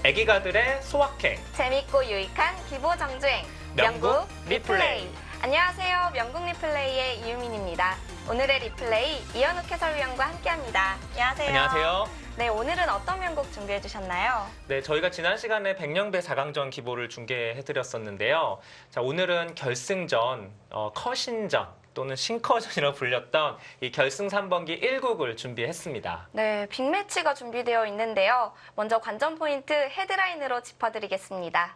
애기가들의 소확행, 재밌고 유익한 기보 정주행, 명국 리플레이. 안녕하세요. 명국 리플레이의 이유민입니다. 오늘의 리플레이 이현욱 해설위원과 함께합니다. 안녕하세요. 안녕하세요. 네, 오늘은 어떤 명곡 준비해 주셨나요? 네, 저희가 지난 시간에 백령배 4강전 기보를 중계해드렸었는데요. 자, 오늘은 결승전, 컷신전 또는 신커전이라고 불렸던 이 결승 3번기 1국을 준비했습니다. 네, 빅매치가 준비되어 있는데요. 먼저 관전 포인트 헤드라인으로 짚어드리겠습니다.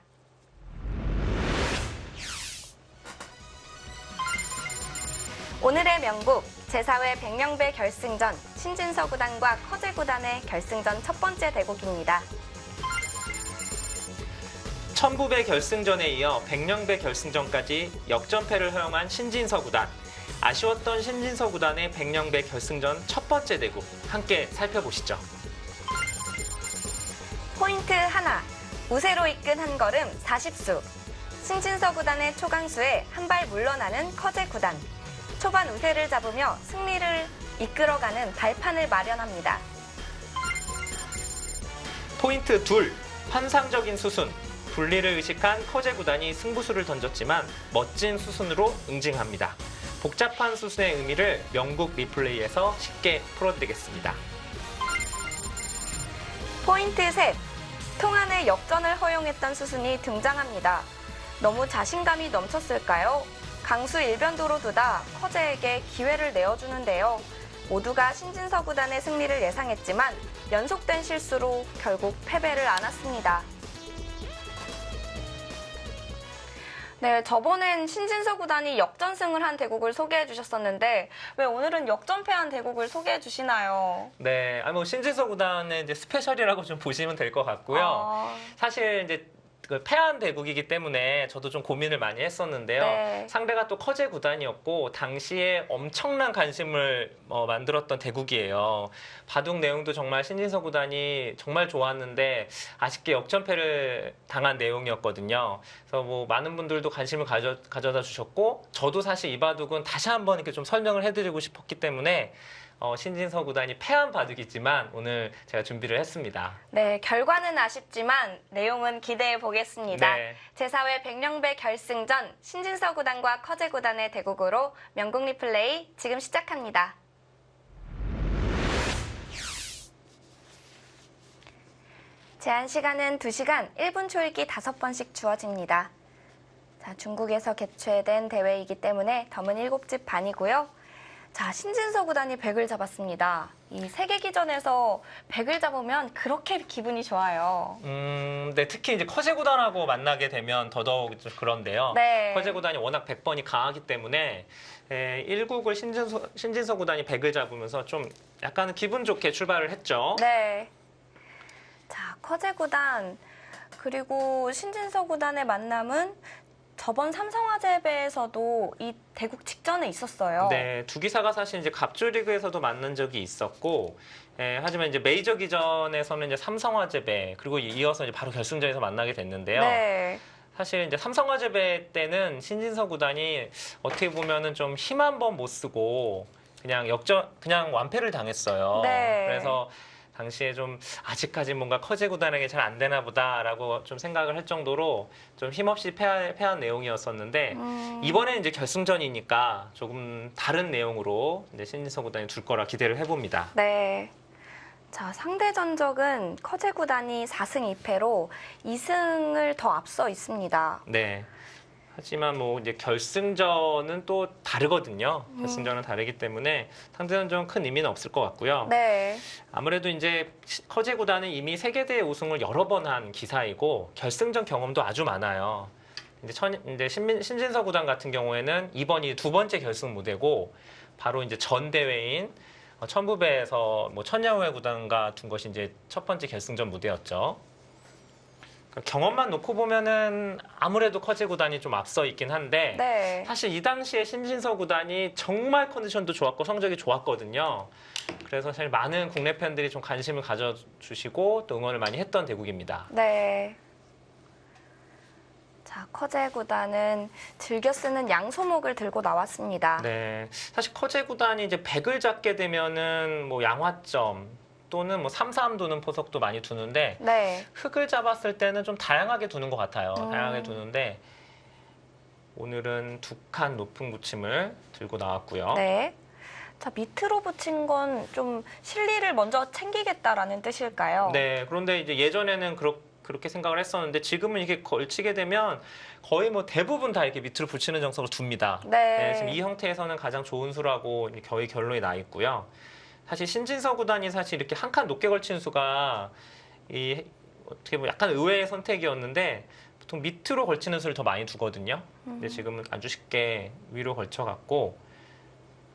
오늘의 명곡 제4회 백령배 결승전 신진서 구단과 커제 구단의 결승전 첫 번째 대국입니다. 천부배 결승전에 이어 백령배 결승전까지 역전패를 허용한 신진서 구단. 아쉬웠던 신진서 구단의 백령배 결승전 첫 번째 대국 함께 살펴보시죠. 포인트 하나, 우세로 이끈 한 걸음 40수. 신진서 구단의 초강수에 한 발 물러나는 커제 구단. 초반 우세를 잡으며 승리를 이끌어가는 발판을 마련합니다. 포인트 둘, 환상적인 수순. 분리를 의식한 커제 구단이 승부수를 던졌지만 멋진 수순으로 응징합니다. 복잡한 수순의 의미를 명국 리플레이에서 쉽게 풀어드리겠습니다. 포인트 셋, 통안의 역전을 허용했던 수순이 등장합니다. 너무 자신감이 넘쳤을까요? 강수 일변도로 두다 커제에게 기회를 내어주는데요. 모두가 신진서 구단의 승리를 예상했지만 연속된 실수로 결국 패배를 안았습니다. 네, 저번엔 신진서 구단이 역전승을 한 대국을 소개해 주셨었는데 왜 오늘은 역전패한 대국을 소개해 주시나요? 네, 신진서 구단의 이제 스페셜이라고 좀 보시면 될 것 같고요. 사실 이제 그 패한 대국이기 때문에 저도 좀 고민을 많이 했었는데요. 네. 상대가 또 커제 구단이었고 당시에 엄청난 관심을 만들었던 대국이에요. 바둑 내용도 정말 신진서 구단이 정말 좋았는데 아쉽게 역전패를 당한 내용이었거든요. 그래서 뭐 많은 분들도 관심을 가져다 주셨고 저도 사실 이 바둑은 다시 한번 이렇게 좀 설명을 해드리고 싶었기 때문에 신진서 구단이 패한 바둑이지만 오늘 제가 준비를 했습니다. 네, 결과는 아쉽지만 내용은 기대해 보겠습니다. 네. 제4회 백령배 결승전 신진서 구단과 커제 구단의 대국으로 명국 리플레이 지금 시작합니다. 제한 시간은 2시간 1분 초읽기 5번씩 주어집니다. 자, 중국에서 개최된 대회이기 때문에 덤은 7집 반이고요. 자, 신진서 구단이 100을 잡았습니다. 이 세계기전에서 100을 잡으면 그렇게 기분이 좋아요. 네, 특히 이제 커제 구단하고 만나게 되면 더더욱 좀 그런데요. 네. 커제 구단이 워낙 100번이 강하기 때문에 1국을 신진서 구단이 100을 잡으면서 좀 약간 기분 좋게 출발을 했죠. 네. 자, 커제 구단 그리고 신진서 구단의 만남은 저번 삼성화재배에서도 이 대국 직전에 있었어요. 네, 두 기사가 사실 이제 갑조리그에서도 만난 적이 있었고, 하지만 이제 메이저 기전에서는 이제 삼성화재배 그리고 이어서 이제 바로 결승전에서 만나게 됐는데요. 네. 사실 이제 삼성화재배 때는 신진서 구단이 어떻게 보면은 좀 힘 한 번 못 쓰고 그냥 완패를 당했어요. 네. 그래서 당시에 좀 아직까지 뭔가 커제 구단에게 잘 안 되나 보다라고 좀 생각을 할 정도로 좀 힘없이 패한 내용이었었는데 이번에는 이제 결승전이니까 조금 다른 내용으로 이제 신진서 구단이 둘 거라 기대를 해봅니다. 네. 자, 상대 전적은 커제 구단이 4승 2패로 2승을 더 앞서 있습니다. 네. 하지만 뭐 이제 결승전은 또 다르거든요. 결승전은 다르기 때문에 상대전적은 큰 의미는 없을 것 같고요. 네. 아무래도 이제 커제 구단은 이미 세계대회 우승을 여러 번 한 기사이고 결승전 경험도 아주 많아요. 이제 신진서 구단 같은 경우에는 이번이 두 번째 결승 무대고 바로 이제 전 대회인 천부배에서 뭐 천야후회 구단과 둔 것이 이제 첫 번째 결승전 무대였죠. 경험만 놓고 보면은 아무래도 커제 구단이 좀 앞서 있긴 한데 네. 사실 이 당시에 신진서 구단이 정말 컨디션도 좋았고 성적이 좋았거든요. 그래서 사실 많은 국내 팬들이 좀 관심을 가져주시고 또 응원을 많이 했던 대국입니다. 네. 자, 커제 구단은 즐겨 쓰는 양소목을 들고 나왔습니다. 네, 사실 커제 구단이 이제 100을 잡게 되면은 뭐 양화점 또는 뭐 3-3 두는 포석도 많이 두는데 네. 흙을 잡았을 때는 좀 다양하게 두는 것 같아요. 음. 다양하게 두는데 오늘은 두 칸 높은 붙임을 들고 나왔고요. 네. 자, 밑으로 붙인 건 좀 실리를 먼저 챙기겠다라는 뜻일까요? 네, 그런데 이제 예전에는 그렇게 생각을 했었는데 지금은 이게 걸치게 되면 거의 뭐 대부분 다 이렇게 밑으로 붙이는 정석으로 둡니다. 네. 지금 이 형태에서는 가장 좋은 수라고 거의 결론이 나 있고요. 사실 신진서 구단이 사실 이렇게 한 칸 높게 걸친 수가 이 어떻게 보면 약간 의외의 선택이었는데 보통 밑으로 걸치는 수를 더 많이 두거든요. 근데 지금은 아주 쉽게 위로 걸쳐갖고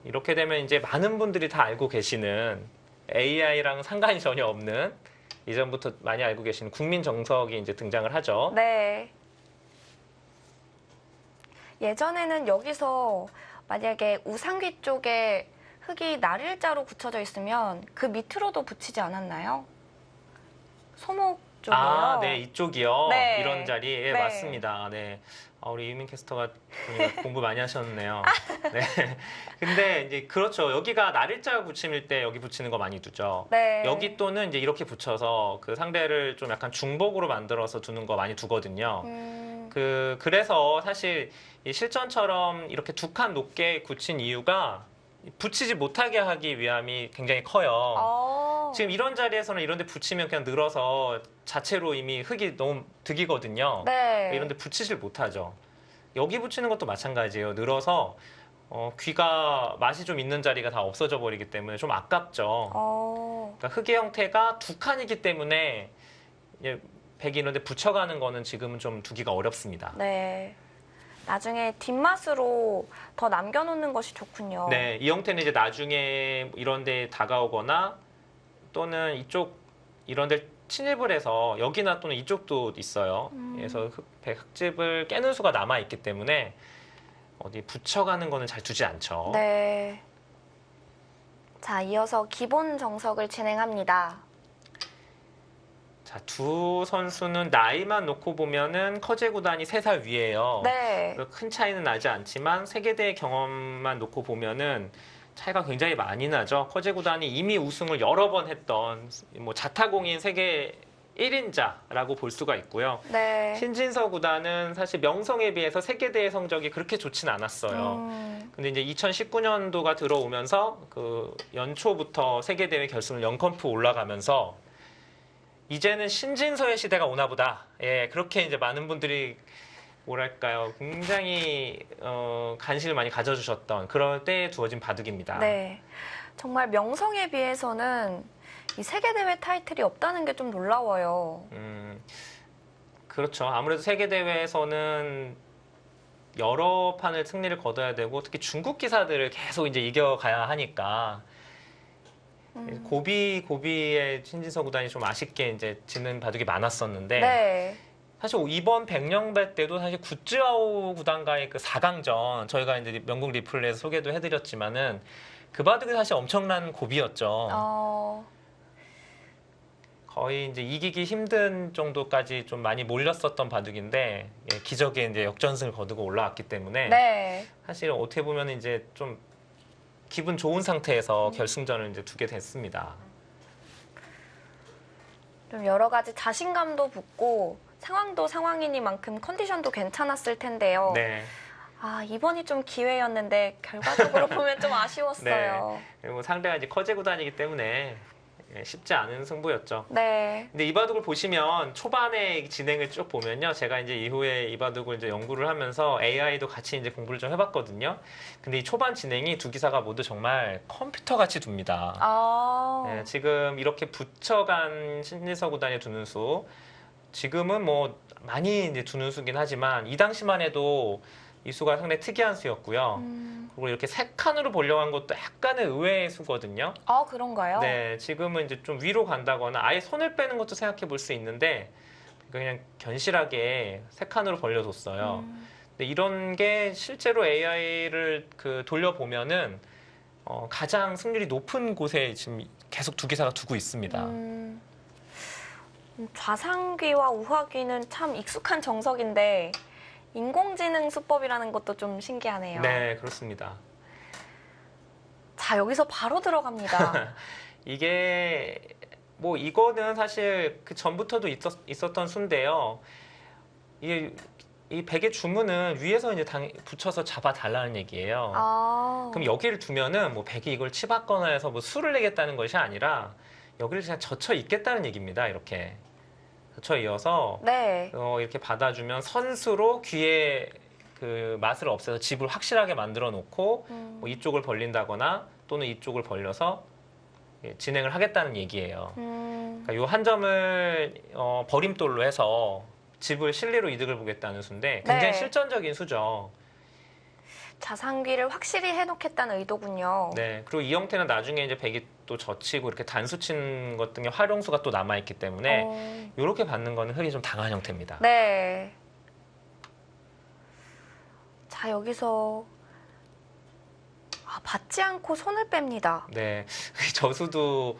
이렇게 되면 이제 많은 분들이 다 알고 계시는 AI랑 상관이 전혀 없는 이전부터 많이 알고 계시는 국민 정석이 이제 등장을 하죠. 네. 예전에는 여기서 만약에 우상귀 쪽에 흙이 날일자로 굳혀져 있으면 그 밑으로도 붙이지 않았나요? 소목 쪽이요. 아, 네, 이쪽이요. 네. 이런 자리, 예, 네. 맞습니다. 네. 우리 이민 캐스터가 보니까 공부 많이 하셨네요. 네. 근데 이제 그렇죠. 여기가 날일자 붙임일 때 여기 붙이는 거 많이 두죠. 네. 여기 또는 이제 이렇게 붙여서 그 상대를 좀 약간 중복으로 만들어서 두는 거 많이 두거든요. 그래서 사실 이 실전처럼 이렇게 두 칸 높게 굳힌 이유가 붙이지 못하게 하기 위함이 굉장히 커요. 지금 이런 자리에서는 이런 데 붙이면 그냥 늘어서 자체로 이미 흙이 너무 득이거든요. 네. 이런 데 붙이질 못하죠. 여기 붙이는 것도 마찬가지예요. 늘어서 귀가 맛이 좀 있는 자리가 다 없어져 버리기 때문에 좀 아깝죠. 그러니까 흙의 형태가 두 칸이기 때문에 이제 백이 이런 데 붙여가는 거는 지금은 좀 두기가 어렵습니다. 네. 나중에 뒷맛으로 더 남겨놓는 것이 좋군요. 네, 이 형태는 이제 나중에 이런 데 다가오거나 또는 이쪽 이런 데 침입을 해서 여기나 또는 이쪽도 있어요. 그래서 흙집을 깨는 수가 남아 있기 때문에 어디 붙여가는 거는 잘 두지 않죠. 네. 자, 이어서 기본 정석을 진행합니다. 자, 두 선수는 나이만 놓고 보면은 커제 구단이 3살 위에요. 네. 큰 차이는 나지 않지만 세계대 경험만 놓고 보면은 차이가 굉장히 많이 나죠. 커제 구단이 이미 우승을 여러 번 했던 뭐 자타공인 세계 1인자라고 볼 수가 있고요. 네. 신진서 구단은 사실 명성에 비해서 세계대회 성적이 그렇게 좋진 않았어요. 근데 이제 2019년도가 들어오면서 그 연초부터 세계대회 결승을 0컴프 올라가면서 이제는 신진서의 시대가 오나 보다. 예, 그렇게 이제 많은 분들이 뭐랄까요, 굉장히 관심을 많이 가져주셨던 그럴 때에 두어진 바둑입니다. 네. 정말 명성에 비해서는 이 세계대회 타이틀이 없다는 게 좀 놀라워요. 그렇죠. 아무래도 세계대회에서는 여러 판을 승리를 거둬야 되고 특히 중국 기사들을 계속 이제 이겨가야 하니까 고비의 신진서 구단이 좀 아쉽게 이제 지는 바둑이 많았었는데 네. 사실 이번 백령배 때도 사실 구쯔아오 구단과의 그 4강전 저희가 이제 명국 리플레이에서 소개도 해드렸지만은 그 바둑이 사실 엄청난 고비였죠. 거의 이제 이기기 힘든 정도까지 좀 많이 몰렸었던 바둑인데 예, 기적의 이제 역전승을 거두고 올라왔기 때문에 네. 사실 어떻게 보면 이제 좀 기분 좋은 상태에서 결승전을 이제 두게 됐습니다. 좀 여러 가지 자신감도 붙고 상황도 상황이니만큼 컨디션도 괜찮았을 텐데요. 네. 아, 이번이 좀 기회였는데 결과적으로 보면 좀 아쉬웠어요. 그리고 상대가 이제 커제 구단이기 때문에 쉽지 않은 승부였죠. 네. 근데 이 바둑을 보시면 초반에 진행을 쭉 보면요. 제가 이제 이후에 이 바둑을 이제 연구를 하면서 AI도 같이 이제 공부를 좀 해봤거든요. 근데 이 초반 진행이 두 기사가 모두 정말 컴퓨터 같이 둡니다. 네, 지금 이렇게 붙여간 신진서 구단이 두는 수, 지금은 뭐 많이 이제 두는 수긴 하지만 이 당시만 해도 이 수가 상당히 특이한 수였고요. 그리고 이렇게 세 칸으로 보려고 한 것도 약간의 의외의 수거든요. 아, 그런가요? 네, 지금은 이제 좀 위로 간다거나 아예 손을 빼는 것도 생각해 볼 수 있는데 그냥 견실하게 세 칸으로 벌려뒀어요. 근데 이런 게 실제로 AI를 그 돌려보면은 가장 승률이 높은 곳에 지금 계속 두 기사가 두고 있습니다. 좌상귀와 우하귀는 참 익숙한 정석인데 인공지능 수법이라는 것도 좀 신기하네요. 네, 그렇습니다. 자, 여기서 바로 들어갑니다. 이게 뭐 이거는 사실 그 전부터도 있었던 수인데요. 이게 이 백의 주문은 위에서 이제 붙여서 잡아달라는 얘기예요. 그럼 여기를 두면은 뭐 백이 이걸 치받거나 해서 뭐 수를 내겠다는 것이 아니라 여기를 그냥 젖혀 있겠다는 얘기입니다. 이렇게 젖혀 이어서 네. 이렇게 받아주면 선수로 귀에 그 맛을 없애서 집을 확실하게 만들어 놓고 뭐 이쪽을 벌린다거나 또는 이쪽을 벌려서 진행을 하겠다는 얘기예요. 그러니까 이 한 점을 버림돌로 해서 집을 실리로 이득을 보겠다는 수인데 굉장히 네. 실전적인 수죠. 자산귀를 확실히 해놓겠다는 의도군요. 네. 그리고 이 형태는 나중에 이제 백이 또 젖히고 이렇게 단수 친 것 등의 활용수가 또 남아있기 때문에 이렇게 받는 거는 흙이 좀 당한 형태입니다. 네. 자, 여기서 받지 않고 손을 뺍니다. 네. 저수도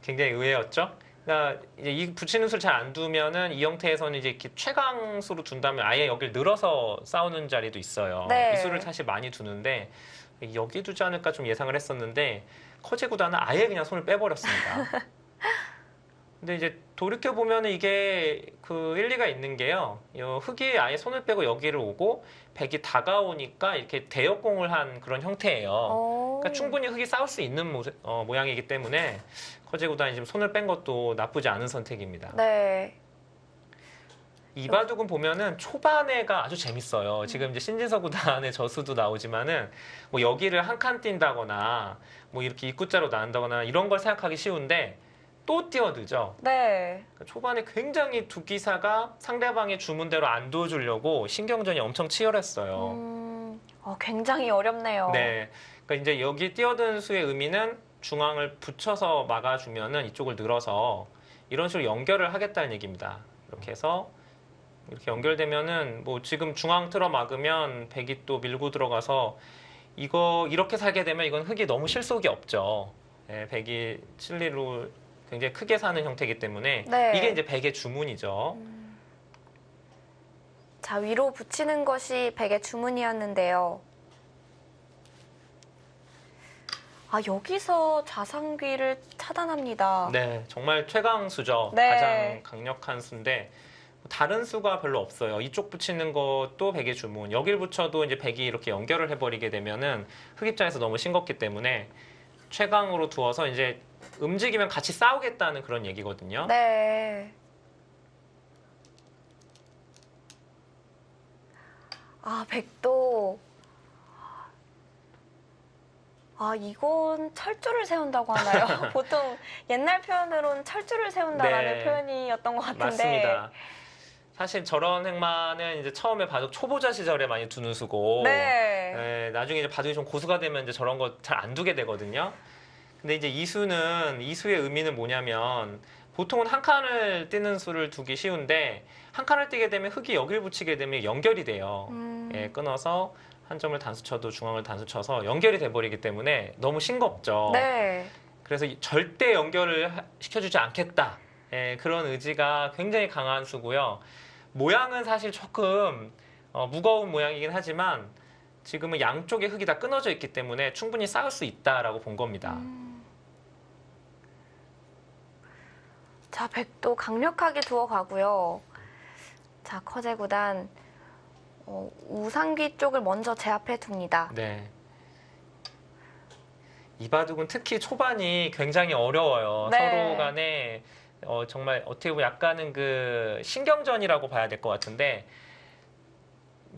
굉장히 의외였죠. 그러니까 이제 이 붙이는 수를 잘 안 두면은 이 형태에서는 이제 이렇게 최강수로 둔다면 아예 여기를 늘어서 싸우는 자리도 있어요. 네. 이 수를 사실 많이 두는데 여기 두지 않을까 좀 예상을 했었는데 커제 구단은 아예 그냥 손을 빼버렸습니다. 근데 이제 돌이켜 보면은 이게 그 일리가 있는 게요. 흙이 아예 손을 빼고 여기를 오고 백이 다가오니까 이렇게 대역공을 한 그런 형태예요. 그러니까 충분히 흙이 싸울 수 있는 모양이기 때문에 커제 구단이 지금 손을 뺀 것도 나쁘지 않은 선택입니다. 네. 이 바둑은 보면은 초반에가 아주 재밌어요. 지금 이제 신진서 구단의 저수도 나오지만은 뭐 여기를 한 칸 뛴다거나 뭐 이렇게 입구자로 나온다거나 이런 걸 생각하기 쉬운데 또 뛰어들죠. 네. 그러니까 초반에 굉장히 두 기사가 상대방의 주문대로 안 도와주려고 신경전이 엄청 치열했어요. 굉장히 어렵네요. 네. 그러니까 이제 여기 뛰어든 수의 의미는 중앙을 붙여서 막아주면은 이쪽을 늘어서 이런 식으로 연결을 하겠다는 얘기입니다. 이렇게 해서 이렇게 연결되면은 뭐 지금 중앙 틀어 막으면 백이 또 밀고 들어가서 이거 이렇게 살게 되면 이건 흙이 너무 실속이 없죠. 네, 백이 칠리로 굉장히 크게 사는 형태이기 때문에 네. 이게 이제 백의 주문이죠. 자, 위로 붙이는 것이 백의 주문이었는데요. 여기서 자산귀를 차단합니다. 네, 정말 최강수죠. 네. 가장 강력한 수인데 다른 수가 별로 없어요. 이쪽 붙이는 것도 백의 주문. 여길 붙여도 이제 백이 이렇게 연결을 해버리게 되면은 흙 입장에서 너무 싱겁기 때문에 최강으로 두어서 이제 움직이면 같이 싸우겠다는 그런 얘기거든요. 네. 백도. 이건 철조를 세운다고 하나요? 보통 옛날 표현으로는 철조를 세운다라는 네. 표현이었던 것 같은데. 맞습니다. 사실 저런 행만은 이제 처음에 바둑 초보자 시절에 많이 두는 수고, 네. 나중에 이제 바둑이 좀 고수가 되면 이제 저런 거 잘 안 두게 되거든요. 근데 이제 이 수의 의미는 뭐냐면 보통은 한 칸을 뛰는 수를 두기 쉬운데 한 칸을 뛰게 되면 흙이 여기를 붙이게 되면 연결이 돼요. 끊어서 한 점을 단수 쳐도 중앙을 단수 쳐서 연결이 돼버리기 때문에 너무 싱겁죠. 네. 그래서 절대 연결을 시켜주지 않겠다. 그런 의지가 굉장히 강한 수고요. 모양은 사실 조금 무거운 모양이긴 하지만 지금은 양쪽의 흙이 다 끊어져 있기 때문에 충분히 싸울 수 있다라고 본 겁니다. 자, 백도 강력하게 두어 가고요. 자, 커제 구단 우상귀 쪽을 먼저 제압해 둡니다. 네. 이 바둑은 특히 초반이 굉장히 어려워요. 네. 서로 간에 정말 어떻게 보면 약간은 그 신경전이라고 봐야 될 것 같은데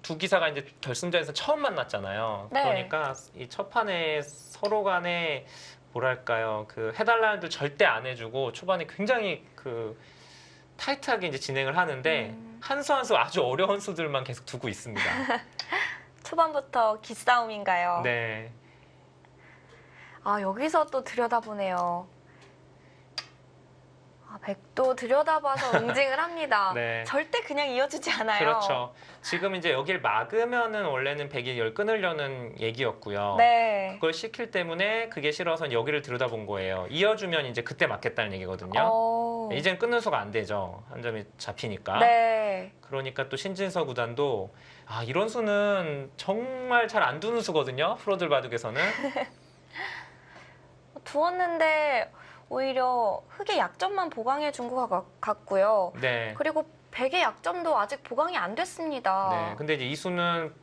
두 기사가 이제 결승전에서 처음 만났잖아요. 네. 그러니까 이 첫 판에 서로 간에 뭐랄까요, 그 해달라는 들 절대 안 해주고 초반에 굉장히 그 타이트하게 이제 진행을 하는데 한 수 한 수 아주 어려운 수들만 계속 두고 있습니다. 초반부터 기싸움인가요? 네. 여기서 또 들여다보네요. 백도 들여다봐서 응징을 합니다. 네. 절대 그냥 이어주지 않아요. 그렇죠. 지금 이제 여길 막으면은 원래는 백이 열 끊으려는 얘기였고요. 네. 그걸 시킬 때문에 그게 싫어서 여기를 들여다본 거예요. 이어주면 이제 그때 맞겠다는 얘기거든요. 이젠 끊는 수가 안 되죠. 한 점이 잡히니까. 네. 그러니까 또 신진서 구단도 이런 수는 정말 잘 안 두는 수거든요. 프로들 바둑에서는. 두었는데 오히려 흑의 약점만 보강해 준 것 같고요. 네. 그리고 백의 약점도 아직 보강이 안 됐습니다. 네. 근데 이제 이 수는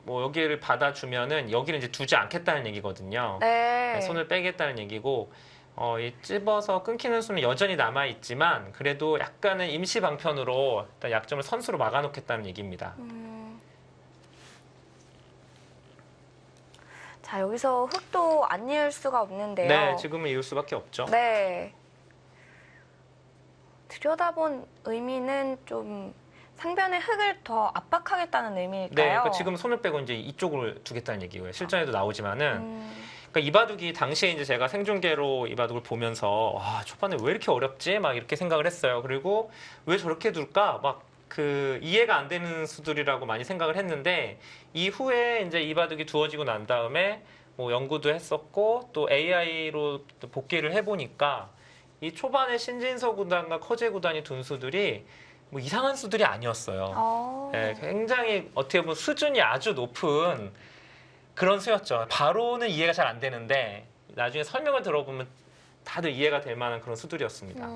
뭐 여기를 받아주면은 여기를 이제 두지 않겠다는 얘기거든요. 네. 네, 손을 빼겠다는 얘기고 이 찝어서 끊기는 수는 여전히 남아 있지만 그래도 약간은 임시 방편으로 일단 약점을 선수로 막아놓겠다는 얘기입니다. 자, 여기서 흑도 안 이을 수가 없는데요. 네, 지금은 이을 수밖에 없죠. 네. 들여다본 의미는 좀 상변의 흑을 더 압박하겠다는 네, 의미일까요? 그러니까 지금 손을 빼고 이제 이쪽을 두겠다는 얘기고요. 실전에도 나오지만은 그러니까 이 바둑이 당시에 이제 제가 생중계로 이 바둑을 보면서 와, 초반에 왜 이렇게 어렵지? 막 이렇게 생각을 했어요. 그리고 왜 저렇게 둘까? 막 그 이해가 안 되는 수들이라고 많이 생각을 했는데 이후에 이제 이 바둑이 두어지고 난 다음에 뭐 연구도 했었고 또 AI로 복귀를 해보니까 이 초반에 신진서 구단과 커제 구단이 둔 수들이 뭐 이상한 수들이 아니었어요. 네, 굉장히 어떻게 보면 수준이 아주 높은 그런 수였죠. 바로는 이해가 잘 안 되는데 나중에 설명을 들어보면 다들 이해가 될 만한 그런 수들이었습니다.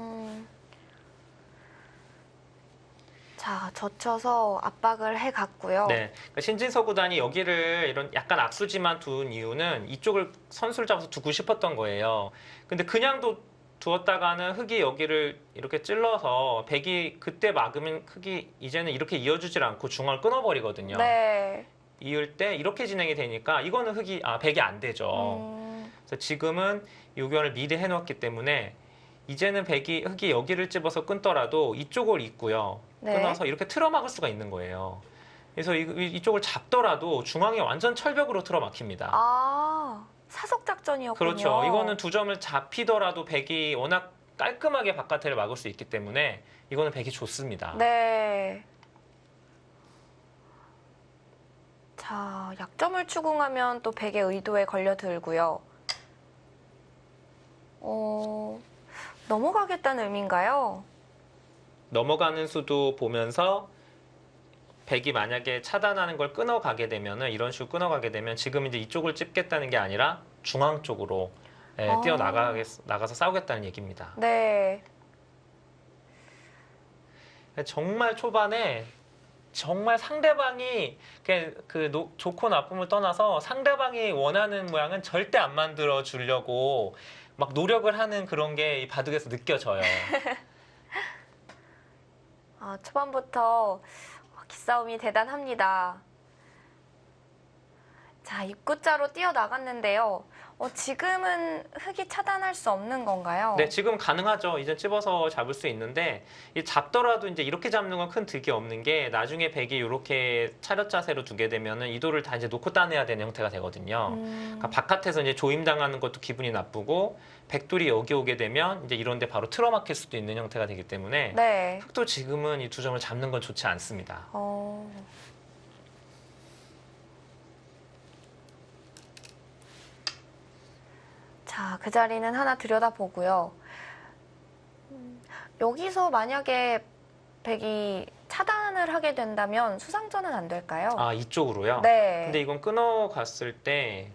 자, 젖혀서 압박을 해갔고요. 네, 그러니까 신진서 구단이 여기를 이런 약간 악수지만 둔 이유는 이쪽을 선수를 잡아서 두고 싶었던 거예요. 근데 그냥도 두었다가는 흑이 여기를 이렇게 찔러서 백이 그때 막으면 흑이 이제는 이렇게 이어주질 않고 중앙을 끊어버리거든요. 네. 이을 때 이렇게 진행이 되니까 이거는 백이 안 되죠. 그래서 지금은 요견을 미리 해놓았기 때문에 이제는 흑이 여기를 찝어서 끊더라도 이쪽을 잇고요. 네. 끊어서 이렇게 틀어막을 수가 있는 거예요. 그래서 이쪽을 잡더라도 중앙에 완전 철벽으로 틀어막힙니다. 아, 사석 작전이었군요. 그렇죠. 이거는 두 점을 잡히더라도 백이 워낙 깔끔하게 바깥을 막을 수 있기 때문에 이거는 백이 좋습니다. 네. 자, 약점을 추궁하면 또 백의 의도에 걸려들고요. 넘어가겠다는 의미인가요? 넘어가는 수도 보면서 백이 만약에 차단하는 걸 끊어가게 되면은 이런 식으로 끊어가게 되면 지금 이제 이쪽을 찝겠다는 게 아니라 중앙 쪽으로 나가서 싸우겠다는 얘기입니다. 네. 정말 초반에 정말 상대방이 좋고 나쁨을 떠나서 상대방이 원하는 모양은 절대 안 만들어 주려고 막 노력을 하는 그런 게 이 바둑에서 느껴져요. 초반부터 기싸움이 대단합니다. 자, 입구자로 뛰어나갔는데요. 지금은 흑이 차단할 수 없는 건가요? 네, 지금 가능하죠. 이제 찝어서 잡을 수 있는데 잡더라도 이제 이렇게 잡는 건 큰 득이 없는 게 나중에 백이 이렇게 차렷 자세로 두게 되면은 이도를 다 이제 놓고 따내야 되는 형태가 되거든요. 그러니까 바깥에서 이제 조임당하는 것도 기분이 나쁘고 백돌이 여기 오게 되면 이제 이런데 바로 틀어막힐 수도 있는 형태가 되기 때문에 네. 흑도 지금은 이 두 점을 잡는 건 좋지 않습니다. 자, 그 자리는 하나 들여다보고요. 여기서 만약에 백이 차단을 하게 된다면 수상전은 안 될까요? 아, 이쪽으로요? 네. 근데 이건 끊어갔을 때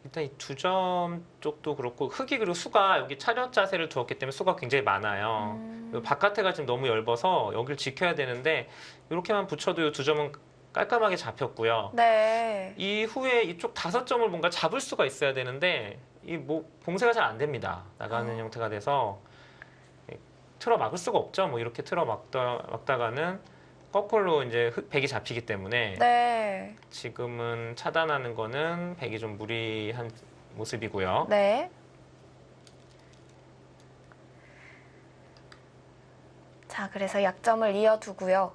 일단 이 두 점 쪽도 그렇고 흑이 그리고 수가 여기 차렷 자세를 두었기 때문에 수가 굉장히 많아요. 그리고 바깥에가 지금 너무 넓어서 여기를 지켜야 되는데 이렇게만 붙여도 이 두 점은 깔끔하게 잡혔고요. 네. 이후에 이쪽 5점을 뭔가 잡을 수가 있어야 되는데 봉쇄가 잘 안 됩니다. 나가는 형태가 돼서 틀어 막을 수가 없죠. 뭐 이렇게 틀어 막다가는 거꾸로 이제 백이 잡히기 때문에 네. 지금은 차단하는 거는 백이 좀 무리한 모습이고요. 네. 자, 그래서 약점을 이어두고요.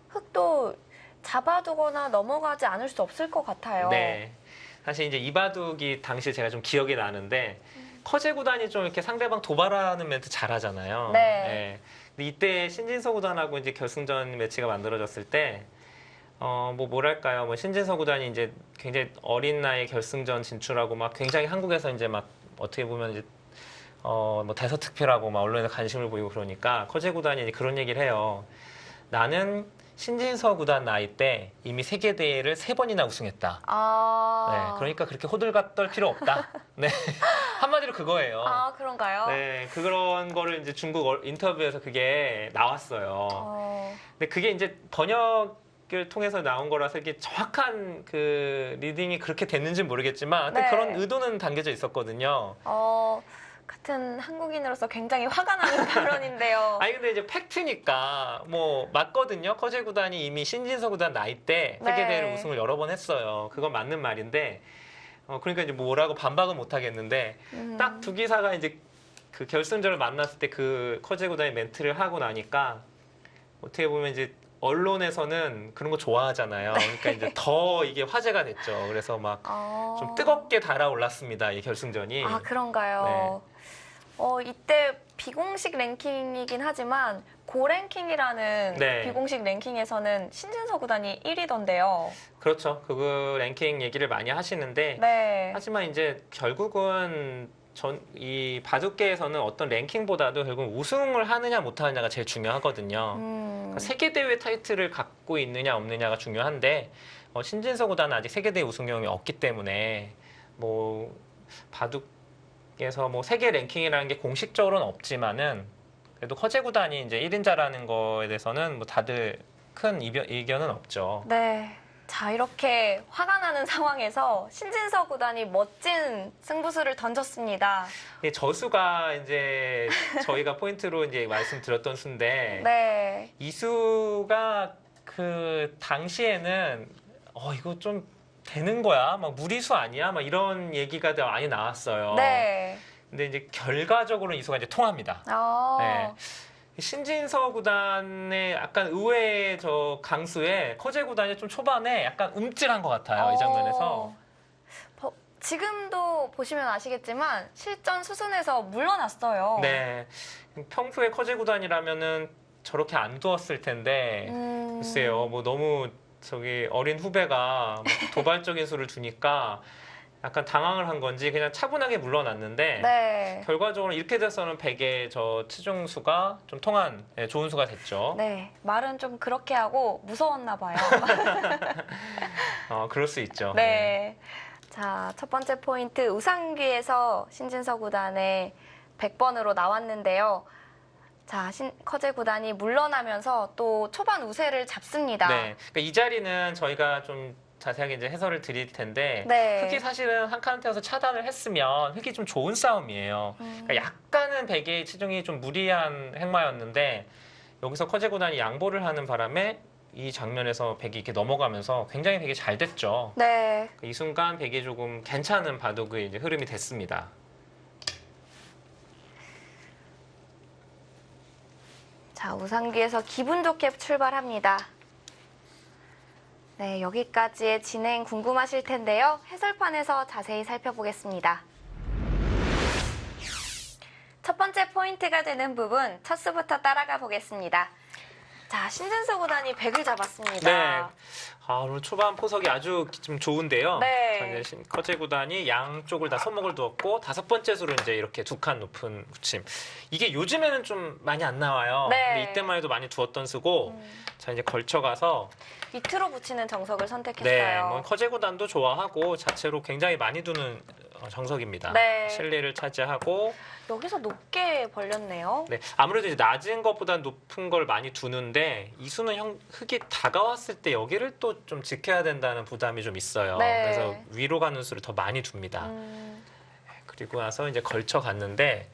흑도 잡아두거나 넘어가지 않을 수 없을 것 같아요. 네. 사실 이제 이 바둑이 당시 제가 좀 기억이 나는데 커제 구단이 좀 이렇게 상대방 도발하는 멘트 잘하잖아요. 네. 근데 이때 신진서 구단하고 이제 결승전 매치가 만들어졌을 때 뭐랄까요? 신진서 구단이 이제 굉장히 어린 나이에 결승전 진출하고 막 굉장히 한국에서 이제 막 어떻게 보면 이제 대서특필하고 막 언론에 관심을 보이고 그러니까 커제 구단이 이제 그런 얘기를 해요. 나는 신진서 구단 나이 때 이미 세계 대회를 3번이나 우승했다. 네, 그러니까 그렇게 호들갑 떨 필요 없다. 네, 한마디로 그거예요. 아, 그런가요? 네, 그런 거를 이제 중국 인터뷰에서 그게 나왔어요. 근데 그게 이제 번역을 통해서 나온 거라서 이게 정확한 그 리딩이 그렇게 됐는지 모르겠지만, 하여튼 네. 그런 의도는 담겨져 있었거든요. 같은 한국인으로서 굉장히 화가 나는 발언인데요. 아니 근데 이제 팩트니까 뭐 맞거든요. 커제 구단이 이미 신진서 구단 나이 때 네. 세계 대회를 우승을 여러 번 했어요. 그건 맞는 말인데, 그러니까 이제 뭐라고 반박은 못 하겠는데, 딱 두 기사가 이제 그 결승전을 만났을 때 그 커제 구단이 멘트를 하고 나니까 어떻게 보면 이제 언론에서는 그런 거 좋아하잖아요. 그러니까 이제 더 이게 화제가 됐죠. 그래서 막 좀 뜨겁게 달아올랐습니다. 이 결승전이. 아, 그런가요? 이때 비공식 랭킹이긴 하지만 고랭킹이라는 네. 비공식 랭킹에서는 신진서 구단이 1위던데요. 그렇죠. 그 랭킹 얘기를 많이 하시는데, 네. 하지만 이제 결국은 이 바둑계에서는 어떤 랭킹보다도 결국 우승을 하느냐 못하느냐가 제일 중요하거든요. 그러니까 세계대회 타이틀을 갖고 있느냐 없느냐가 중요한데, 신진서 구단은 아직 세계대회 우승 경험이 없기 때문에 뭐 바둑에서 뭐 세계 랭킹이라는 게 공식적으로는 없지만은 그래도 커제 구단이 이제 1인자라는 거에 대해서는 뭐 다들 큰 이견은 없죠. 네. 자, 이렇게 화가 나는 상황에서 신진서 구단이 멋진 승부수를 던졌습니다. 저수가 이제 저희가 포인트로 이제 말씀드렸던 수인데, 네. 이 수가 그 당시에는 이거 좀 되는 거야? 막 무리수 아니야? 막 이런 얘기가 많이 나왔어요. 네. 근데 이제 결과적으로 이 수가 이제 통합니다. 네. 신진서 구단의 약간 의외의 저 강수에 커제 구단이 좀 초반에 약간 움찔한 것 같아요. 이 장면에서. 지금도 보시면 아시겠지만 실전 수순에서 물러났어요. 네. 평소에 커제 구단이라면은 저렇게 안 두었을 텐데, 글쎄요. 뭐 너무 저기 어린 후배가 뭐 도발적인 수를 두니까 약간 당황을 한 건지 그냥 차분하게 물러났는데, 네. 결과적으로 이렇게 돼서는 100의 저 최종수가 좀 통한 좋은 수가 됐죠. 네. 말은 좀 그렇게 하고 무서웠나 봐요. 그럴 수 있죠. 네. 자, 첫 번째 포인트 우상기에서 신진서 구단의 100번으로 나왔는데요. 자, 커제 구단이 물러나면서 또 초반 우세를 잡습니다. 네. 그러니까 이 자리는 저희가 좀 자세하게 이제 해설을 드릴 텐데, 네. 흑이 사실은 한 칸 태워서 차단을 했으면 흑이 좀 좋은 싸움이에요. 그러니까 약간은 백의 치중이 좀 무리한 행마였는데, 여기서 커제 구단이 양보를 하는 바람에 이 장면에서 백이 이렇게 넘어가면서 굉장히 백이 잘 됐죠. 네. 이 순간 백이 조금 괜찮은 바둑의 이제 흐름이 됐습니다. 자, 우상기에서 기분 좋게 출발합니다. 네, 여기까지의 진행 궁금하실 텐데요. 해설판에서 자세히 살펴보겠습니다. 첫 번째 포인트가 되는 부분, 첫 수부터 따라가 보겠습니다. 자, 신진서 구단이 100을 잡았습니다. 네. 오늘 초반 포석이 아주 좀 좋은데요. 네. 자, 이제 커제 구단이 양쪽을 다 손목을 두었고, 5번째 수로 이제 이렇게 2칸 높은 후침. 이게 요즘에는 좀 많이 안 나와요. 네. 근데 이때만 해도 많이 두었던 수고, 자, 이제 걸쳐가서, 밑으로 붙이는 정석을 선택했어요. 네, 뭐 커제 구단도 좋아하고, 자체로 굉장히 많이 두는 정석입니다. 네. 실리를 차지하고, 여기서 높게 벌렸네요. 네, 아무래도 이제 낮은 것보다 높은 걸 많이 두는데, 이 수는 흑이 다가왔을 때 여기를 또 좀 지켜야 된다는 부담이 좀 있어요. 네. 그래서 위로 가는 수를 더 많이 둡니다. 그리고 나서 이제 걸쳐 갔는데,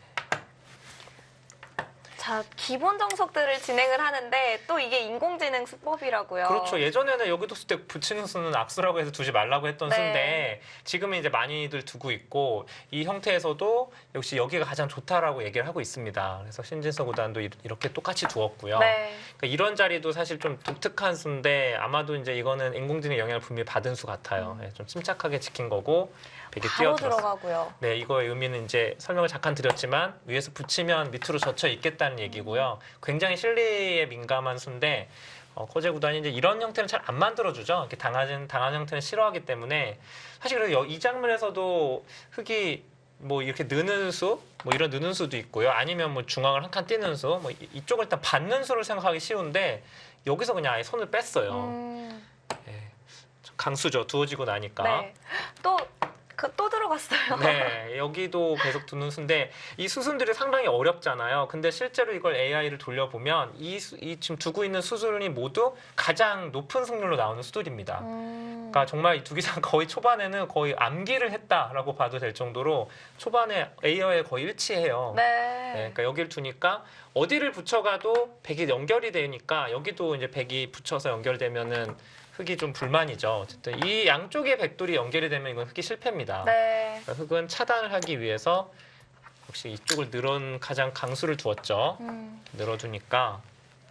자, 기본 정석들을 진행을 하는데 또 이게 인공지능 수법이라고요. 그렇죠. 예전에는 여기 뒀을 때 붙이는 수는 악수라고 해서 두지 말라고 했던 네. 수인데, 지금은 이제 많이들 두고 있고, 이 형태에서도 역시 여기가 가장 좋다라고 얘기를 하고 있습니다. 그래서 신진서 구단도 이렇게 똑같이 두었고요. 네. 그러니까 이런 자리도 사실 좀 독특한 수인데, 아마도 이제 이거는 인공지능 영향을 분명히 받은 수 같아요. 좀 침착하게 지킨 거고, 백이 바로 뛰어들었어요. 들어가고요. 네, 이거의 의미는 이제 설명을 잠깐 드렸지만, 위에서 붙이면 밑으로 젖혀 있겠다는 얘기고요. 굉장히 실리에 민감한 수인데, 커제 구단이 이제 이런 형태는 잘 안 만들어주죠. 이렇게 당한 형태는 싫어하기 때문에, 사실 그래서 이 장면에서도 흑이 뭐 이렇게 느는 수, 뭐 이런 느는 수도 있고요. 아니면 뭐 중앙을 한 칸 띄는 수, 뭐 이쪽을 일단 받는 수를 생각하기 쉬운데 여기서 그냥 아예 손을 뺐어요. 예, 강수죠. 두어지고 나니까. 네. 또 들어갔어요. 네, 여기도 계속 두는 수인데 이 수순들이 상당히 어렵잖아요. 근데 실제로 이걸 AI를 돌려보면 이 지금 두고 있는 수순이 모두 가장 높은 승률로 나오는 수들입니다. 그러니까 정말 이 두 기사가 거의 초반에는 거의 암기를 했다라고 봐도 될 정도로 초반에 AI에 거의 일치해요. 네. 네, 그러니까 여기를 두니까 어디를 붙여가도 백이 연결이 되니까 여기도 이제 백이 붙여서 연결되면은 흙이 좀 불만이죠. 어쨌든 이 양쪽의 백돌이 연결이 되면 이건 흙이 실패입니다. 네. 그러니까 흙은 차단을 하기 위해서 역시 이쪽을 가장 강수를 두었죠. 늘어두니까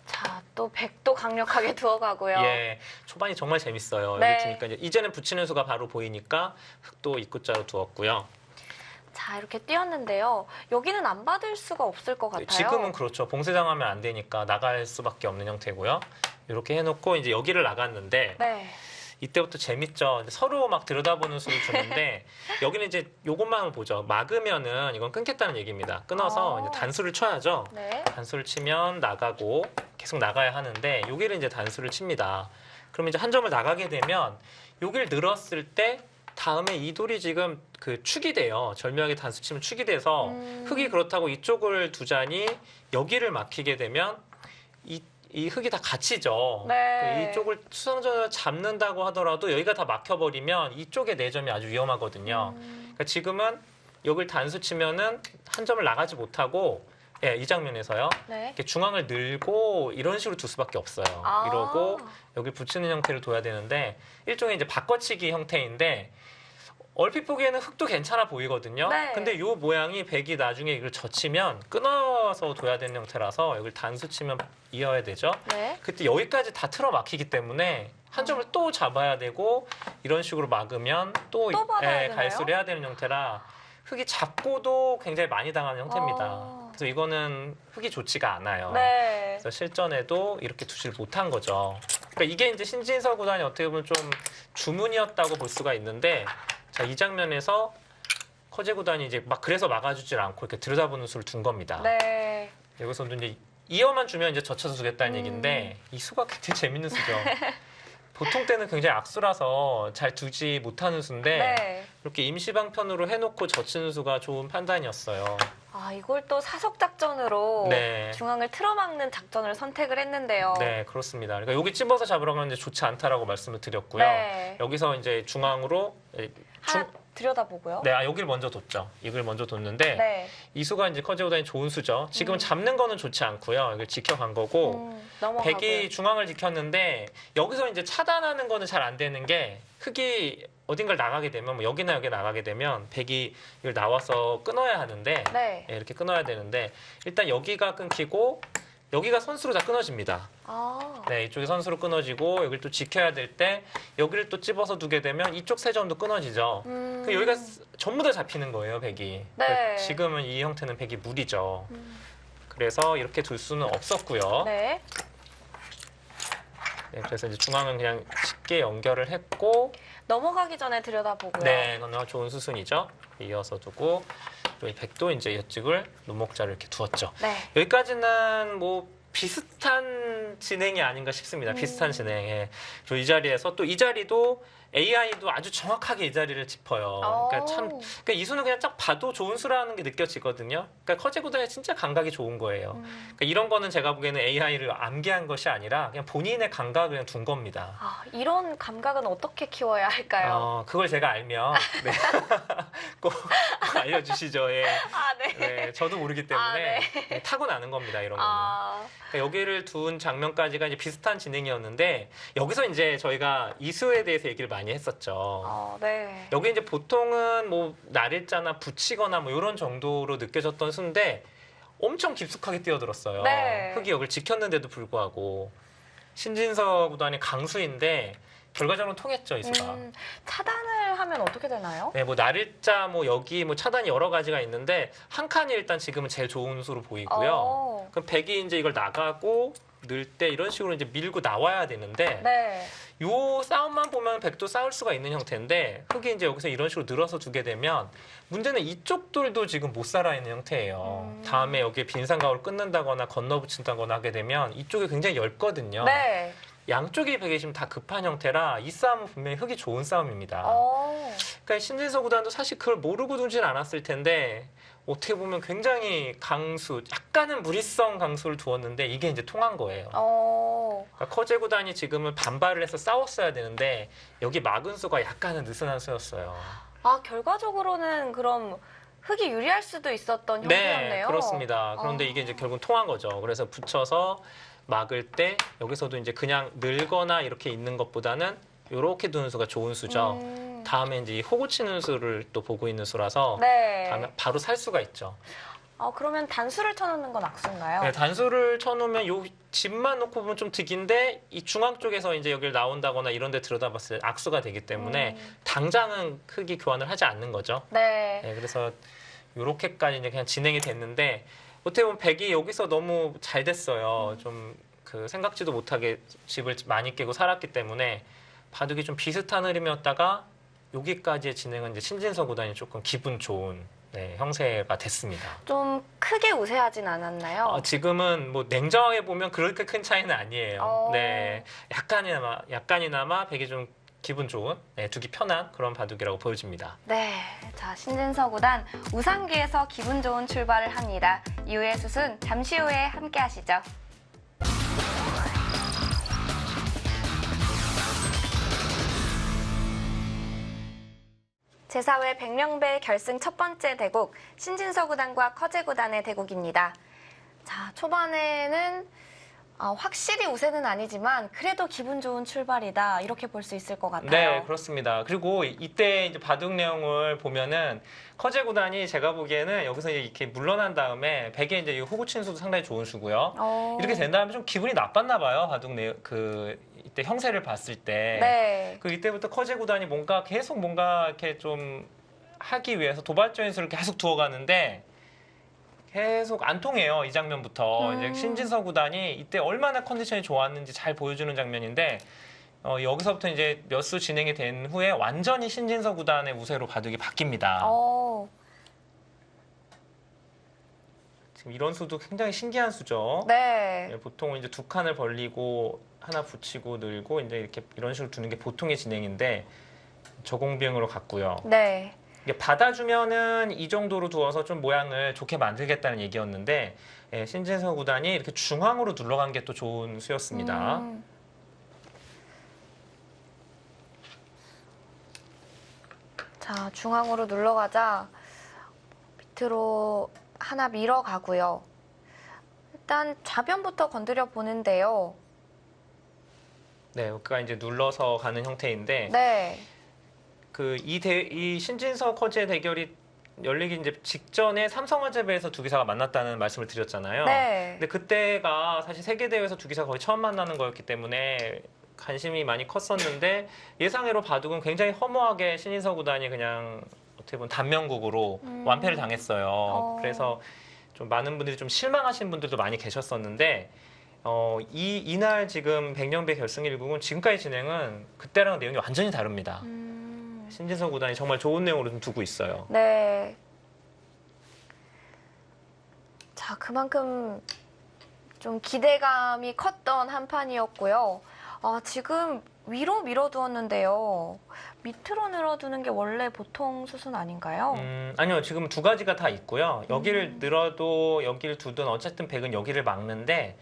자, 또 백도 강력하게 두어가고요. 예, 초반이 정말 재밌어요. 네. 여기 두니까 이제는 붙이는 수가 바로 보이니까 흙도 입구자로 두었고요. 자, 이렇게 띄었는데요. 여기는 안 받을 수가 없을 것 같아요. 지금은 그렇죠. 봉쇄당하면 안 되니까 나갈 수밖에 없는 형태고요. 이렇게 해놓고 이제 여기를 나갔는데 네. 이때부터 재밌죠. 서로 막 들여다보는 수를 주는데 여기는 이제 요것만 보죠. 막으면은 이건 끊겠다는 얘기입니다. 끊어서 이제 단수를 쳐야죠. 네. 단수를 치면 나가고 계속 나가야 하는데 여기를 이제 단수를 칩니다. 그러면 이제 한 점을 나가게 되면 여기를 늘었을 때 다음에 이 돌이 지금 그 축이 돼요. 절묘하게 단수 치면 축이 돼서 흙이 그렇다고 이쪽을 두자니 여기를 막히게 되면 이 흙이 다 갇히죠. 네. 이쪽을 수성전을 잡는다고 하더라도 여기가 다 막혀버리면 이쪽의 내점이 아주 위험하거든요. 그러니까 지금은 여기를 단수 치면은 한 점을 나가지 못하고 예, 이 장면에서요. 네. 이렇게 중앙을 늘고 이런 식으로 둘 수밖에 없어요. 아. 이러고 여기 붙이는 형태를 둬야 되는데 일종의 이제 바꿔치기 형태인데 얼핏 보기에는 흙도 괜찮아 보이거든요. 네. 근데 요 모양이 백이 나중에 이걸 젖히면 끊어서 둬야 되는 형태라서 여기를 단수 치면 이어야 되죠. 네. 그때 여기까지 다 틀어 막히기 때문에 한 점을 또 잡아야 되고 이런 식으로 막으면 또 받아야 되나요? 갈수를 해야 되는 형태라 흙이 잡고도 굉장히 많이 당하는 형태입니다. 아. 그래서 이거는 흙이 좋지가 않아요. 네. 그래서 실전에도 이렇게 두질 못한 거죠. 그러니까 이게 이제 신진서 구단이 어떻게 보면 좀 주문이었다고 볼 수가 있는데 자, 이 장면에서 커제 구단이 이제 막 그래서 막아주질 않고 이렇게 들여다보는 수를 둔 겁니다. 네. 여기서도 이제 이어만 주면 이제 젖혀서 두겠다는 얘기인데 이 수가 굉장히 재밌는 수죠. 보통 때는 굉장히 악수라서 잘 두지 못하는 수인데 네. 이렇게 임시방편으로 해놓고 젖히는 수가 좋은 판단이었어요. 아, 이걸 또 사석 작전으로 네. 중앙을 틀어막는 작전을 선택을 했는데요. 네, 그렇습니다. 그러니까 여기 찝어서 잡으라고 하는데 좋지 않다라고 말씀을 드렸고요. 네. 여기서 이제 중앙으로 하나 들여다보고요. 네, 여기를 먼저 뒀죠. 이걸 먼저 뒀는데 네. 이 수가 이제 커제오다니 좋은 수죠. 지금은 잡는 거는 좋지 않고요. 이걸 지켜간 거고 넘어가고요. 백이 중앙을 지켰는데 여기서 이제 차단하는 거는 잘 안 되는 게 흙이 어딘가를 나가게 되면 뭐 여기나 여기 나가게 되면 백이 이걸 나와서 끊어야 하는데 네. 예, 이렇게 끊어야 되는데 일단 여기가 끊기고 여기가 선수로 다 끊어집니다. 아. 네, 이쪽이 선수로 끊어지고 여기를 또 지켜야 될 때 여기를 또 찝어서 두게 되면 이쪽 세 점도 끊어지죠. 그 여기가 전부 다 잡히는 거예요, 백이. 네. 그러니까 지금은 이 형태는 백이 무리죠. 그래서 이렇게 둘 수는 없었고요. 네. 네, 그래서 이제 중앙은 그냥 쉽게 연결을 했고, 넘어가기 전에 들여다보고요. 네, 이건 좋은 수순이죠. 이어서 두고 여기 백도 이제 이쪽을 눈목자를 이렇게 두었죠. 네. 여기까지는 뭐 비슷한 진행이 아닌가 싶습니다. 비슷한 진행에. 이 자리에서 또 이 자리도 AI도 아주 정확하게 이 자리를 짚어요. 그러니까 참, 그러니까 이 수는 그냥 딱 봐도 좋은 수라는 게 느껴지거든요. 그러니까 커제구단이 진짜 감각이 좋은 거예요. 그러니까 이런 거는 제가 보기에는 AI를 암기한 것이 아니라 그냥 본인의 감각을 그냥 둔 겁니다. 아, 이런 감각은 어떻게 키워야 할까요? 그걸 제가 알면 네. 꼭 알려주시죠. 예. 아, 네. 네, 저도 모르기 때문에 아, 네. 네, 타고나는 겁니다. 이런 거는. 아, 그러니까 여기를 둔 장면까지가 이제 비슷한 진행이었는데 여기서 이제 저희가 이수에 대해서 얘기를 많이 했었죠. 네. 여기 이제 보통은 뭐 날일자나 붙이거나 뭐 이런 정도로 느껴졌던 수인데 엄청 깊숙하게 뛰어들었어요. 네. 흙이 여기를 지켰는데도 불구하고 신진서 구단이 강수인데 결과적으로 통했죠, 이 수가. 차단을 하면 어떻게 되나요? 네, 뭐 날일자 뭐 여기 뭐 차단이 여러 가지가 있는데 한 칸이 일단 지금은 제일 좋은 수로 보이고요. 그럼 백이 이제 이걸 나가고 넣을 때 이런 식으로 이제 밀고 나와야 되는데 네. 요 싸움만 보면 백도 싸울 수가 있는 형태인데 흙이 이제 여기서 이런 식으로 늘어서 두게 되면 문제는 이쪽 돌도 지금 못 살아있는 형태예요. 다음에 여기에 빈상가오를 끊는다거나 건너붙인다거나 하게 되면 이쪽이 굉장히 얇거든요. 네. 양쪽이 백이 지금 다 급한 형태라 이 싸움은 분명히 흙이 좋은 싸움입니다. 그러니까 신진서 구단도 사실 그걸 모르고 두진 않았을 텐데 어떻게 보면 굉장히 강수, 약간은 무리성 강수를 두었는데 이게 이제 통한 거예요. 그러니까 커제 구단이 지금은 반발을 해서 싸웠어야 되는데 여기 막은 수가 약간은 느슨한 수였어요. 아, 결과적으로는 그럼 흙이 유리할 수도 있었던 형태였네요. 네, 그렇습니다. 그런데 이게 이제 결국 통한 거죠. 그래서 붙여서 막을 때 여기서도 이제 그냥 늘거나 이렇게 있는 것보다는 이렇게 두는 수가 좋은 수죠. 다음에 이제 이 호구 치는 수를 또 보고 있는 수라서 네. 다음에 바로 살 수가 있죠. 그러면 단수를 쳐놓는 건 악수인가요? 네, 단수를 쳐놓으면 요 집만 놓고 보면 좀 득인데 이 중앙 쪽에서 이제 여기를 나온다거나 이런 데 들여다봤을 때 악수가 되기 때문에 당장은 크게 교환을 하지 않는 거죠. 네. 네, 그래서 요렇게까지 이제 그냥 진행이 됐는데 어떻게 보면 백이 여기서 너무 잘 됐어요. 좀 그 생각지도 못하게 집을 많이 깨고 살았기 때문에 바둑이 좀 비슷한 흐름이었다가 여기까지의 진행은 이제 신진서 구단이 조금 기분 좋은 형세가 됐습니다. 좀 크게 우세하진 않았나요? 지금은 뭐 냉정하게 보면 그렇게 큰 차이는 아니에요. 네, 약간이나마 백이 좀 기분 좋은, 두기 편한 그런 바둑이라고 보여집니다. 네, 자 신진서 구단 우상기에서 기분 좋은 출발을 합니다. 이후의 수순 잠시 후에 함께 하시죠. 제4회 백령배 결승 첫 번째 대국 신진서 구단과 커제 구단의 대국입니다. 자, 초반에는 확실히 우세는 아니지만 그래도 기분 좋은 출발이다 이렇게 볼 수 있을 것 같아요. 네, 그렇습니다. 그리고 이때 이제 바둑 내용을 보면은 커제 구단이 제가 보기에는 여기서 이렇게 물러난 다음에 백의 이제 호구 친 수도 상당히 좋은 수고요. 이렇게 된 다음에 좀 기분이 나빴나 봐요. 바둑 내용 이때 형세를 봤을 때. 네. 이때부터 커제 구단이 뭔가 계속 뭔가 이렇게 좀 하기 위해서 도발적인 수를 계속 두어가는데 계속 안 통해요. 이 장면부터. 이제 신진서 구단이 이때 얼마나 컨디션이 좋았는지 잘 보여주는 장면인데 여기서부터 이제 몇 수 진행이 된 후에 완전히 신진서 구단의 우세로 바둑이 바뀝니다. 지금 이런 수도 굉장히 신기한 수죠. 네. 보통은 이제 두 칸을 벌리고 하나 붙이고 늘고 이제 이렇게 이런 식으로 두는 게 보통의 진행인데 저공비행으로 갔고요. 네. 받아주면은 이 정도로 두어서 좀 모양을 좋게 만들겠다는 얘기였는데 신진서 구단이 이렇게 중앙으로 눌러간 게 또 좋은 수였습니다. 자, 중앙으로 눌러가자 밑으로 하나 밀어가고요. 일단 좌변부터 건드려 보는데요. 네, 여기가 이제 눌러서 가는 형태인데 네. 이 신진서 커제 대결이 열리기 이제 직전에 삼성화재배에서 두 기사가 만났다는 말씀을 드렸잖아요. 네. 근데 그때가 사실 세계 대회에서 두 기사가 거의 처음 만나는 거였기 때문에 관심이 많이 컸었는데 예상외로 바둑은 굉장히 허무하게 신진서 구단이 그냥 어떻게 보면 단명국으로 완패를 당했어요. 그래서 좀 많은 분들이 좀 실망하신 분들도 많이 계셨었는데 이날 지금 백령배 결승 1국은 지금까지 진행은 그때랑 내용이 완전히 다릅니다. 신진서 구단이 정말 좋은 내용으로 좀 두고 있어요. 네. 자, 그만큼 좀 기대감이 컸던 한 판이었고요. 지금 위로 밀어두었는데요. 밑으로 늘어두는 게 원래 보통 수순 아닌가요? 아니요. 지금 두 가지가 다 있고요. 여기를 늘어도 여기를 두든 어쨌든 백은 여기를 막는데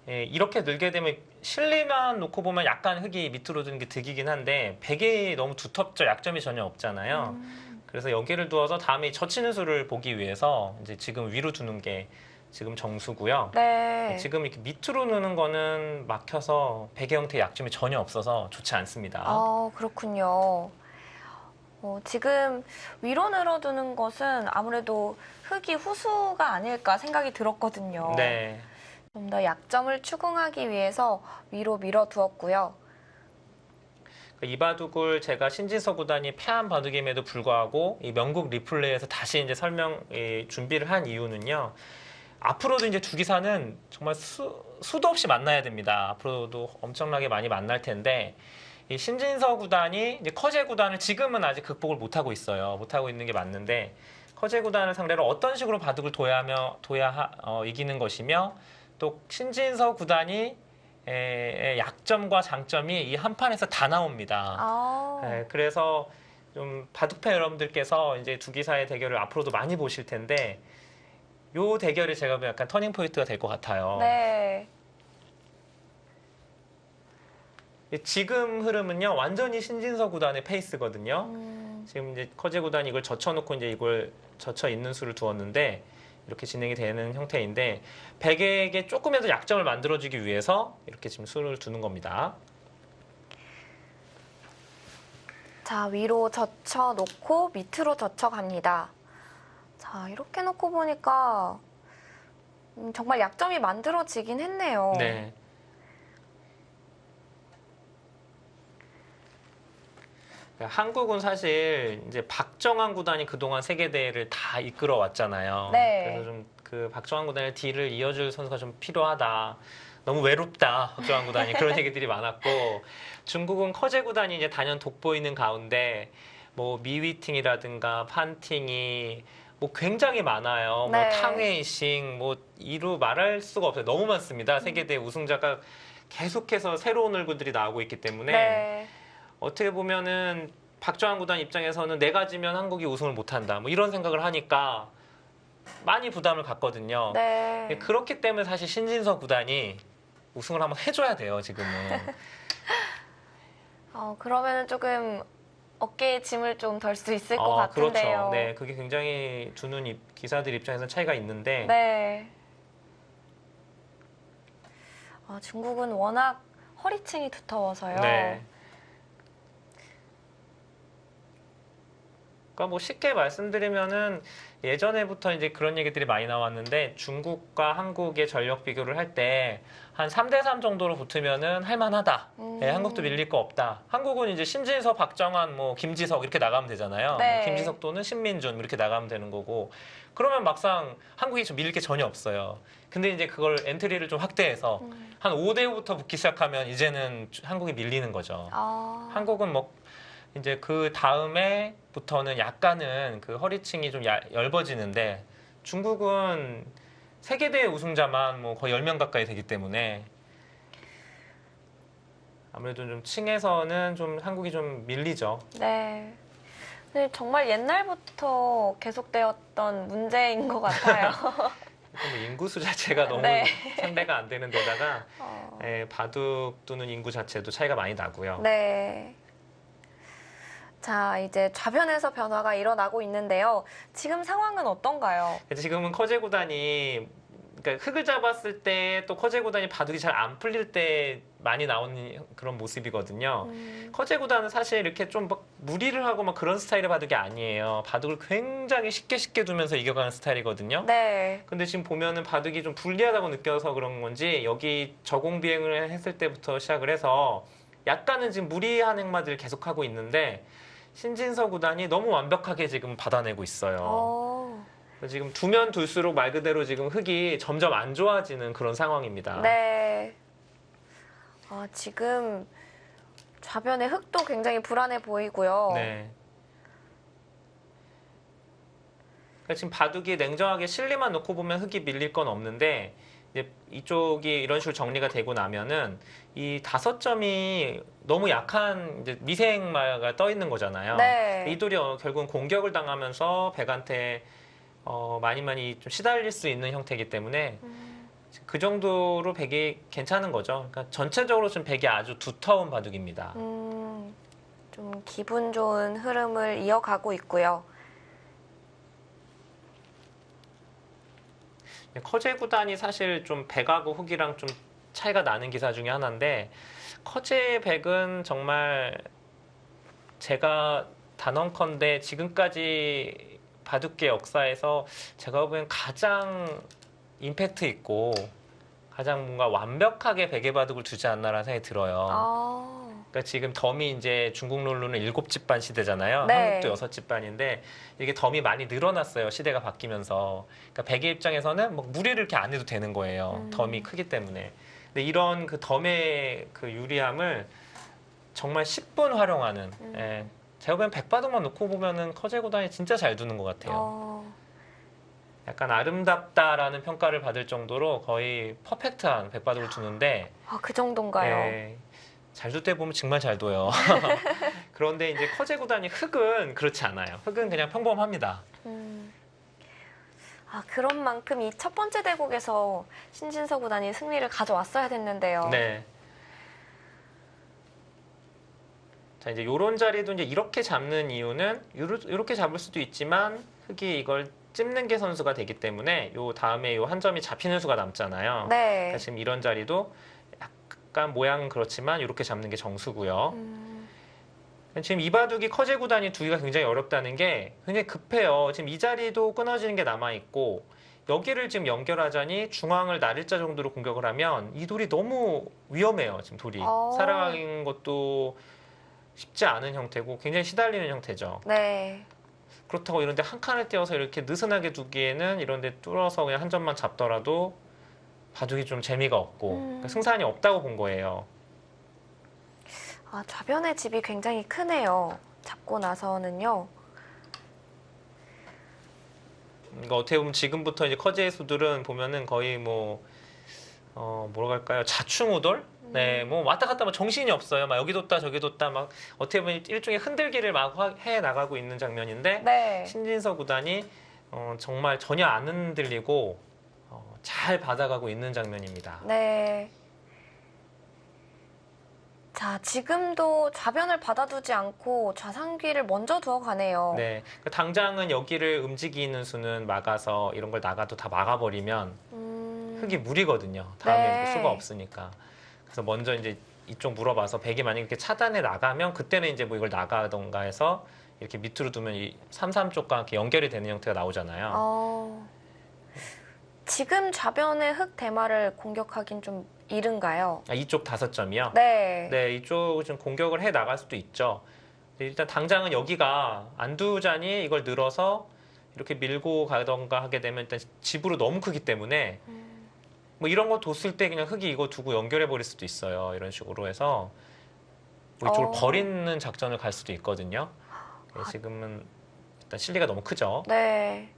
이렇게 늘게 되면 실리만 놓고 보면 약간 흙이 밑으로 드는 게 득이긴 한데 백이 너무 두텁죠. 약점이 전혀 없잖아요. 그래서 여기를 두어서 다음에 젖히는 수를 보기 위해서 이제 지금 위로 두는 게 지금 정수고요. 네. 지금 이렇게 밑으로 누는 거는 막혀서 백의 형태의 약점이 전혀 없어서 좋지 않습니다. 그렇군요. 지금 위로 늘어두는 것은 아무래도 흙이 후수가 아닐까 생각이 들었거든요. 네. 좀 더 약점을 추궁하기 위해서 위로 밀어두었고요. 이 바둑을 제가 신진서 구단이 패한 바둑임에도 불구하고 이 명국 리플레이에서 다시 이제 준비를 한 이유는요. 앞으로도 이제 두 기사는 정말 수도 없이 만나야 됩니다. 앞으로도 엄청나게 많이 만날 텐데 이 신진서 구단이 이제 커제 구단을 지금은 아직 극복을 못하고 있어요. 못하고 있는 게 맞는데 커제 구단을 상대로 어떤 식으로 바둑을 이기는 것이며 또 신진서 구단이 약점과 장점이 이 한 판에서 다 나옵니다. 그래서 좀 바둑팬 여러분들께서 이제 두 기사의 대결을 앞으로도 많이 보실 텐데 요 대결이 제가 보면 약간 터닝 포인트가 될 것 같아요. 네. 지금 흐름은요 완전히 신진서 구단의 페이스거든요. 지금 이제 커제 구단이 이걸 젖혀놓고 이제 이걸 젖혀 있는 수를 두었는데 이렇게 진행이 되는 형태인데 백에게 조금이라도 약점을 만들어주기 위해서 이렇게 지금 수를 두는 겁니다. 자, 위로 젖혀 놓고 밑으로 젖혀 갑니다. 자, 이렇게 놓고 보니까 정말 약점이 만들어지긴 했네요. 네. 한국은 사실 이제 박정환 구단이 그동안 세계대회를 다 이끌어 왔잖아요. 네. 그래서 좀 그 박정환 구단의 뒤를 이어줄 선수가 좀 필요하다. 너무 외롭다. 박정환 구단이 그런 얘기들이 많았고 중국은 커제 구단이 이제 단연 돋보이는 가운데 뭐 미위팅이라든가 판팅이 뭐 굉장히 많아요. 네. 뭐 탕웨이싱 뭐 이루 말할 수가 없어요. 너무 많습니다. 세계대회 우승자가 계속해서 새로운 얼굴들이 나오고 있기 때문에 네. 어떻게 보면은 박정환 구단 입장에서는 내가 지면 한국이 우승을 못한다 뭐 이런 생각을 하니까 많이 부담을 갖거든요. 네. 그렇기 때문에 사실 신진서 구단이 우승을 한번 해줘야 돼요 지금은. 그러면은 조금 어깨에 짐을 좀 덜 수 있을 것 같은데요. 그렇죠. 네, 그게 굉장히 두는 기사들 입장에서는 차이가 있는데. 네. 중국은 워낙 허리층이 두터워서요. 네. 그러니까 뭐 쉽게 말씀드리면은 예전에부터 이제 그런 얘기들이 많이 나왔는데 중국과 한국의 전력 비교를 할 때 한 3대3 정도로 붙으면은 할만하다. 네, 한국도 밀릴 거 없다. 한국은 이제 신진서, 박정환, 뭐 김지석 이렇게 나가면 되잖아요. 네. 뭐 김지석 또는 신민준 이렇게 나가면 되는 거고. 그러면 막상 한국이 좀 밀릴 게 전혀 없어요. 근데 이제 그걸 엔트리를 좀 확대해서 한 5대5부터 붙기 시작하면 이제는 한국이 밀리는 거죠. 한국은 뭐 이제 그 다음에부터는 약간은 그 허리층이 좀 얇아지는데 중국은 세계대회 우승자만 뭐 거의 10명 가까이 되기 때문에 아무래도 좀 층에서는 좀 한국이 좀 밀리죠. 네. 근데 정말 옛날부터 계속되었던 문제인 것 같아요. 뭐 인구수 자체가 너무 네. 상대가 안 되는 데다가 바둑 두는 인구 자체도 차이가 많이 나고요. 네. 자, 이제 좌변에서 변화가 일어나고 있는데요. 지금 상황은 어떤가요? 지금은 커제 구단이 그러니까 흙을 잡았을 때 또 커제 구단이 바둑이 잘 안 풀릴 때 많이 나오는 그런 모습이거든요. 커제 구단은 사실 이렇게 좀 막 무리를 하고 막 그런 스타일의 바둑이 아니에요. 바둑을 굉장히 쉽게 두면서 이겨가는 스타일이거든요. 네. 근데 지금 보면은 바둑이 좀 불리하다고 느껴서 그런 건지 여기 저공 비행을 했을 때부터 시작을 해서 약간은 지금 무리한 행마들을 계속하고 있는데 신진서 구단이 너무 완벽하게 지금 받아내고 있어요. 지금 두면 둘수록 말 그대로 지금 흙이 점점 안 좋아지는 그런 상황입니다. 네. 지금 좌변의 흙도 굉장히 불안해 보이고요. 네. 그러니까 지금 바둑이 냉정하게 실리만 놓고 보면 흙이 밀릴 건 없는데 이제 이쪽이 이런 식으로 정리가 되고 나면은 이 5점이 너무 약한 이제 미세행마가 떠 있는 거잖아요. 네. 이들이 결국은 공격을 당하면서 백한테 많이 좀 시달릴 수 있는 형태이기 때문에 그 정도로 백이 괜찮은 거죠. 그러니까 전체적으로 좀 백이 아주 두터운 바둑입니다. 좀 기분 좋은 흐름을 이어가고 있고요. 커제 구단이 사실 좀 백하고 흙이랑 좀 차이가 나는 기사 중에 하나인데 커제 백은 정말 제가 단언컨대 지금까지 바둑계 역사에서 제가 보기엔 가장 임팩트 있고 가장 뭔가 완벽하게 백의 바둑을 두지 않나라는 생각이 들어요. 그러니까 지금 덤이 이제 중국 룰루는 7집반 시대잖아요. 네. 한국도 6집반인데 이게 덤이 많이 늘어났어요. 시대가 바뀌면서. 그러니까 백의 입장에서는 뭐 무리를 이렇게 안 해도 되는 거예요. 덤이 크기 때문에. 근데 이런 그 덤의 그 유리함을 정말 10분 활용하는. 예. 제가 그냥 백바둑만 놓고 보면은 커제 구단이 진짜 잘 두는 것 같아요. 약간 아름답다라는 평가를 받을 정도로 거의 퍼펙트한 백바둑을 두는데, 그 정도인가요? 예, 잘 둘 때 보면 정말 잘 둬요. 그런데 이제 커제 구단이 흙은 그렇지 않아요. 흙은 그냥 평범합니다. 그런 만큼 이 첫 번째 대국에서 신진서 구단이 승리를 가져왔어야 됐는데요. 네. 자, 이제 요런 자리도 이제 이렇게 잡는 이유는 이렇게 잡을 수도 있지만 흙이 이걸 찝는 게 선수가 되기 때문에 요 다음에 요 한 점이 잡히는 수가 남잖아요. 네. 그러니까 지금 이런 자리도 약간 모양은 그렇지만 이렇게 잡는 게 정수고요. 지금 이 바둑이 커제 구단이 두기가 굉장히 어렵다는 게 굉장히 급해요. 지금 이 자리도 끊어지는 게 남아 있고 여기를 지금 연결하자니 중앙을 날일자 정도로 공격을 하면 이 돌이 너무 위험해요. 지금 돌이 살아가는 것도 쉽지 않은 형태고 굉장히 시달리는 형태죠. 네. 그렇다고 이런데 한 칸을 띄워서 이렇게 느슨하게 두기에는 이런데 뚫어서 그냥 한 점만 잡더라도 바둑이 좀 재미가 없고 그러니까 승산이 없다고 본 거예요. 좌변의 집이 굉장히 크네요. 잡고 나서는요. 그러니까 어떻게 보면 지금부터 이제 커제의 수들은 보면은 거의 뭐라고 할까요? 자충우돌? 네, 뭐 왔다 갔다 막 정신이 없어요. 막 여기 뒀다 저기 뒀다 막 어떻게 보면 일종의 흔들기를 막 해 나가고 있는 장면인데 네. 신진서 구단이 정말 전혀 안 흔들리고 잘 받아가고 있는 장면입니다. 네. 자, 지금도 좌변을 받아두지 않고 좌상귀를 먼저 두어가네요. 네, 그러니까 당장은 여기를 움직이는 수는 막아서 이런 걸 나가도 다 막아버리면 흙이 무리거든요. 다음에 네. 수가 없으니까. 그래서 먼저 이제 이쪽 물어봐서 백이 만약에 이렇게 차단해 나가면 그때는 이제 뭐 이걸 나가던가 해서 이렇게 밑으로 두면 이 3-3 쪽과 이렇게 연결이 되는 형태가 나오잖아요. 지금 좌변의 흙 대마를 공격하긴 좀 이른가요? 이쪽 5점이요? 네. 네, 이쪽 좀 공격을 해 나갈 수도 있죠. 근데 일단 당장은 여기가 안 두자니 이걸 늘어서 이렇게 밀고 가던가 하게 되면 일단 집으로 너무 크기 때문에 뭐 이런 거 뒀을 때 그냥 흙이 이거 두고 연결해 버릴 수도 있어요. 이런 식으로 해서 뭐 이쪽을 버리는 작전을 갈 수도 있거든요. 네, 지금은 일단 실리가 너무 크죠. 네.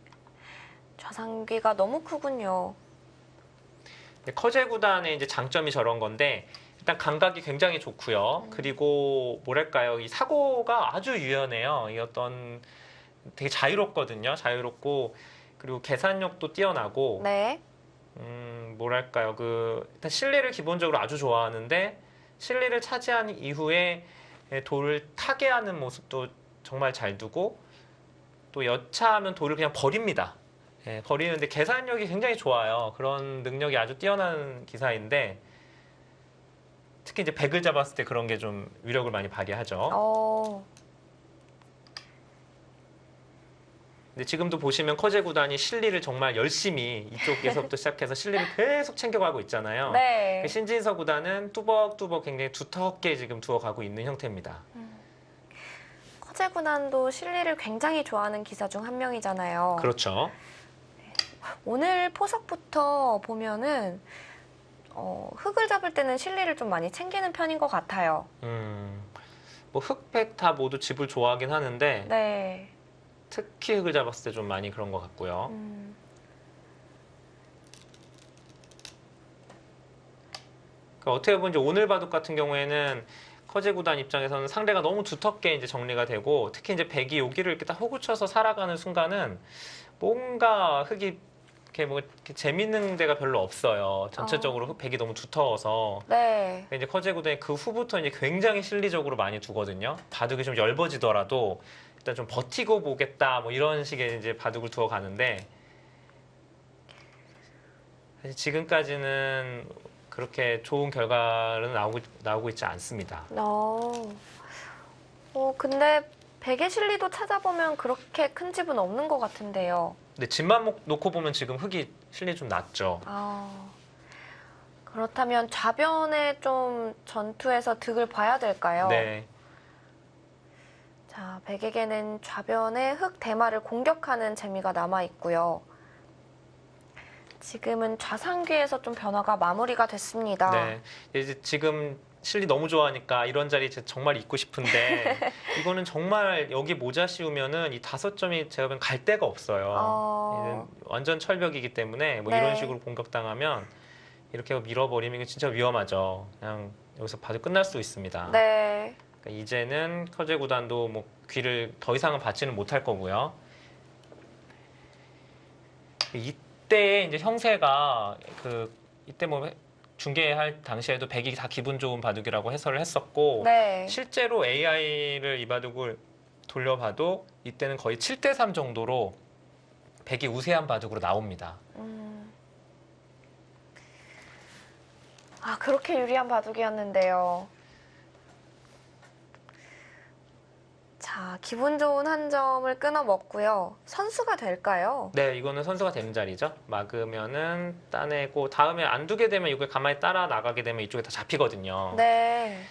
좌상귀가 너무 크군요. 커제 구단의 이제 장점이 저런 건데 일단 감각이 굉장히 좋고요. 그리고 뭐랄까요, 이 사고가 아주 유연해요. 이 어떤 되게 자유롭거든요. 자유롭고 그리고 계산력도 뛰어나고. 네. 뭐랄까요, 일단 실리를 기본적으로 아주 좋아하는데 실리를 차지한 이후에 돌을 타게 하는 모습도 정말 잘 두고 또 여차하면 돌을 그냥 버립니다. 예, 버리는데 계산력이 굉장히 좋아요. 그런 능력이 아주 뛰어난 기사인데 특히 이제 백을 잡았을 때 그런 게 좀 위력을 많이 발휘하죠. 근데 지금도 보시면 커제 구단이 실리를 정말 열심히 이쪽에서부터 시작해서 실리를 계속 챙겨가고 있잖아요. 네. 신진서 구단은 뚜벅뚜벅 굉장히 두텁게 지금 두어가고 있는 형태입니다. 커제 구단도 실리를 굉장히 좋아하는 기사 중 한 명이잖아요. 그렇죠. 오늘 포석부터 보면은 흙을 잡을 때는 실리를 좀 많이 챙기는 편인 것 같아요. 뭐 흑백 다 모두 집을 좋아하긴 하는데 네. 특히 흙을 잡았을 때 좀 많이 그런 것 같고요. 그러니까 어떻게 보면 이제 오늘 바둑 같은 경우에는 커제 구단 입장에서는 상대가 너무 두텁게 이제 정리가 되고 특히 이제 백이 여기를 이렇게 딱 호구 쳐서 살아가는 순간은 뭔가 흙이 이렇게 재밌는 데가 별로 없어요. 전체적으로 백이 너무 두터워서. 네. 이제 커제 구단이 그 후부터 이제 굉장히 실리적으로 많이 두거든요. 바둑이 좀 엷어지더라도 일단 좀 버티고 보겠다 뭐 이런 식의 이제 바둑을 두어 가는데 사실 지금까지는 그렇게 좋은 결과는 나오고 있지 않습니다. 근데 백의 실리도 찾아보면 그렇게 큰 집은 없는 것 같은데요. 근데 집만 놓고 보면 지금 흙이 실리 좀 낮죠. 그렇다면 좌변에 좀 전투에서 득을 봐야 될까요? 네. 자, 백에게는 좌변에 흙 대마를 공격하는 재미가 남아 있고요. 지금은 좌상귀에서 좀 변화가 마무리가 됐습니다. 네. 이제 지금 실리 너무 좋아하니까 이런 자리 정말 있고 싶은데 이거는 정말 여기 모자 씌우면은 이 5점이 제가 보기엔 갈 데가 없어요. 얘는 완전 철벽이기 때문에 뭐 네. 이런 식으로 공격당하면 이렇게 밀어버리면 이거 진짜 위험하죠. 그냥 여기서 봐도 끝날 수 있습니다. 네. 그러니까 이제는 커제 구단도 뭐 귀를 더 이상은 받지는 못할 거고요. 이때 이제 형세가 이때 뭐 중계할 당시에도 백이 다 기분 좋은 바둑이라고 해설을 했었고 네. 실제로 AI를 이 바둑을 돌려봐도 이때는 거의 7대3 정도로 백이 우세한 바둑으로 나옵니다. 아, 그렇게 유리한 바둑이었는데요. 자, 기분 좋은 한 점을 끊어 먹고요. 선수가 될까요? 네, 이거는 선수가 되는 자리죠. 막으면은 따내고 다음에 안 두게 되면 이걸 가만히 따라 나가게 되면 이쪽에 다 잡히거든요. 네.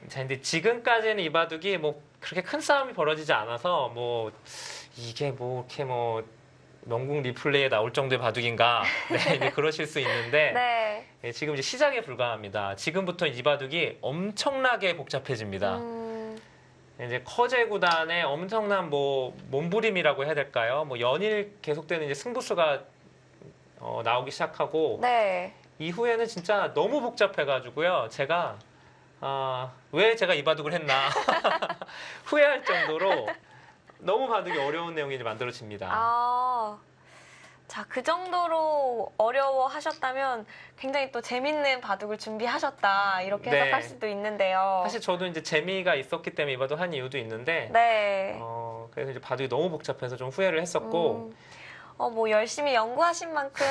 자, 근데 지금까지는 이 바둑이 뭐 그렇게 큰 싸움이 벌어지지 않아서 뭐 이게 뭐 이렇게 뭐 영국 리플레이에 나올 정도의 바둑인가? 네, 이제 그러실 수 있는데 네. 네, 지금 이제 시작에 불과합니다. 지금부터 이 바둑이 엄청나게 복잡해집니다. 이제 커제 구단의 엄청난 뭐 몸부림이라고 해야 될까요? 뭐 연일 계속되는 이제 승부수가 나오기 시작하고 네. 이후에는 진짜 너무 복잡해가지고요. 제가 왜 제가 이 바둑을 했나 후회할 정도로 너무 바둑이 어려운 내용이 이제 만들어집니다. 자, 그 정도로 어려워하셨다면 굉장히 또 재밌는 바둑을 준비하셨다 이렇게 네. 해석할 수도 있는데요. 사실 저도 이제 재미가 있었기 때문에 이 바둑 한 이유도 있는데 네. 그래서 이제 바둑이 너무 복잡해서 좀 후회를 했었고 뭐 열심히 연구하신 만큼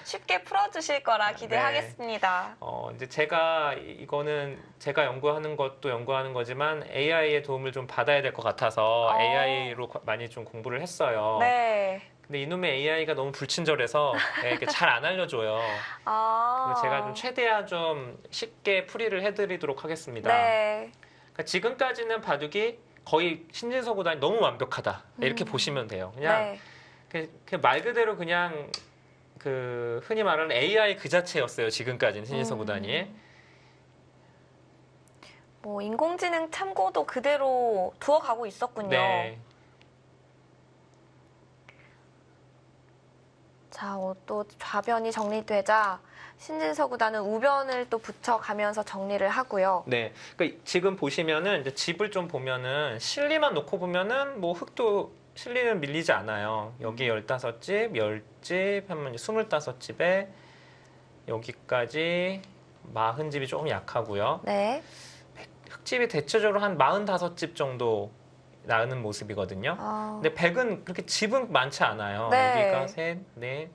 쉽게 풀어주실 거라 기대하겠습니다. 이제 제가 이거는 제가 연구하는 것도 연구하는 거지만 AI의 도움을 좀 받아야 될 것 같아서 AI로 많이 좀 공부를 했어요. 네. 근데 이놈의 AI가 너무 불친절해서 이렇게 잘 안 알려줘요. 그래서 제가 좀 최대한 좀 쉽게 풀이를 해드리도록 하겠습니다. 네. 그러니까 지금까지는 바둑이 거의 신진서 구단이 너무 완벽하다 이렇게 보시면 돼요. 그냥 말 그대로 그냥 흔히 말하는 AI 그 자체였어요. 지금까지는 신진서 구단이. 뭐 인공지능 참고도 그대로 두어가고 있었군요. 네. 자, 또 좌변이 정리되자 신진서 구단은 우변을 또 붙여가면서 정리를 하고요. 네. 그러니까 지금 보시면은 이제 집을 좀 보면은 실리만 놓고 보면은 뭐 흙도 실리는 밀리지 않아요. 여기 15집, 10집 하면 25집에 여기까지 40집이 조금 약하고요. 네. 흙집이 대체적으로 한 45집 정도 나는 모습이거든요. 근데 100은 그렇게 집은 많지 않아요. 네. 여기가 셋, 넷,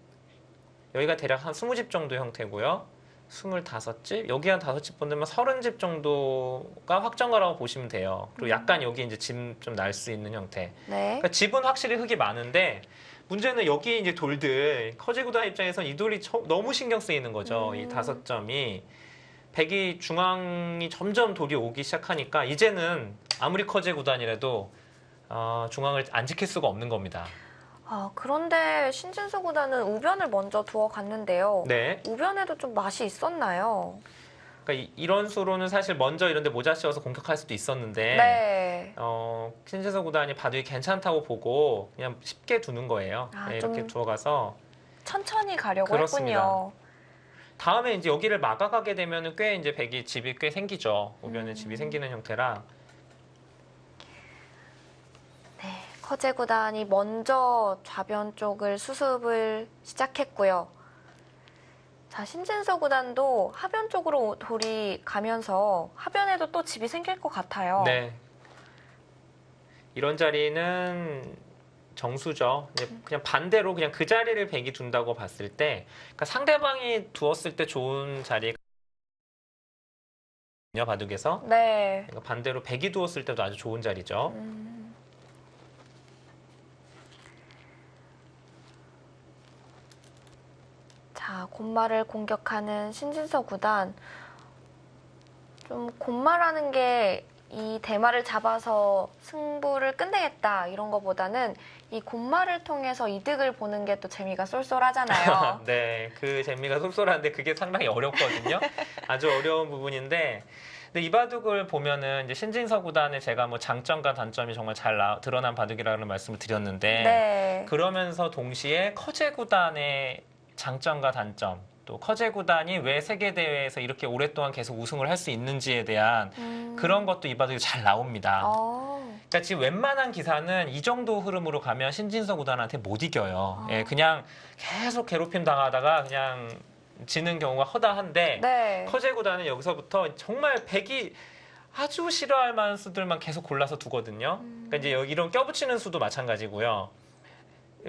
여기가 대략 한 20집 정도 형태고요. 25집, 여기 한 5집 본다면 30집 정도가 확정가라고 보시면 돼요. 그리고 약간 여기 이제 집 좀 날 수 있는 형태. 네. 그러니까 집은 확실히 흙이 많은데 문제는 여기 이제 돌들 커제 구단 입장에서는 이 돌이 너무 신경 쓰이는 거죠. 이 5점이. 백이 중앙이 점점 돌이 오기 시작하니까 이제는 아무리 커제 구단이라도 중앙을 안 지킬 수가 없는 겁니다. 그런데 신진서 구단은 우변을 먼저 두어 갔는데요. 네. 우변에도 좀 맛이 있었나요? 그러니까 이런 수로는 사실 먼저 이런데 모자 씌워서 공격할 수도 있었는데 네. 신진서 구단이 바둑이 괜찮다고 보고 그냥 쉽게 두는 거예요. 네, 이렇게 좀 두어가서 천천히 가려고 그렇습니다. 했군요. 다음에 이제 여기를 막아가게 되면은 꽤 이제 백이 집이 꽤 생기죠. 우변에 집이 생기는 형태라. 네, 커제 구단이 먼저 좌변 쪽을 수습을 시작했고요. 자, 신진서 구단도 하변 쪽으로 돌이 가면서 하변에도 또 집이 생길 것 같아요. 네. 이런 자리는 정수죠. 그냥 반대로 그냥 그 자리를 백이 둔다고 봤을 때, 그러니까 상대방이 두었을 때 좋은 자리가 바둑에서 네. 그러니까 반대로 백이 두었을 때도 아주 좋은 자리죠. 자, 곤마를 공격하는 신진서 구단. 좀 곤마라는 게 이 대마를 잡아서 승부를 끝내겠다 이런 거보다는 이 곰마를 통해서 이득을 보는 게 또 재미가 쏠쏠하잖아요. 네, 그 재미가 쏠쏠한데 그게 상당히 어렵거든요. 아주 어려운 부분인데, 근데 이 바둑을 보면은 이제 신진서 구단의 제가 뭐 장점과 단점이 정말 잘 드러난 바둑이라는 말씀을 드렸는데, 네. 그러면서 동시에 커제 구단의 장점과 단점, 또 커제 구단이 왜 세계 대회에서 이렇게 오랫동안 계속 우승을 할 수 있는지에 대한 그런 것도 이 바둑에 잘 나옵니다. 그러니까 지금 웬만한 기사는 이 정도 흐름으로 가면 신진서 구단한테 못 이겨요. 예, 그냥 계속 괴롭힘 당하다가 그냥 지는 경우가 허다한데, 네. 커제 구단은 여기서부터 정말 백이 아주 싫어할 만한 수들만 계속 골라서 두거든요. 그러니까 이제 여기 이런 껴붙이는 수도 마찬가지고요.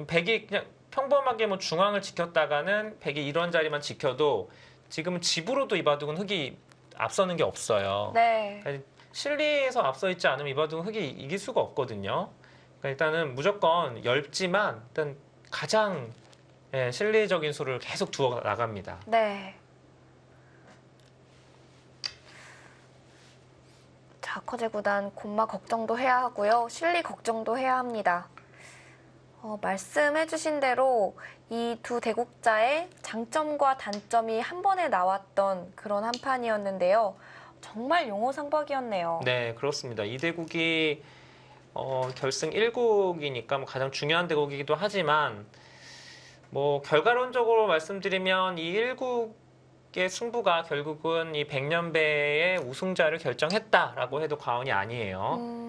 백이 그냥 평범하게 뭐 중앙을 지켰다가는 백이 이런 자리만 지켜도 지금은 집으로도 이 바둑은 흙이 앞서는 게 없어요. 네. 그러니까 실리에서 앞서 있지 않으면 이 바둑은 흙이 이길 수가 없거든요. 그러니까 일단은 무조건 넓지만 일단 가장 실리적인 수를 계속 두어 나갑니다. 네. 자, 커제 구단 곰마 걱정도 해야 하고요. 실리 걱정도 해야 합니다. 말씀해주신 대로 이 두 대국자의 장점과 단점이 한 번에 나왔던 그런 한 판이었는데요. 정말 용호상박이었네요. 네, 그렇습니다. 이 대국이 결승 1국이니까 뭐 가장 중요한 대국이기도 하지만, 뭐 결과론적으로 말씀드리면 이 1국의 승부가 결국은 이 백년배의 우승자를 결정했다라고 해도 과언이 아니에요.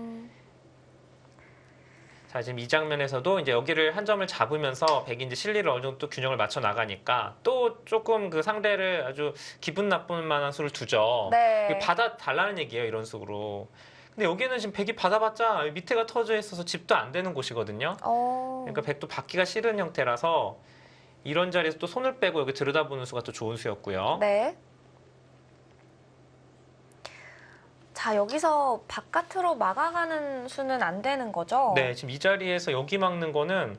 자, 지금 이 장면에서도 이제 여기를 한 점을 잡으면서 백이 이제 실리를 어느 정도 또 균형을 맞춰 나가니까 또 조금 그 상대를 아주 기분 나쁜 만한 수를 두죠. 네. 이게 받아 달라는 얘기예요, 이런 식으로. 근데 여기는 지금 백이 받아봤자 밑에가 터져 있어서 집도 안 되는 곳이거든요. 그러니까 백도 받기가 싫은 형태라서 이런 자리에서 또 손을 빼고 여기 들여다보는 수가 또 좋은 수였고요. 네. 자, 여기서 바깥으로 막아가는 수는 안 되는 거죠? 네, 지금 이 자리에서 여기 막는 거는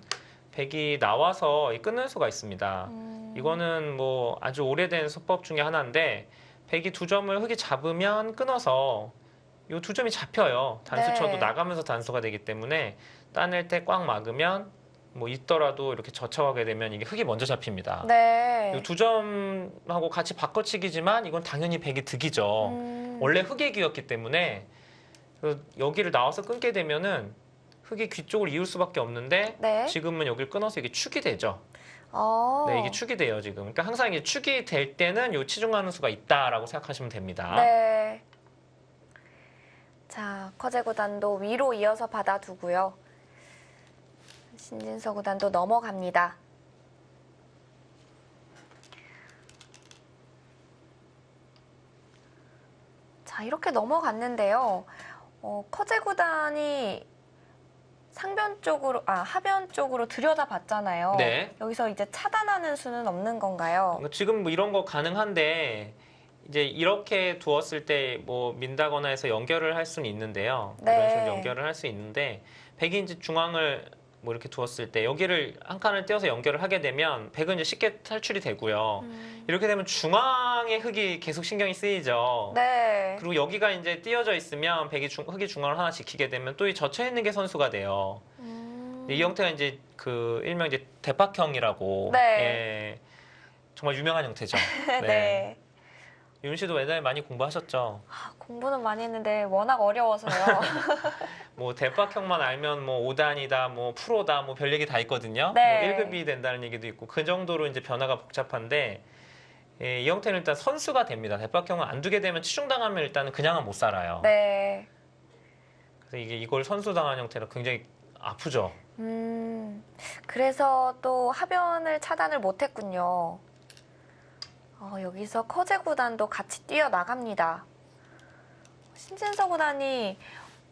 백이 나와서 끊을 수가 있습니다. 이거는 뭐 아주 오래된 수법 중에 하나인데, 백이 두 점을 흙이 잡으면 끊어서 이 두 점이 잡혀요. 단수 쳐도 네. 나가면서 단수가 되기 때문에 따낼 때 꽉 막으면 뭐 있더라도 이렇게 젖혀가게 되면 이게 흙이 먼저 잡힙니다. 네. 이 두 점하고 같이 바꿔치기지만 이건 당연히 백이 득이죠. 원래 흙의 귀였기 때문에 여기를 나와서 끊게 되면은 흙이 귀 쪽을 이을 수밖에 없는데, 네. 지금은 여기를 끊어서 이게 축이 되죠. 어. 네, 이게 축이 돼요, 지금. 그러니까 항상 이게 축이 될 때는 요 치중하는 수가 있다라고 생각하시면 됩니다. 네. 자, 커제 구단도 위로 이어서 받아두고요. 신진서 구단도 넘어갑니다. 자, 이렇게 넘어갔는데요. 커제 구단이 하변 쪽으로 들여다봤잖아요. 네. 여기서 이제 차단하는 수는 없는 건가요? 지금 뭐 이런 거 가능한데, 이제 이렇게 두었을 때 뭐 민다거나 해서 연결을 할 수는 있는데요. 네. 이런 식으로 연결을 할 수 있는데, 백이 이제 중앙을 뭐 이렇게 두었을 때 여기를 한 칸을 떼어서 연결을 하게 되면 백은 이제 쉽게 탈출이 되고요. 이렇게 되면 중앙의 흙이 계속 신경이 쓰이죠. 네. 그리고 여기가 이제 띄어져 있으면 백이 흙이 중앙을 하나 지키게 되면 또 이 젖혀 있는 게 선수가 돼요. 이 형태가 이제 그 일명 이제 대박형이라고, 네. 예, 정말 유명한 형태죠. 네. 윤 씨도 옛날에 많이 공부하셨죠? 공부는 많이 했는데 워낙 어려워서요. 뭐 대박형만 알면 뭐 5단이다, 뭐 프로다, 뭐 별 얘기 다 있거든요. 네. 뭐 1급이 된다는 얘기도 있고 그 정도로 이제 변화가 복잡한데, 예, 이 형태는 일단 선수가 됩니다. 대박형은 안 두게 되면 치중당하면 일단은 그냥은 못 살아요. 네. 그래서 이걸 선수당한 형태라 굉장히 아프죠. 그래서 또 하변을 차단을 못했군요. 여기서 커제 구단도 같이 뛰어나갑니다. 신진서 구단이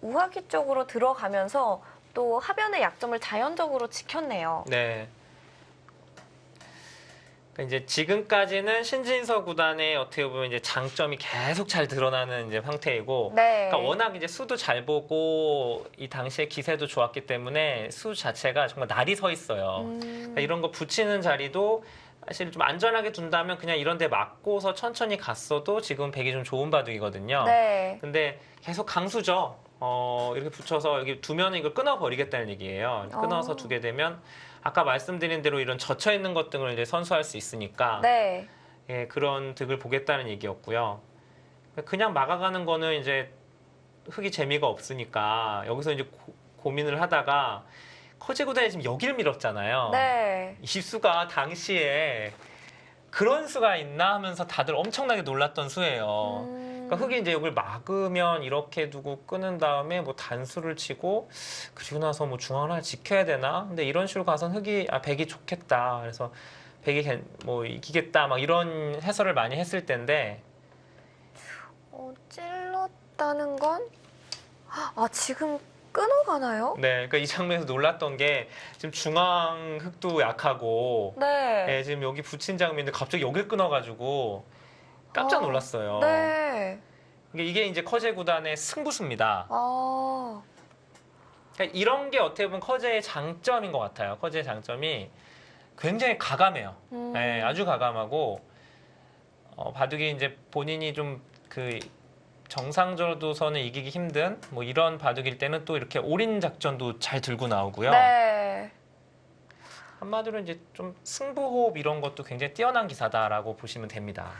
우하기 쪽으로 들어가면서 또 하변의 약점을 자연적으로 지켰네요. 네. 그러니까 이제 지금까지는 신진서 구단의 어떻게 보면 이제 장점이 계속 잘 드러나는 이제 상태이고, 네. 그러니까 워낙 이제 수도 잘 보고 이 당시에 기세도 좋았기 때문에 수 자체가 정말 날이 서 있어요. 그러니까 이런 거 붙이는 자리도 사실 좀 안전하게 둔다면 그냥 이런 데 맞고서 천천히 갔어도 지금 백이 좀 좋은 바둑이거든요. 네. 근데 계속 강수죠. 이렇게 붙여서 여기 두면은 이걸 끊어버리겠다는 얘기예요. 끊어서 두게 되면 아까 말씀드린 대로 이런 젖혀 있는 것 등을 이제 선수할 수 있으니까 네. 예, 그런 득을 보겠다는 얘기였고요. 그냥 막아가는 거는 이제 흙이 재미가 없으니까 여기서 이제 고민을 하다가 커제 구단이 지금 여기를 밀었잖아요. 네. 이 수가 당시에 그런 수가 있나 하면서 다들 엄청나게 놀랐던 수예요. 그러니까 흙이 이제 여기를 막으면 이렇게 두고 끊은 다음에 뭐 단수를 치고 그리고 나서 뭐 중앙을 하나 지켜야 되나? 근데 이런 식으로 가선 백이 좋겠다. 그래서 백이 뭐 이기겠다. 막 이런 해설을 많이 했을 텐데 찔렀다는 건? 지금 끊어가나요? 네, 그러니까 이 장면에서 놀랐던 게 지금 중앙 흙도 약하고 네. 예, 지금 여기 붙인 장면인데 갑자기 여길 끊어가지고 깜짝 놀랐어요. 네. 이게 이제 커제 구단의 승부수입니다. 아. 그러니까 이런 게 어떻게 보면 커제의 장점인 것 같아요. 커제의 장점이 굉장히 가감해요. 네, 아주 가감하고 바둑이 이제 본인이 좀 그 정상적으로서는 이기기 힘든 뭐 이런 바둑일 때는 또 이렇게 올인 작전도 잘 들고 나오고요. 네. 한마디로 이제 좀 승부호흡 이런 것도 굉장히 뛰어난 기사다라고 보시면 됩니다.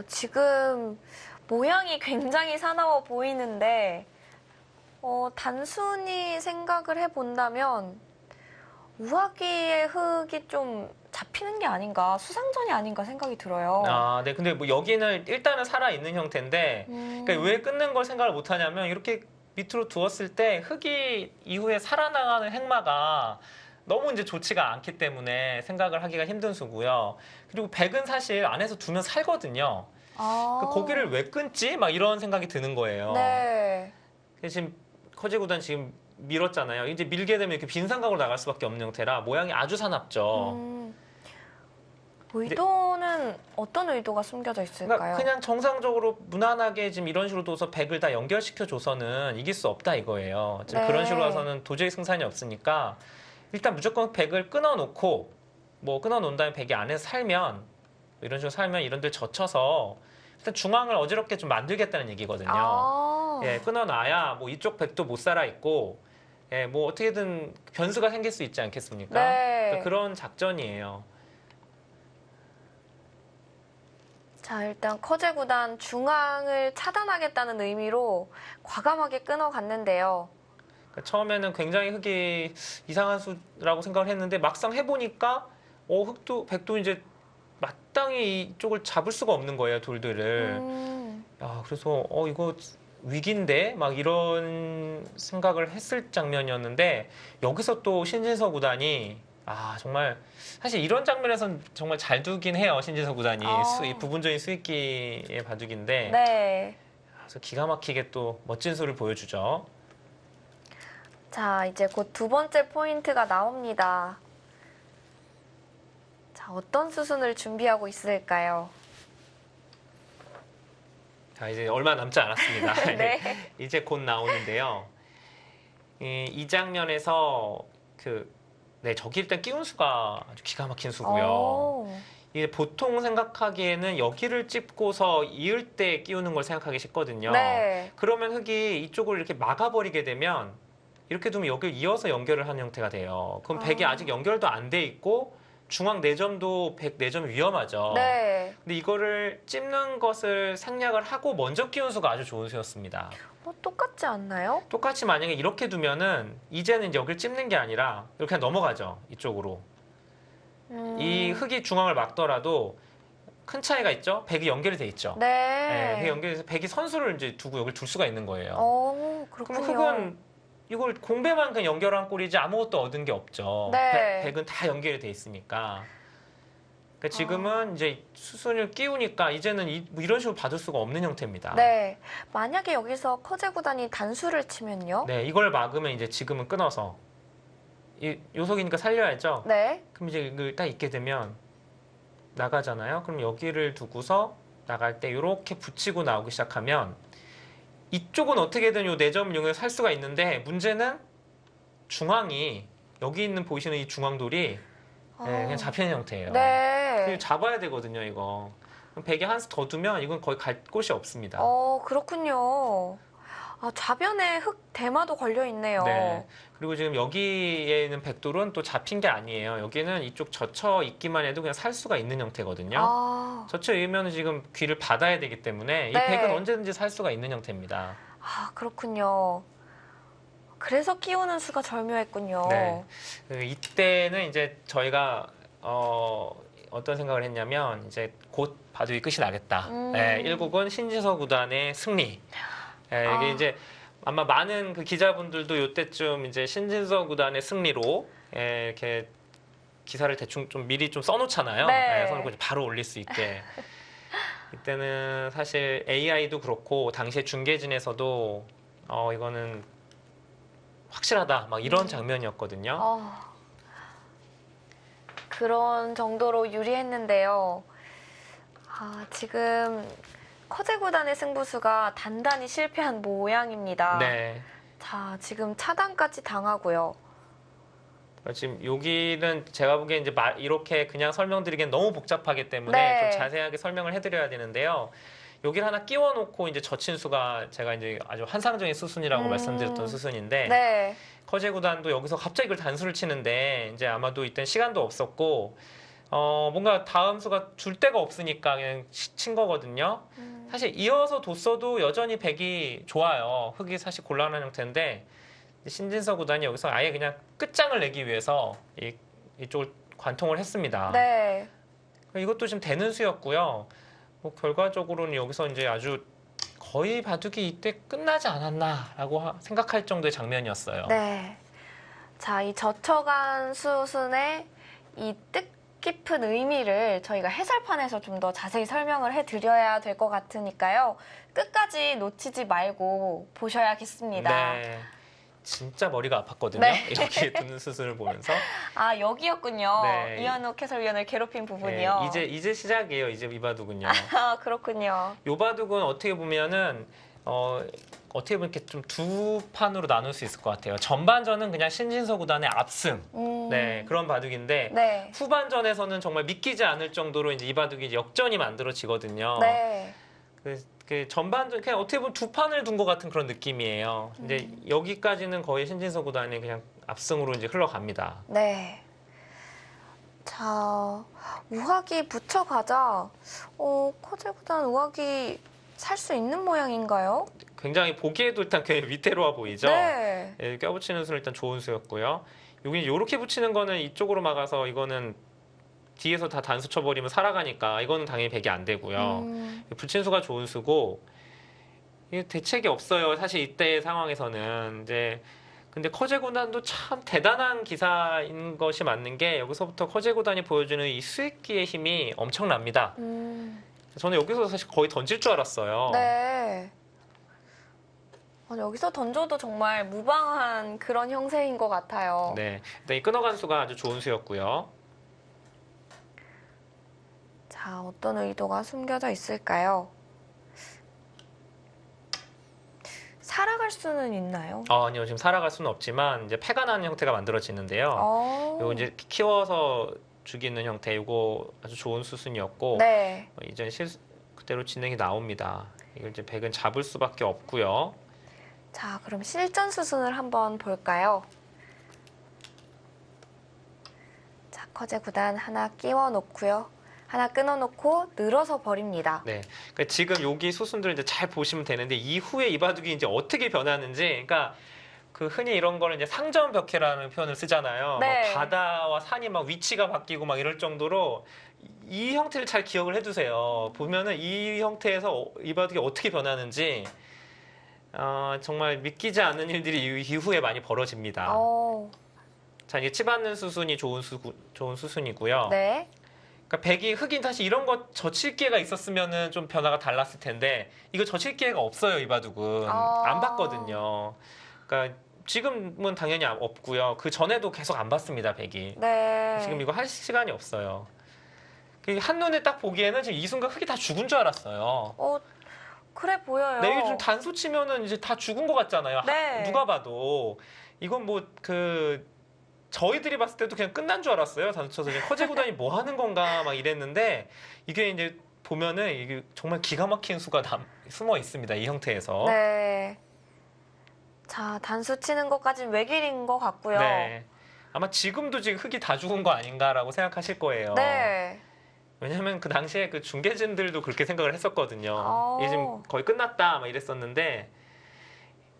지금 모양이 굉장히 사나워 보이는데 단순히 생각을 해본다면 우하기의 흙이 좀 잡히는 게 아닌가, 수상전이 아닌가 생각이 들어요. 네. 근데 뭐 여기는 일단은 살아있는 형태인데 그러니까 왜 끊는 걸 생각을 못 하냐면 이렇게 밑으로 두었을 때 흙이 이후에 살아나가는 행마가 너무 이제 좋지가 않기 때문에 생각을 하기가 힘든 수고요. 그리고 백은 사실 안에서 두면 살거든요. 그 고기를 왜 끊지? 막 이런 생각이 드는 거예요. 네. 지금 커제 구단 지금 밀었잖아요. 이제 밀게 되면 이렇게 빈상각으로 나갈 수밖에 없는 형태라 모양이 아주 사납죠. 의도는 어떤 의도가 숨겨져 있을까요? 그러니까 그냥 정상적으로 무난하게 지금 이런 식으로 둬서 백을 다 연결시켜 줘서는 이길 수 없다 이거예요. 지금 네. 그런 식으로 가서는 도저히 승산이 없으니까 일단 무조건 백을 끊어놓고 뭐 끊어놓은 다음에 백이 안에서 살면 이런 식으로 살면 이런 데 젖혀서 일단 중앙을 어지럽게 좀 만들겠다는 얘기거든요. 예, 끊어놔야 뭐 이쪽 백도 못 살아 있고 예, 뭐 어떻게든 변수가 생길 수 있지 않겠습니까? 네. 그러니까 그런 작전이에요. 자, 일단 커제 구단 중앙을 차단하겠다는 의미로 과감하게 끊어갔는데요. 그러니까 처음에는 굉장히 흙이 이상한 수라고 생각을 했는데 막상 해보니까 백도 이제 마땅히 이쪽을 잡을 수가 없는 거예요, 돌들을. 야, 그래서 이거 위기인데 막 이런 생각을 했을 장면이었는데 여기서 또 신진서 구단이 정말 사실 이런 장면에선 정말 잘 두긴 해요. 신진서 구단이 이 부분적인 수익기의 바둑인데 네. 그래서 기가 막히게 또 멋진 수를 보여주죠. 자, 이제 곧 두 번째 포인트가 나옵니다. 자, 어떤 수순을 준비하고 있을까요? 자, 이제 얼마 남지 않았습니다. 네. 이제 곧 나오는데요. 이 장면에서 저기 일단 끼운 수가 아주 기가 막힌 수고요. 이게 보통 생각하기에는 여기를 찝고서 이을 때 끼우는 걸 생각하기 쉽거든요. 네. 그러면 흙이 이쪽을 이렇게 막아버리게 되면 이렇게 두면 여기를 이어서 연결을 하는 형태가 돼요. 그럼 백이 아직 연결도 안 돼 있고 중앙 4점도 백 4점 위험하죠. 네. 근데 이거를 찝는 것을 생략을 하고 먼저 끼운 수가 아주 좋은 수였습니다. 똑같지 않나요? 똑같이 만약에 이렇게 두면은 이제는 여기를 찝는 게 아니라 이렇게 그냥 넘어가죠. 이쪽으로. 이 흙이 중앙을 막더라도 큰 차이가 있죠. 백이 연결이 돼 있죠. 네. 백이 연결돼서 백이 선수를 이제 두고 여기를 둘 수가 있는 거예요. 그렇군요. 그럼 흙은 이걸 공배만 그냥 연결한 꼴이지 아무것도 얻은 게 없죠. 네. 백은 다 연결이 돼 있으니까. 그러니까 지금은 이제 수순을 끼우니까 이제는 뭐 이런 식으로 받을 수가 없는 형태입니다. 네. 만약에 여기서 커제 구단이 단수를 치면요? 네, 이걸 막으면 이제 지금은 끊어서 요속이니까 살려야죠. 네. 그럼 이제 이걸 딱 있게 되면 나가잖아요. 그럼 여기를 두고서 나갈 때 이렇게 붙이고 나오기 시작하면 이쪽은 어떻게든 요 4점 용을 살 수가 있는데 문제는 중앙이 여기 있는 보이시는 이 중앙돌이 네, 그냥 잡히는 형태예요. 네. 잡아야 되거든요, 이거. 백에 한 수 더 두면 이건 거의 갈 곳이 없습니다. 그렇군요. 아, 좌변에 흙 대마도 걸려 있네요. 네. 그리고 지금 여기에 있는 백돌은 또 잡힌 게 아니에요. 여기는 이쪽 젖혀 있기만 해도 그냥 살 수가 있는 형태거든요. 아, 젖혀 있으면 지금 귀를 받아야 되기 때문에 이 네. 백은 언제든지 살 수가 있는 형태입니다. 아, 그렇군요. 그래서 끼우는 수가 절묘했군요. 네. 이때는 이제 저희가 어떤 생각을 했냐면 이제 곧 바둑이 끝이 나겠다. 네, 1국은 신진서 구단의 승리. 네, 이게 이제 아마 많은 그 기자분들도 이때쯤 이제 신진서 구단의 승리로 이렇게 기사를 대충 좀 미리 좀 써놓잖아요. 네. 써놓고 이제 바로 올릴 수 있게. 이때는 사실 AI도 그렇고 당시에 중계진에서도 이거는 확실하다 막 이런 장면이었거든요. 그런 정도로 유리했는데요. 아, 지금 커제 구단의 승부수가 단단히 실패한 모양입니다. 네. 자, 지금 차단까지 당하고요. 지금 여기는 제가 보기엔 이제 이렇게 그냥 설명드리기엔 너무 복잡하기 때문에 네. 좀 자세하게 설명을 해드려야 되는데요. 여기를 하나 끼워놓고 이제 젖힌 수가 제가 이제 아주 환상적인 수순이라고 말씀드렸던 수순인데 네. 커제 구단도 여기서 갑자기 이걸 단수를 치는데 이제 아마도 이땐 시간도 없었고 뭔가 다음 수가 줄 데가 없으니까 그냥 친 거거든요. 사실 이어서 뒀어도 여전히 백이 좋아요. 흙이 사실 곤란한 형태인데 신진서 구단이 여기서 아예 그냥 끝장을 내기 위해서 이쪽을 관통을 했습니다. 네. 이것도 지금 되는 수였고요. 뭐 결과적으로는 여기서 이제 아주 거의 바둑이 이때 끝나지 않았나라고 생각할 정도의 장면이었어요. 네. 자, 이 젖혀간 수순의 이 뜻깊은 의미를 저희가 해설판에서 좀 더 자세히 설명을 해드려야 될 것 같으니까요. 끝까지 놓치지 말고 보셔야겠습니다. 네. 진짜 머리가 아팠거든요. 네. 이렇게 두는 수순을 보면서. 아, 여기였군요. 네. 이현욱 해설위원을 괴롭힌 부분이요. 네, 이제 시작이에요. 이제 이 바둑은요. 아, 그렇군요. 요 바둑은 어떻게 보면은 어떻게 보면 이렇게 좀 두 판으로 나눌 수 있을 것 같아요. 전반전은 그냥 신진서 구단의 압승, 네 그런 바둑인데 네. 후반전에서는 정말 믿기지 않을 정도로 이제 이 바둑이 이제 역전이 만들어지거든요. 네. 그 전반전 그냥 어떻게 보면 두 판을 둔 것 같은 그런 느낌이에요. 이제 여기까지는 거의 신진서 구단이 그냥 압승으로 이제 흘러갑니다. 네. 자, 우학이 붙여가자. 커제 구단 우학이 살 수 있는 모양인가요? 굉장히 보기에도 일단 굉장히 위태로워 보이죠. 네. 예, 껴붙이는 수는 일단 좋은 수였고요. 여기 이렇게 붙이는 거는 이쪽으로 막아서 이거는 뒤에서 다 단수 쳐버리면 살아가니까 이거는 당연히 백이 안 되고요. 붙인 수가 좋은 수고 이게 대책이 없어요. 사실 이때의 상황에서는 이제 근데 커제 구단도 참 대단한 기사인 것이 맞는 게 여기서부터 커제 구단이 보여주는 이 수익기의 힘이 엄청납니다. 저는 여기서 사실 거의 던질 줄 알았어요. 네. 여기서 던져도 정말 무방한 그런 형세인 것 같아요. 네, 일단 이 끊어간 수가 아주 좋은 수였고요. 자, 어떤 의도가 숨겨져 있을까요? 살아갈 수는 있나요? 아니요, 지금 살아갈 수는 없지만 이제 패가 나는 형태가 만들어지는데요. 이거 이제 키워서 죽이는 형태, 이거 아주 좋은 수순이었고 네. 이제 그대로 진행이 나옵니다. 이걸 이제 백은 잡을 수밖에 없고요. 자, 그럼 실전 수순을 한번 볼까요? 자, 커제 구단 하나 끼워 놓고요. 하나 끊어 놓고 늘어서 버립니다. 네, 그러니까 지금 여기 수순들을 이제 잘 보시면 되는데 이후에 이 바둑이 이제 어떻게 변하는지, 그러니까 그 흔히 이런 거를 이제 상전벽해라는 표현을 쓰잖아요. 네. 막 바다와 산이 막 위치가 바뀌고 막 이럴 정도로 이 형태를 잘 기억을 해두세요. 보면은 이 형태에서 이 바둑이 어떻게 변하는지 정말 믿기지 않는 일들이 이후에 많이 벌어집니다. 자, 이게 치받는 수순이 좋은 수순이고요. 네. 그러니까 백이 흑인 사실 이런 거 젖힐 기회가 있었으면은 좀 변화가 달랐을 텐데 이거 젖힐 기회가 없어요. 이 바둑은 안 봤거든요. 그러니까 지금은 당연히 없고요. 그 전에도 계속 안 봤습니다. 백이. 네. 지금 이거 할 시간이 없어요. 한눈에 딱 보기에는 지금 이 순간 흑이 다 죽은 줄 알았어요. 그래 보여요. 네, 이게 좀 단수 치면은 이제 다 죽은 것 같잖아요. 네. 누가 봐도 이건 뭐 그 저희들이 봤을 때도 그냥 끝난 줄 알았어요. 단수 쳐서 커제 구단이 뭐 하는 건가 막 이랬는데 이게 이제 보면은 이게 정말 기가 막힌 수가 숨어 있습니다. 이 형태에서. 네. 자, 단수 치는 것까진 외길인 것 같고요. 네. 아마 지금도 지금 흙이 다 죽은 거 아닌가라고 생각하실 거예요. 네. 왜냐하면 그 당시에 그 중계진들도 그렇게 생각을 했었거든요. 이게 지금 거의 끝났다 막 이랬었는데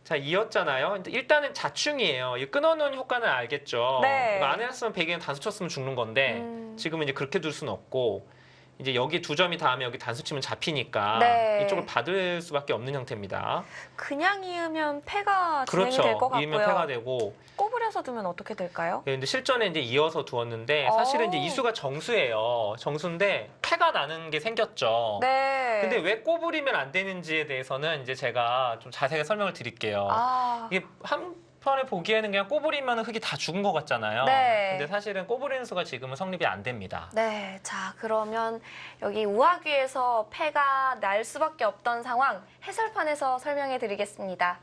자 이었잖아요. 근데 일단은 자충이에요. 이 끊어놓은 효과는 알겠죠. 네. 이거 안 했으면 100엔 단수 쳤으면 죽는 건데 지금은 이제 그렇게 둘 수는 없고 이제 여기 2점이 닿으면 여기 단수 치면 잡히니까 네. 이쪽을 받을 수밖에 없는 형태입니다. 그냥 이으면 패가 진행이 그렇죠. 될 것 같고요. 이으면 패가 되고. 꼬부려서 두면 어떻게 될까요? 네, 근데 실전에 이제 이어서 두었는데 사실은 이제 이수가 정수예요. 정수인데 패가 나는 게 생겼죠. 네. 근데 왜 꼬부리면 안 되는지에 대해서는 이제 제가 좀 자세하게 설명을 드릴게요. 이게 한편에 보기에는 그냥 꼬부리면 흙이 다 죽은 것 같잖아요. 네. 근데 사실은 꼬부리는 수가 지금은 성립이 안 됩니다. 네, 자 그러면 여기 우하귀에서 패가 날 수밖에 없던 상황 해설판에서 설명해 드리겠습니다.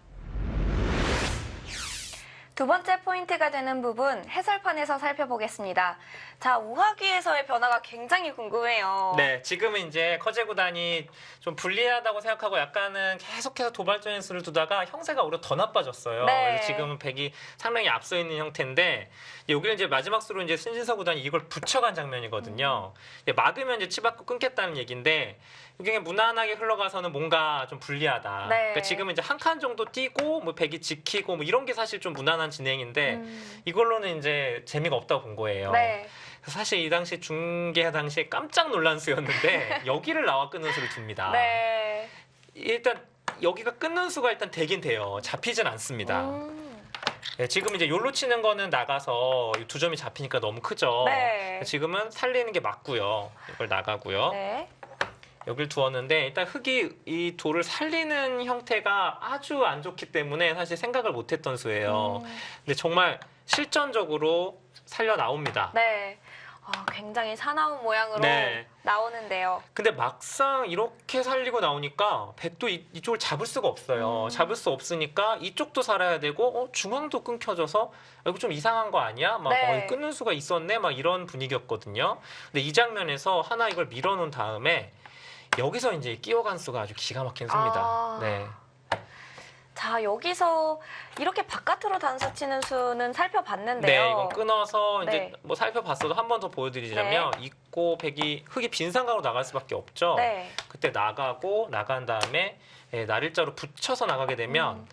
두 번째 포인트가 되는 부분 해설판에서 살펴보겠습니다. 자, 우하귀에서의 변화가 굉장히 궁금해요. 네, 지금은 이제 커제 구단이 좀 불리하다고 생각하고 약간은 계속해서 도발적인 수를 두다가 형세가 오히려 더 나빠졌어요. 네. 그래서 지금은 백이 상당히 앞서 있는 형태인데 여기는 이제 마지막 수로 이제 신진서 구단이 이걸 붙여간 장면이거든요. 막으면 이제 치받고 끊겠다는 얘기인데 이게 무난하게 흘러가서는 뭔가 좀 불리하다. 네. 그러니까 지금은 이제 한 칸 정도 뛰고 뭐 백이 지키고 뭐 이런 게 사실 좀 무난한 진행인데 이걸로는 이제 재미가 없다고 본 거예요. 네. 사실 이 당시 중계 당시에 깜짝 놀란 수였는데 여기를 나와 끊는 수를 둡니다. 네. 일단 여기가 끊는 수가 일단 되긴 돼요. 잡히진 않습니다. 네, 지금 이제 요로 치는 거는 나가서 이 2점이 잡히니까 너무 크죠. 네. 지금은 살리는 게 맞고요. 이걸 나가고요. 네. 여길 두었는데 일단 흙이 이 돌을 살리는 형태가 아주 안 좋기 때문에 사실 생각을 못했던 수예요. 근데 정말 실전적으로 살려 나옵니다. 네. 굉장히 사나운 모양으로 네. 나오는데요. 근데 막상 이렇게 살리고 나오니까 백도 이쪽을 잡을 수가 없어요. 잡을 수 없으니까 이쪽도 살아야 되고 중앙도 끊겨져서 이거 좀 이상한 거 아니야? 막 네. 끊는 수가 있었네? 막 이런 분위기였거든요. 근데 이 장면에서 하나 이걸 밀어놓은 다음에 여기서 이제 끼어간 수가 아주 기가 막힌 수입니다. 네. 자, 여기서 이렇게 바깥으로 단수 치는 수는 살펴봤는데요. 네, 이건 끊어서 이제 네. 뭐 살펴봤어도 한 번 더 보여드리자면 있고 백이 흙이 빈 상강으로 나갈 수밖에 없죠. 네. 그때 나가고 나간 다음에 날일자로 붙여서 나가게 되면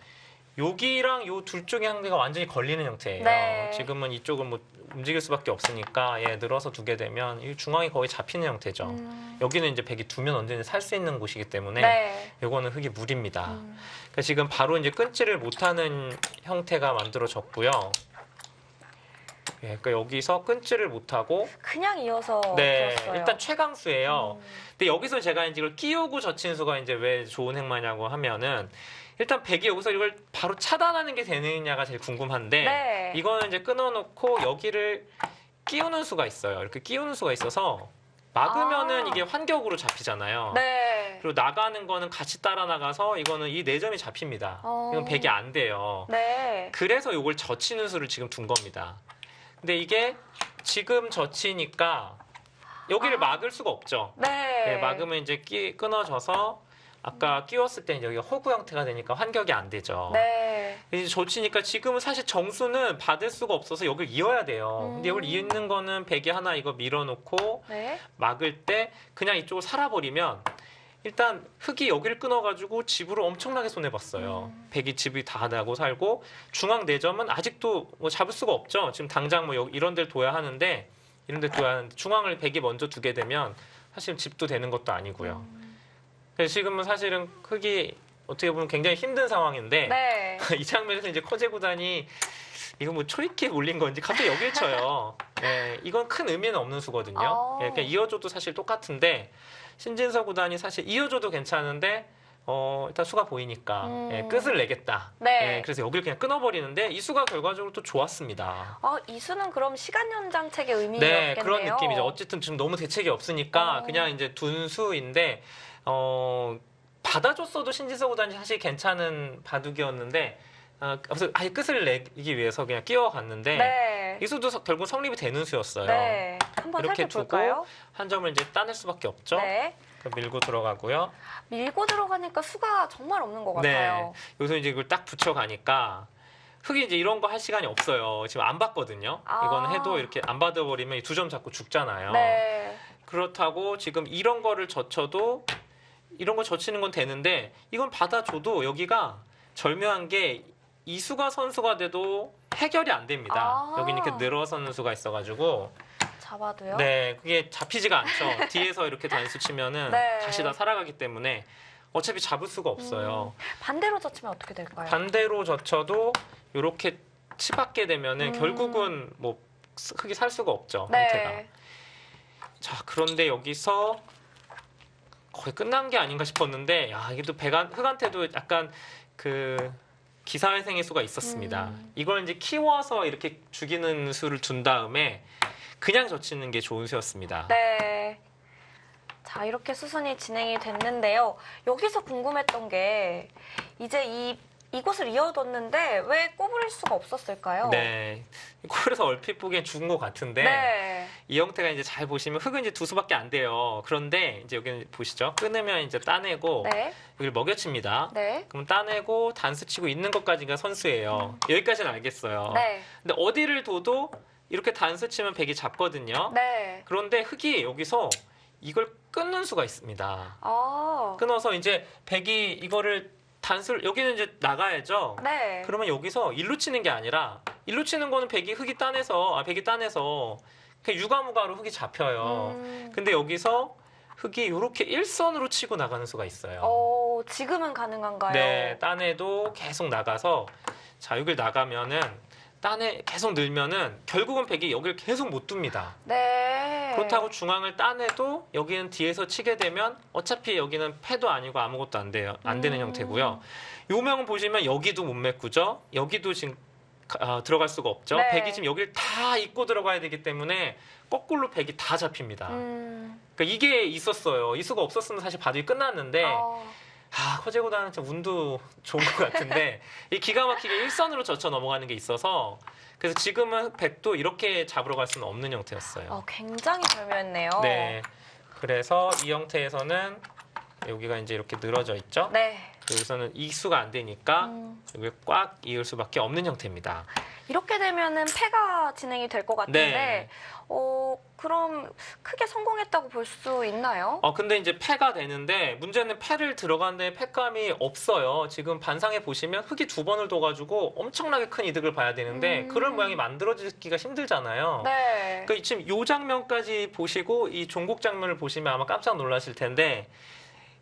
여기랑 요 둘 쪽의 상대가 완전히 걸리는 형태예요. 네. 지금은 이쪽을 뭐 움직일 수밖에 없으니까 늘어서 두게 되면 이 중앙이 거의 잡히는 형태죠. 여기는 이제 백이 두면 언제든지 살 수 있는 곳이기 때문에 네. 요거는 흙이 무리입니다. 그러니까 지금 바로 이제 끊지를 못하는 형태가 만들어졌고요. 그러니까 여기서 끊지를 못하고 그냥 이어서 네, 뒀어요. 일단 최강수예요. 근데 여기서 제가 이제 이걸 끼우고 젖힌 수가 이제 왜 좋은 행마냐고 하면은 일단 백이 여기서 이걸 바로 차단하는 게 되느냐가 제일 궁금한데 네. 이거는 이제 끊어놓고 여기를 끼우는 수가 있어요. 이렇게 끼우는 수가 있어서 막으면은 이게 환격으로 잡히잖아요. 네. 그리고 나가는 거는 같이 따라 나가서 이거는 이 4점이 잡힙니다. 이건 백이 안 돼요. 네. 그래서 이걸 젖히는 수를 지금 둔 겁니다. 근데 이게 지금 젖히니까 여기를 막을 수가 없죠. 네. 막으면 이제 끊어져서 아까 끼웠을 때는 여기가 호구 형태가 되니까 환격이 안 되죠. 네. 이제 젖히니까 지금은 사실 정수는 받을 수가 없어서 여기를 이어야 돼요. 근데 이걸 이는 거는 백이 하나 이거 밀어놓고 네. 막을 때 그냥 이쪽을 살아버리면 일단 흙이 여기를 끊어가지고 집으로 엄청나게 손해봤어요. 백이 집이 다 나고 살고 중앙 4점은 아직도 뭐 잡을 수가 없죠. 지금 당장 뭐 여기 이런 데를 둬야 하는데 이런 데 둬야 하는데 중앙을 백이 먼저 두게 되면 사실 집도 되는 것도 아니고요. 그래서 지금은 사실은 흙이 어떻게 보면 굉장히 힘든 상황인데 네. 이 장면에서 이제 커제 구단이 이거 뭐 초이키에 몰린 건지 갑자기 여길 쳐요. 네, 이건 큰 의미는 없는 수거든요. 그러니까 이어줘도 사실 똑같은데 신진서 구단이 사실 이어줘도 괜찮은데 일단 수가 보이니까 끝을 내겠다. 네. 그래서 여기를 그냥 끊어버리는데 이 수가 결과적으로 또 좋았습니다. 이 수는 그럼 시간 연장책의 의미가 네, 없겠네요. 그런 느낌이죠. 어쨌든 지금 너무 대책이 없으니까 그냥 이제 둔 수인데 받아줬어도 신진서 구단이 사실 괜찮은 바둑이었는데 그래서 아예 끝을 내기 위해서 그냥 끼워갔는데 네. 이 수도 결국 성립이 되는 수였어요. 네. 한번 이렇게 살펴볼까요? 한 점을 이제 따낼 수밖에 없죠. 네. 밀고 들어가고요. 밀고 들어가니까 수가 정말 없는 것 같아요. 여기서 이제 이걸 딱 붙여가니까 흙이 이제 이런 거 할 시간이 없어요. 지금 안 받거든요. 아. 이건 해도 이렇게 안 받아버리면 2점 잡고 죽잖아요. 네. 그렇다고 지금 이런 거를 젖혀도 이런 거 젖히는 건 되는데 이건 받아줘도 여기가 절묘한 게 이수가 선수가 돼도 해결이 안 됩니다. 아. 여기 이렇게 늘어서는 수가 있어가지고 잡아도요? 네, 그게 잡히지가 않죠. 뒤에서 이렇게 단수 치면은 네. 다시 다 살아가기 때문에 어차피 잡을 수가 없어요. 반대로 젖히면 어떻게 될까요? 반대로 젖혀도 이렇게 치받게 되면은 결국은 뭐 흙이 살 수가 없죠. 형태가. 네. 자, 그런데 여기서 거의 끝난 게 아닌가 싶었는데, 야, 이게 또 흙한테도 약간 그 기사회생의 수가 있었습니다. 이걸 이제 키워서 이렇게 죽이는 수를 둔 다음에 그냥 젖히는 게 좋은 수였습니다. 네. 자, 이렇게 수순이 진행이 됐는데요. 여기서 궁금했던 게 이제 이곳을 이어뒀는데 왜 꼬부릴 수가 없었을까요? 네. 그래서 얼핏 보기엔 죽은 것 같은데 네. 이 형태가 이제 잘 보시면 흙은 이제 두 수밖에 안 돼요. 그런데 이제 여기는 보시죠. 끊으면 이제 따내고 네. 여기를 먹여칩니다. 네. 그럼 따내고 단수 치고 있는 것까지가 선수예요. 여기까지는 알겠어요. 네. 근데 어디를 둬도 이렇게 단수 치면 백이 잡거든요. 네. 그런데 흙이 여기서 이걸 끊는 수가 있습니다. 아. 끊어서 이제 백이 이거를 단수를 여기는 이제 나가야죠. 네. 그러면 여기서 일로 치는 게 아니라 일로 치는 거는 백이 따내서 그냥 유가무가로 흙이 잡혀요. 근데 여기서 흙이 이렇게 일선으로 치고 나가는 수가 있어요. 지금은 가능한가요? 네, 따내도 계속 나가서 자 여기를 나가면은 계속 늘면은 결국은 백이 여기를 계속 못 둡니다. 네. 그렇다고 중앙을 따내도 여기는 뒤에서 치게 되면 어차피 여기는 패도 아니고 아무것도 안 돼요. 안 되는 형태고요. 요명은 보시면 여기도 못 메꾸죠. 여기도 지금 들어갈 수가 없죠. 네. 백이 지금 여기를 다 잇고 들어가야 되기 때문에 거꾸로 백이 다 잡힙니다. 그러니까 이게 있었어요. 이 수가 없었으면 사실 바둑이 끝났는데 커제고다는 진짜 운도 좋은 것 같은데 이 기가 막히게 일선으로 젖혀 넘어가는 게 있어서 그래서 지금은 백도 이렇게 잡으러 갈 수는 없는 형태였어요. 굉장히 절묘했네요. 네. 그래서 이 형태에서는 여기가 이제 이렇게 늘어져 있죠. 네. 여기서는 이수가 안 되니까 여기 꽉 이을 수밖에 없는 형태입니다. 이렇게 되면은 패가 진행이 될 것 같은데, 네. 그럼 크게 성공했다고 볼 수 있나요? 근데 이제 패가 되는데 문제는 패를 들어가는데 패감이 없어요. 지금 반상에 보시면 흙이 두 번을 둬가지고 엄청나게 큰 이득을 봐야 되는데 그런 모양이 만들어지기가 힘들잖아요. 네. 그러니까 지금 이 장면까지 보시고 이 종국 장면을 보시면 아마 깜짝 놀라실 텐데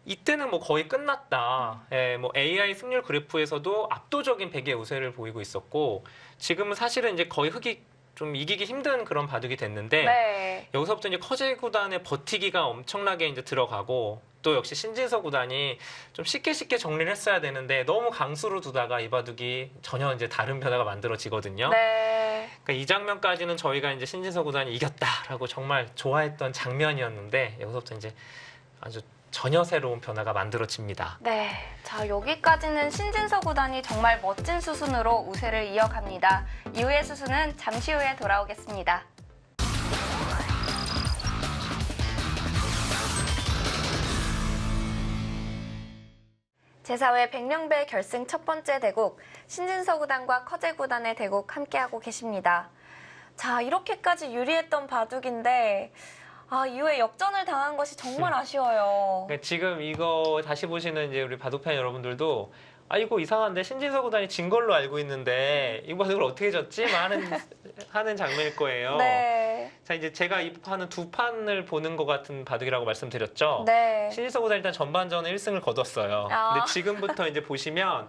이때는 뭐 거의 끝났다. 뭐 AI 승률 그래프에서도 압도적인 백의 우세를 보이고 있었고 지금은 사실은 이제 거의 흙이 좀 이기기 힘든 그런 바둑이 됐는데 네. 여기서부터 이제 커제 구단의 버티기가 엄청나게 이제 들어가고 또 역시 신진서 구단이 좀 쉽게 정리를 했어야 되는데 너무 강수로 두다가 이 바둑이 전혀 이제 다른 변화가 만들어지거든요. 네. 그러니까 이 장면까지는 저희가 이제 신진서 구단이 이겼다라고 정말 좋아했던 장면이었는데 여기서부터 이제 아주 전혀 새로운 변화가 만들어집니다. 네. 자, 여기까지는 신진서 구단이 정말 멋진 수순으로 우세를 이어갑니다. 이후의 수순은 잠시 후에 돌아오겠습니다. 제4회 백령배 결승 첫 번째 대국, 신진서 구단과 커제 구단의 대국 함께하고 계십니다. 자, 이렇게까지 유리했던 바둑인데 이후에 역전을 당한 것이 정말 아쉬워요. 그러니까 지금 이거 다시 보시는 이제 우리 바둑팬 여러분들도 이거 이상한데 신진서 구단이 진 걸로 알고 있는데 이 바둑을 어떻게 졌지? 하는 장면일 거예요. 네. 자 이제 제가 이 판은 두 판을 보는 것 같은 바둑이라고 말씀드렸죠. 네. 신진서 구단 일단 전반전에 1승을 거뒀어요. 근데 지금부터 이제 보시면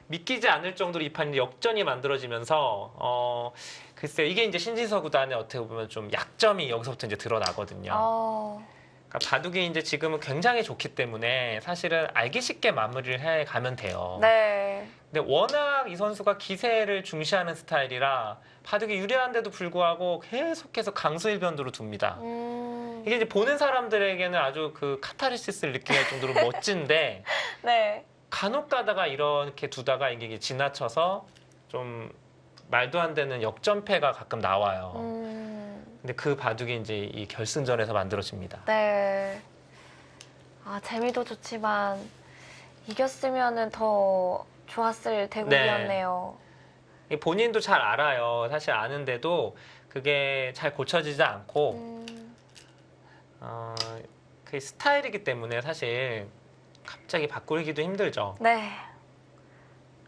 믿기지 않을 정도로 이 판이 역전이 만들어지면서 글쎄요 이게 이제 신진서 구단의 어떻게 보면 좀 약점이 여기서부터 이제 드러나거든요. 그러니까 바둑이 이제 지금은 굉장히 좋기 때문에 사실은 알기 쉽게 마무리를 해 가면 돼요. 네. 근데 워낙 이 선수가 기세를 중시하는 스타일이라 바둑이 유리한데도 불구하고 계속해서 강수일변도로 둡니다. 이게 이제 보는 사람들에게는 아주 그 카타르시스를 느끼게 할 정도로 멋진데 네. 간혹 가다가 이렇게 두다가 이게 지나쳐서 좀 말도 안 되는 역전패가 가끔 나와요. 근데 그 바둑이 이제 이 결승전에서 만들어집니다. 네. 아, 재미도 좋지만 이겼으면은 더 좋았을 대국이었네요. 본인도 잘 알아요. 사실 아는데도 그게 잘 고쳐지지 않고 그 스타일이기 때문에 사실 갑자기 바꾸기도 힘들죠. 네.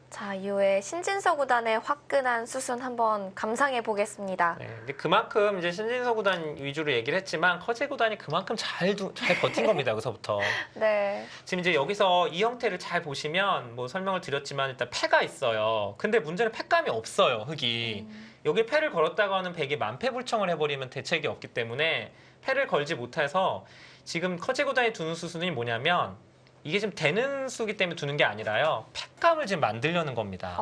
자, 이후에 신진서 구단의 화끈한 수순 한번 감상해 보겠습니다. 네, 근데 그만큼 이제 신진서 구단 위주로 얘기를 했지만 커제 구단이 그만큼 잘 버틴 겁니다. 여기서부터. 네. 지금 이제 여기서 이 형태를 잘 보시면 뭐 설명을 드렸지만 일단 패가 있어요. 근데 문제는 패감이 없어요. 흙이. 여기 패를 걸었다고 하는 백이 만패불청을 해버리면 대책이 없기 때문에 패를 걸지 못해서 지금 커제 구단이 두는 수순이 뭐냐면 이게 지금 되는 수기 때문에 두는 게 아니라요. 패감을 지금 만들려는 겁니다.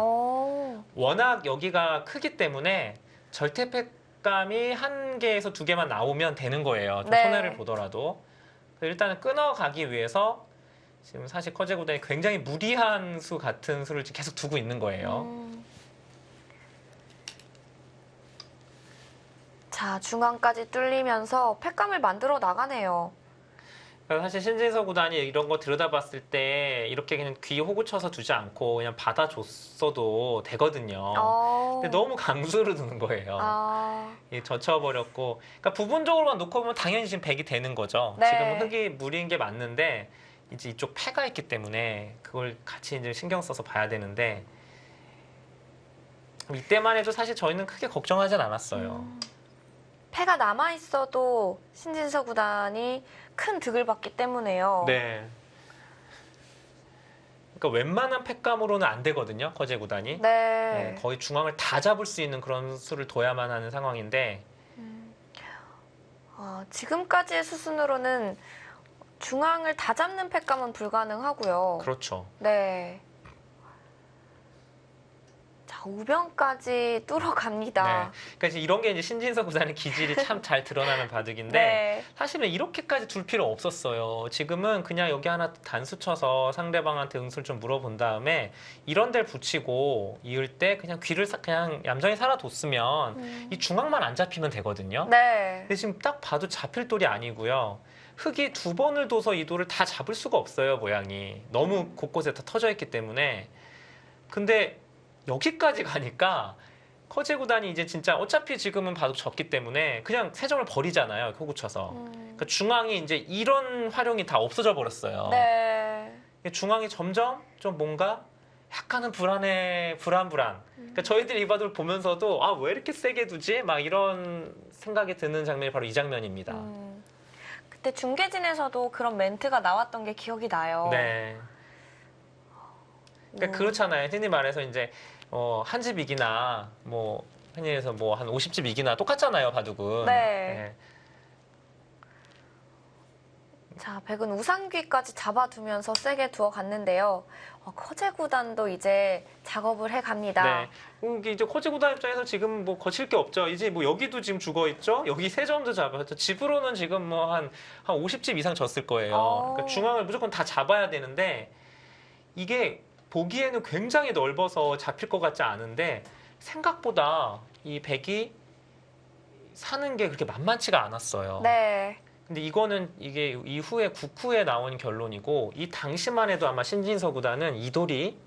워낙 여기가 크기 때문에 절대 패감이 한 개에서 두 개만 나오면 되는 거예요. 좀 네. 손해를 보더라도. 일단은 끊어가기 위해서 지금 사실 커제 구단이 굉장히 무리한 수 같은 수를 지금 계속 두고 있는 거예요. 자, 중앙까지 뚫리면서 패감을 만들어 나가네요. 사실 신진서 구단이 이런 거 들여다봤을 때 이렇게 그냥 귀 호구 쳐서 두지 않고 그냥 받아줬어도 되거든요. 근데 너무 강수를 두는 거예요. 젖혀버렸고, 그러니까 부분적으로만 놓고 보면 당연히 지금 백이 되는 거죠. 네. 지금 흙이 무리인 게 맞는데 이제 이쪽 패가 있기 때문에 그걸 같이 이제 신경 써서 봐야 되는데 이때만 해도 사실 저희는 크게 걱정하진 않았어요. 패가 남아 있어도 신진서 구단이 큰 득을 받기 때문에요. 네. 그러니까 웬만한 패감으로는 안 되거든요. 커제 구단이. 네, 거의 중앙을 다 잡을 수 있는 그런 수를 둬야만 하는 상황인데 지금까지의 수순으로는 중앙을 다 잡는 패감은 불가능하고요. 그렇죠. 네. 자, 우변까지 뚫어갑니다. 네. 그러니까 이제 이런 게 이제 신진서 구단의 기질이 참 잘 드러나는 바둑인데 네. 사실은 이렇게까지 둘 필요 없었어요. 지금은 그냥 여기 하나 단수 쳐서 상대방한테 응수를 좀 물어본 다음에 이런 데를 붙이고 이을 때 그냥 귀를 그냥 얌전히 살아뒀으면 이 중앙만 안 잡히면 되거든요. 네. 근데 지금 딱 봐도 잡힐 돌이 아니고요. 흙이 두 번을 둬서 이 돌을 다 잡을 수가 없어요, 모양이. 너무 곳곳에 다 터져 있기 때문에. 근데 여기까지 가니까 커제 구단이 이제 진짜 어차피 지금은 바둑 졌기 때문에 그냥 세 점을 버리잖아요. 호구 쳐서. 그러니까 중앙이 이제 이런 활용이 다 없어져 버렸어요. 네. 중앙이 점점 좀 뭔가 약간은 불안해, 불안불안. 그러니까 저희들이 이 바둑을 보면서도 아, 왜 이렇게 세게 두지? 막 이런 생각이 드는 장면이 바로 이 장면입니다. 그때 중계진에서도 그런 멘트가 나왔던 게 기억이 나요. 네. 그러니까 그렇잖아요. 흔히 말해서 이제 한 집 이기나 뭐 흔히 해서 뭐 한 50집 이기나 똑같잖아요, 바둑은. 네. 자, 백은 우상귀까지 잡아두면서 세게 두어갔는데요. 커제 구단도 이제 작업을 해갑니다. 네. 이게 이제 커제 구단 입장에서 지금 뭐 거칠 게 없죠. 이제 뭐 여기도 지금 죽어 있죠. 여기 세 점도 잡았죠. 집으로는 지금 뭐 한 50집 이상 졌을 거예요. 그러니까 중앙을 무조건 다 잡아야 되는데 이게 보기에는 굉장히 넓어서 잡힐 것 같지 않은데 생각보다 이 백이 사는 게 그렇게 만만치가 않았어요. 네. 근데 이거는 이게 이후에 국후에 나온 결론이고 이 당시만 해도 아마 신진서 구단은 이 돌이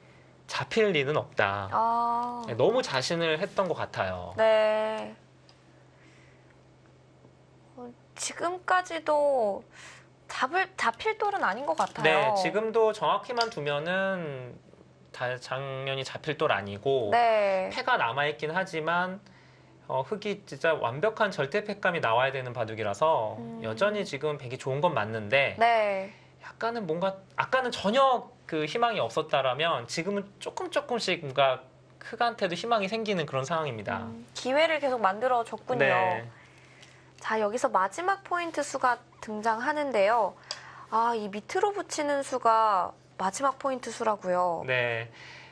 잡힐 리는 없다. 너무 자신을 했던 것 같아요. 네. 지금까지도 잡힐 돌은 아닌 것 같아요. 네, 지금도 정확히만 두면은 당연히 잡힐 돌 아니고 네. 패가 남아있긴 하지만 흙이 진짜 완벽한 절대 패감이 나와야 되는 바둑이라서 여전히 지금 백이 좋은 건 맞는데 네. 약간은 뭔가 아까는 전혀 그 희망이 없었다라면 지금은 조금씩 뭔가 흙한테도 희망이 생기는 그런 상황입니다. 기회를 계속 만들어줬군요. 네. 자, 여기서 마지막 포인트 수가 등장하는데요. 이 밑으로 붙이는 수가 마지막 포인트 수라고요. 네.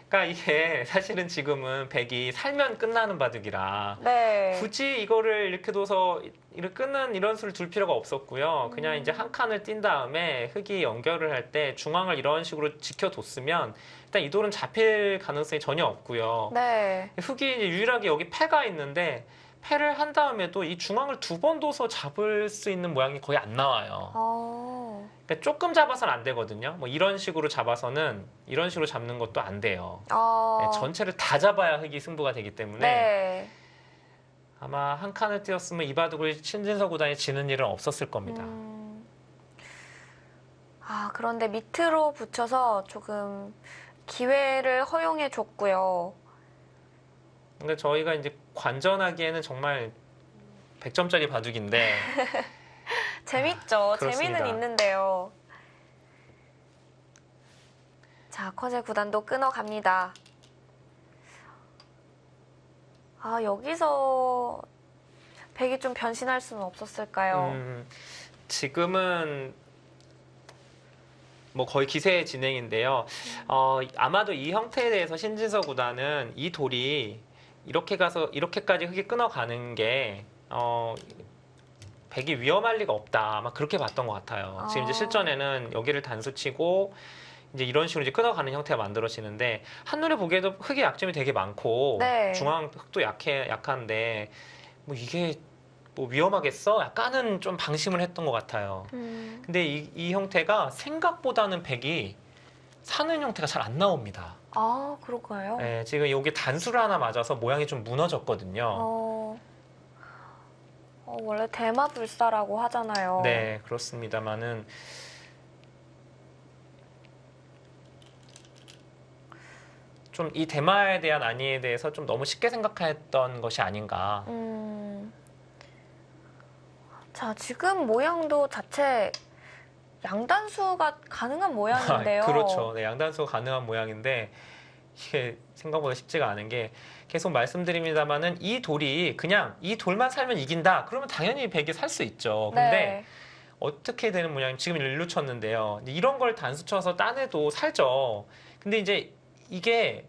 그러니까 이게 사실은 지금은 백이 살면 끝나는 바둑이라 네. 굳이 이거를 이렇게 둬서 이렇게 끊는 이런 수를 둘 필요가 없었고요. 그냥 이제 한 칸을 띈 다음에 흙이 연결을 할 때 중앙을 이런 식으로 지켜뒀으면 일단 이 돌은 잡힐 가능성이 전혀 없고요. 네. 흙이 이제 유일하게 여기 패가 있는데 패를 한 다음에도 이 중앙을 두 번 둬서 잡을 수 있는 모양이 거의 안 나와요. 그러니까 조금 잡아서는 안 되거든요. 뭐 이런 식으로 잡아서는 이런 식으로 잡는 것도 안 돼요. 네, 전체를 다 잡아야 흙이 승부가 되기 때문에 네. 아마 한 칸을 띄었으면 이 바둑을 신진서 구단이 지는 일은 없었을 겁니다. 그런데 밑으로 붙여서 조금 기회를 허용해 줬고요. 근데 저희가 이제 관전하기에는 정말 100점짜리 바둑인데 재밌죠. 그렇습니다. 재미는 있는데요. 자, 커제 구단도 끊어갑니다. 여기서 백이 좀 변신할 수는 없었을까요? 지금은 뭐 거의 기세 진행인데요. 아마도 이 형태에 대해서 신진서 구단은 이 돌이 이렇게 가서 이렇게까지 흙이 끊어가는 게 백이 위험할 리가 없다. 아마 그렇게 봤던 것 같아요. 지금 이제 실전에는 여기를 단수치고 이제 이런 식으로 이제 끊어가는 형태가 만들어지는데 한눈에 보기에도 흙의 약점이 되게 많고 네. 중앙 흙도 약한데 뭐 이게 뭐 위험하겠어? 약간은 좀 방심을 했던 것 같아요. 근데 이 형태가 생각보다는 백이 사는 형태가 잘 안 나옵니다. 그럴까요? 네, 지금 여기 단수를 하나 맞아서 모양이 좀 무너졌거든요. 원래 대마불사라고 하잖아요. 네, 그렇습니다만은 좀 이 대마에 대한 안위에 대해서 좀 너무 쉽게 생각했던 것이 아닌가. 자, 지금 모양도 자체 양단수가 가능한 모양인데요. 그렇죠. 네, 양단수가 가능한 모양인데 이게 생각보다 쉽지가 않은 게 계속 말씀드립니다만은 이 돌이 그냥 이 돌만 살면 이긴다. 그러면 당연히 백이 살 수 있죠. 근데 네. 어떻게 되는 모양이면 지금 일루 쳤는데요. 이런 걸 단수 쳐서 따내도 살죠. 근데 이제 이게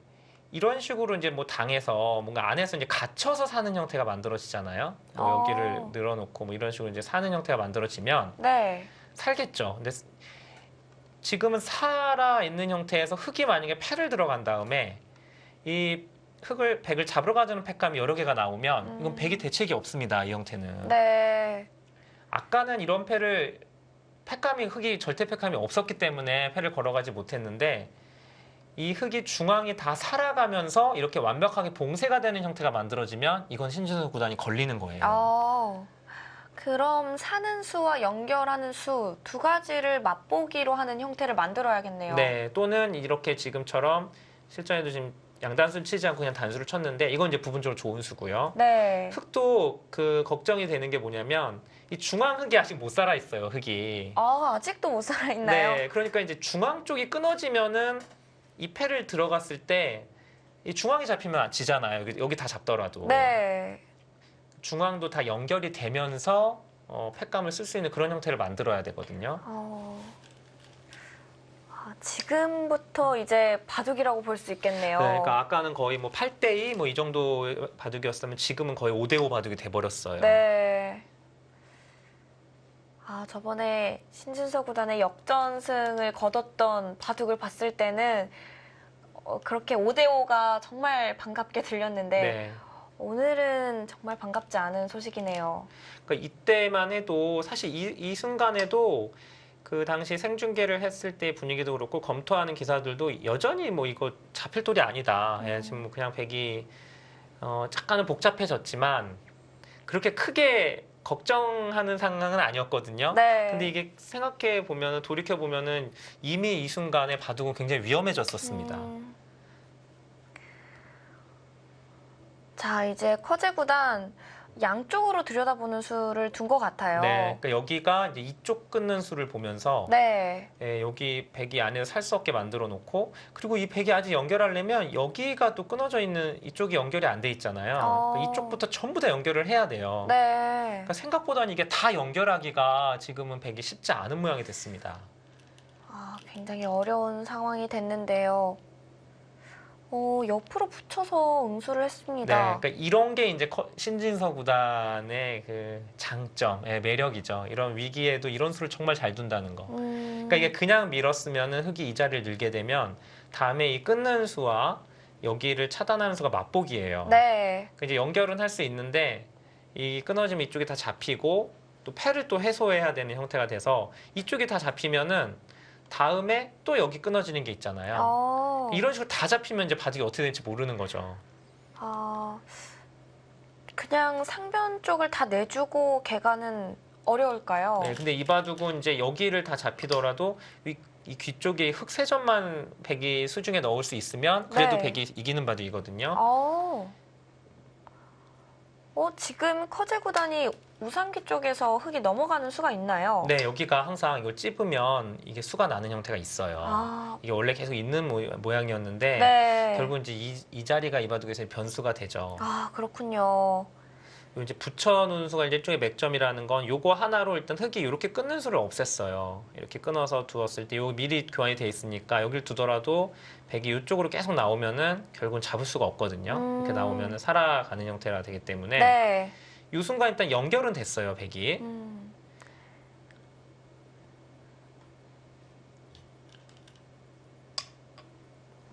이런 식으로 이제 뭐 당해서 뭔가 안에서 이제 갇혀서 사는 형태가 만들어지잖아요. 뭐 여기를 늘어놓고 뭐 이런 식으로 이제 사는 형태가 만들어지면 네. 살겠죠. 근데 지금은 살아 있는 형태에서 흙이 만약에 패를 들어간 다음에 이 백을 잡으러 가자는 팩감이 여러 개가 나오면 이건 백이 대책이 없습니다. 이 형태는. 네. 아까는 이런 팩감이 흙이 절대 팩감이 없었기 때문에 패를 걸어가지 못했는데 이 흙이 중앙이 다 살아가면서 이렇게 완벽하게 봉쇄가 되는 형태가 만들어지면 이건 신진서 구단이 걸리는 거예요. 그럼 사는 수와 연결하는 수 두 가지를 맛보기로 하는 형태를 만들어야겠네요. 네, 또는 이렇게 지금처럼 실전에도 지금 양단수를 치지 않고 그냥 단수를 쳤는데 이건 이제 부분적으로 좋은 수고요. 네. 흙도 그 걱정이 되는 게 뭐냐면 이 중앙 흙이 아직 못 살아 있어요. 흙이. 아직도 못 살아있나요? 네, 그러니까 이제 중앙 쪽이 끊어지면은 이 패를 들어갔을 때 이 중앙이 잡히면 지잖아요. 여기 다 잡더라도. 네. 중앙도 다 연결이 되면서 팩감을 쓸 수 있는 그런 형태를 만들어야 되거든요. 지금부터 이제 바둑이라고 볼 수 있겠네요. 네, 그러니까 아까는 거의 뭐 8대2 뭐 이 정도 바둑이었으면 지금은 거의 5대5 바둑이 돼버렸어요. 네. 저번에 신진서 구단의 역전승을 거뒀던 바둑을 봤을 때는 그렇게 5대5가 정말 반갑게 들렸는데 네. 오늘은 정말 반갑지 않은 소식이네요. 그러니까 이때만 해도 사실 이 순간에도 그 당시 생중계를 했을 때 분위기도 그렇고 검토하는 기사들도 여전히 뭐 이거 잡힐 돌이 아니다. 지금 뭐 그냥 백이 약간은 복잡해졌지만 그렇게 크게 걱정하는 상황은 아니었거든요. 네. 근데 이게 생각해 보면 돌이켜 보면은 이미 이 순간에 바둑은 굉장히 위험해졌었습니다. 자, 이제 커제 구단 양쪽으로 들여다보는 수를 둔 것 같아요. 네, 그러니까 여기가 이제 이쪽 끊는 수를 보면서 네. 여기 백이 안에서 살 수 없게 만들어 놓고 그리고 이 백이 아직 연결하려면 여기가 또 끊어져 있는 이쪽이 연결이 안 돼 있잖아요. 그러니까 이쪽부터 전부 다 연결을 해야 돼요. 네. 그러니까 생각보다는 이게 다 연결하기가 지금은 백이 쉽지 않은 모양이 됐습니다. 굉장히 어려운 상황이 됐는데요. 옆으로 붙여서 응수를 네, 했습니다. 그러니까 이런 게 이제 신진서 구단의 그 장점, 매력이죠. 이런 위기에도 이런 수를 정말 잘 둔다는 거. 그러니까 이게 그냥 밀었으면은 흙이 이 자리를 늘게 되면 다음에 이 끊는 수와 여기를 차단하는 수가 맞보기예요. 네. 그 이제 연결은 할 수 있는데 이 끊어지면 이쪽이 다 잡히고 또 패를 또 해소해야 되는 형태가 돼서 이쪽이 다 잡히면은 다음에 또 여기 끊어지는 게 있잖아요. 이런 식으로 다 잡히면 이제 바둑이 어떻게 될지 모르는 거죠. 그냥 상변 쪽을 다 내주고 개가는 어려울까요? 네, 근데 이 바둑은 이제 여기를 다 잡히더라도 이 귀 쪽에 흙 세 점만 백이 수중에 넣을 수 있으면 그래도 네. 백이 이기는 바둑이거든요. 지금 커제 구단이 우상기 쪽에서 흙이 넘어가는 수가 있나요? 네, 여기가 항상 이걸 찝으면 이게 수가 나는 형태가 있어요. 이게 원래 계속 있는 모양이었는데 네. 결국 이제 이 자리가 이 바둑에서 변수가 되죠. 그렇군요. 그리고 이제 붙여놓은 수가 이제 일종의 맥점이라는 건 요거 하나로 일단 흙이 이렇게 끊는 수를 없앴어요. 이렇게 끊어서 두었을 때 요 미리 교환이 돼 있으니까 여길 두더라도 백이 이쪽으로 계속 나오면은 결국은 잡을 수가 없거든요. 이렇게 나오면은 살아가는 형태가 되기 때문에 네. 이 순간 일단 연결은 됐어요, 백이.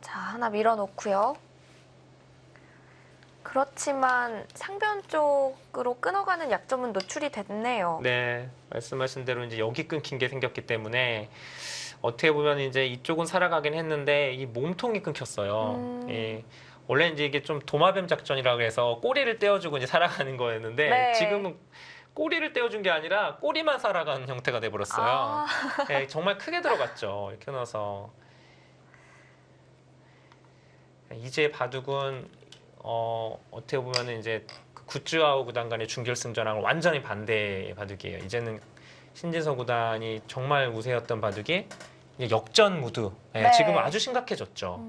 자, 하나 밀어놓고요. 그렇지만 상변 쪽으로 끊어가는 약점은 노출이 됐네요. 네, 말씀하신 대로 이제 여기 끊긴 게 생겼기 때문에 어떻게 보면 이제 이쪽은 살아가긴 했는데 이 몸통이 끊겼어요. 예. 원래 이제 이게 좀 도마뱀 작전이라고 해서 꼬리를 떼어주고 이제 살아가는 거였는데 네. 지금은 꼬리를 떼어준 게 아니라 꼬리만 살아가는 형태가 돼버렸어요. 예, 정말 크게 들어갔죠. 이렇게 넣어서 이제 바둑은 어떻게 보면 이제 굿즈아우 구단 간의 준결승전하고 완전히 반대의 바둑이에요. 이제는 신진서 구단이 정말 우세였던 바둑이 이제 역전 무드. 네. 지금은 아주 심각해졌죠.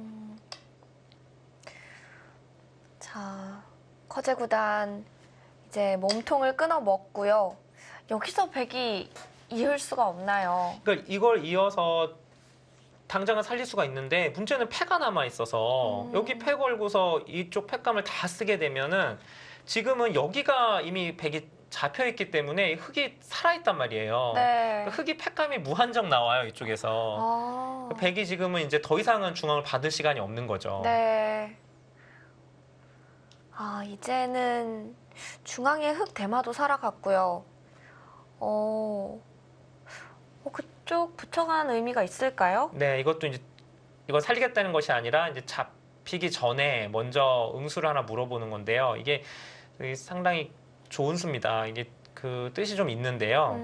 자, 커제 구단 이제 몸통을 끊어 먹고요. 여기서 백이 이을 수가 없나요? 그러니까 이걸 이어서 당장은 살릴 수가 있는데 문제는 패가 남아 있어서 여기 패 걸고서 이쪽 패감을 다 쓰게 되면은 지금은 여기가 이미 백이 잡혀 있기 때문에 흙이 살아 있단 말이에요. 네. 흙이 패감이 무한정 나와요, 이쪽에서. 백이 지금은 이제 더 이상은 중앙을 받을 시간이 없는 거죠. 네. 이제는 중앙의 흙 대마도 살아갔고요. 그쪽 붙여가는 의미가 있을까요? 네, 이것도 이제 이거 살리겠다는 것이 아니라 이제 잡히기 전에 먼저 응수를 하나 물어보는 건데요. 이게 상당히 좋은 수입니다. 이게 그 뜻이 좀 있는데요.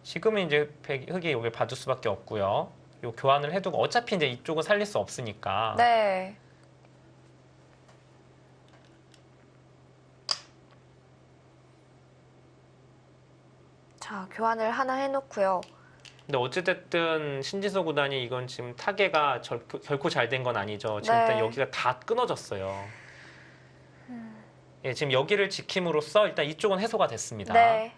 지금은 이제 흙이 여기 받을 수밖에 없고요. 요 교환을 해두고 어차피 이제 이쪽은 살릴 수 없으니까. 네. 자, 교환을 하나 해놓고요. 근데 어찌됐든 신진서 구단이 이건 지금 타개가 결코 잘 된 건 아니죠. 지금 일단 여기가 다 끊어졌어요. 예, 지금 여기를 지킴으로써 일단 이쪽은 해소가 됐습니다. 네.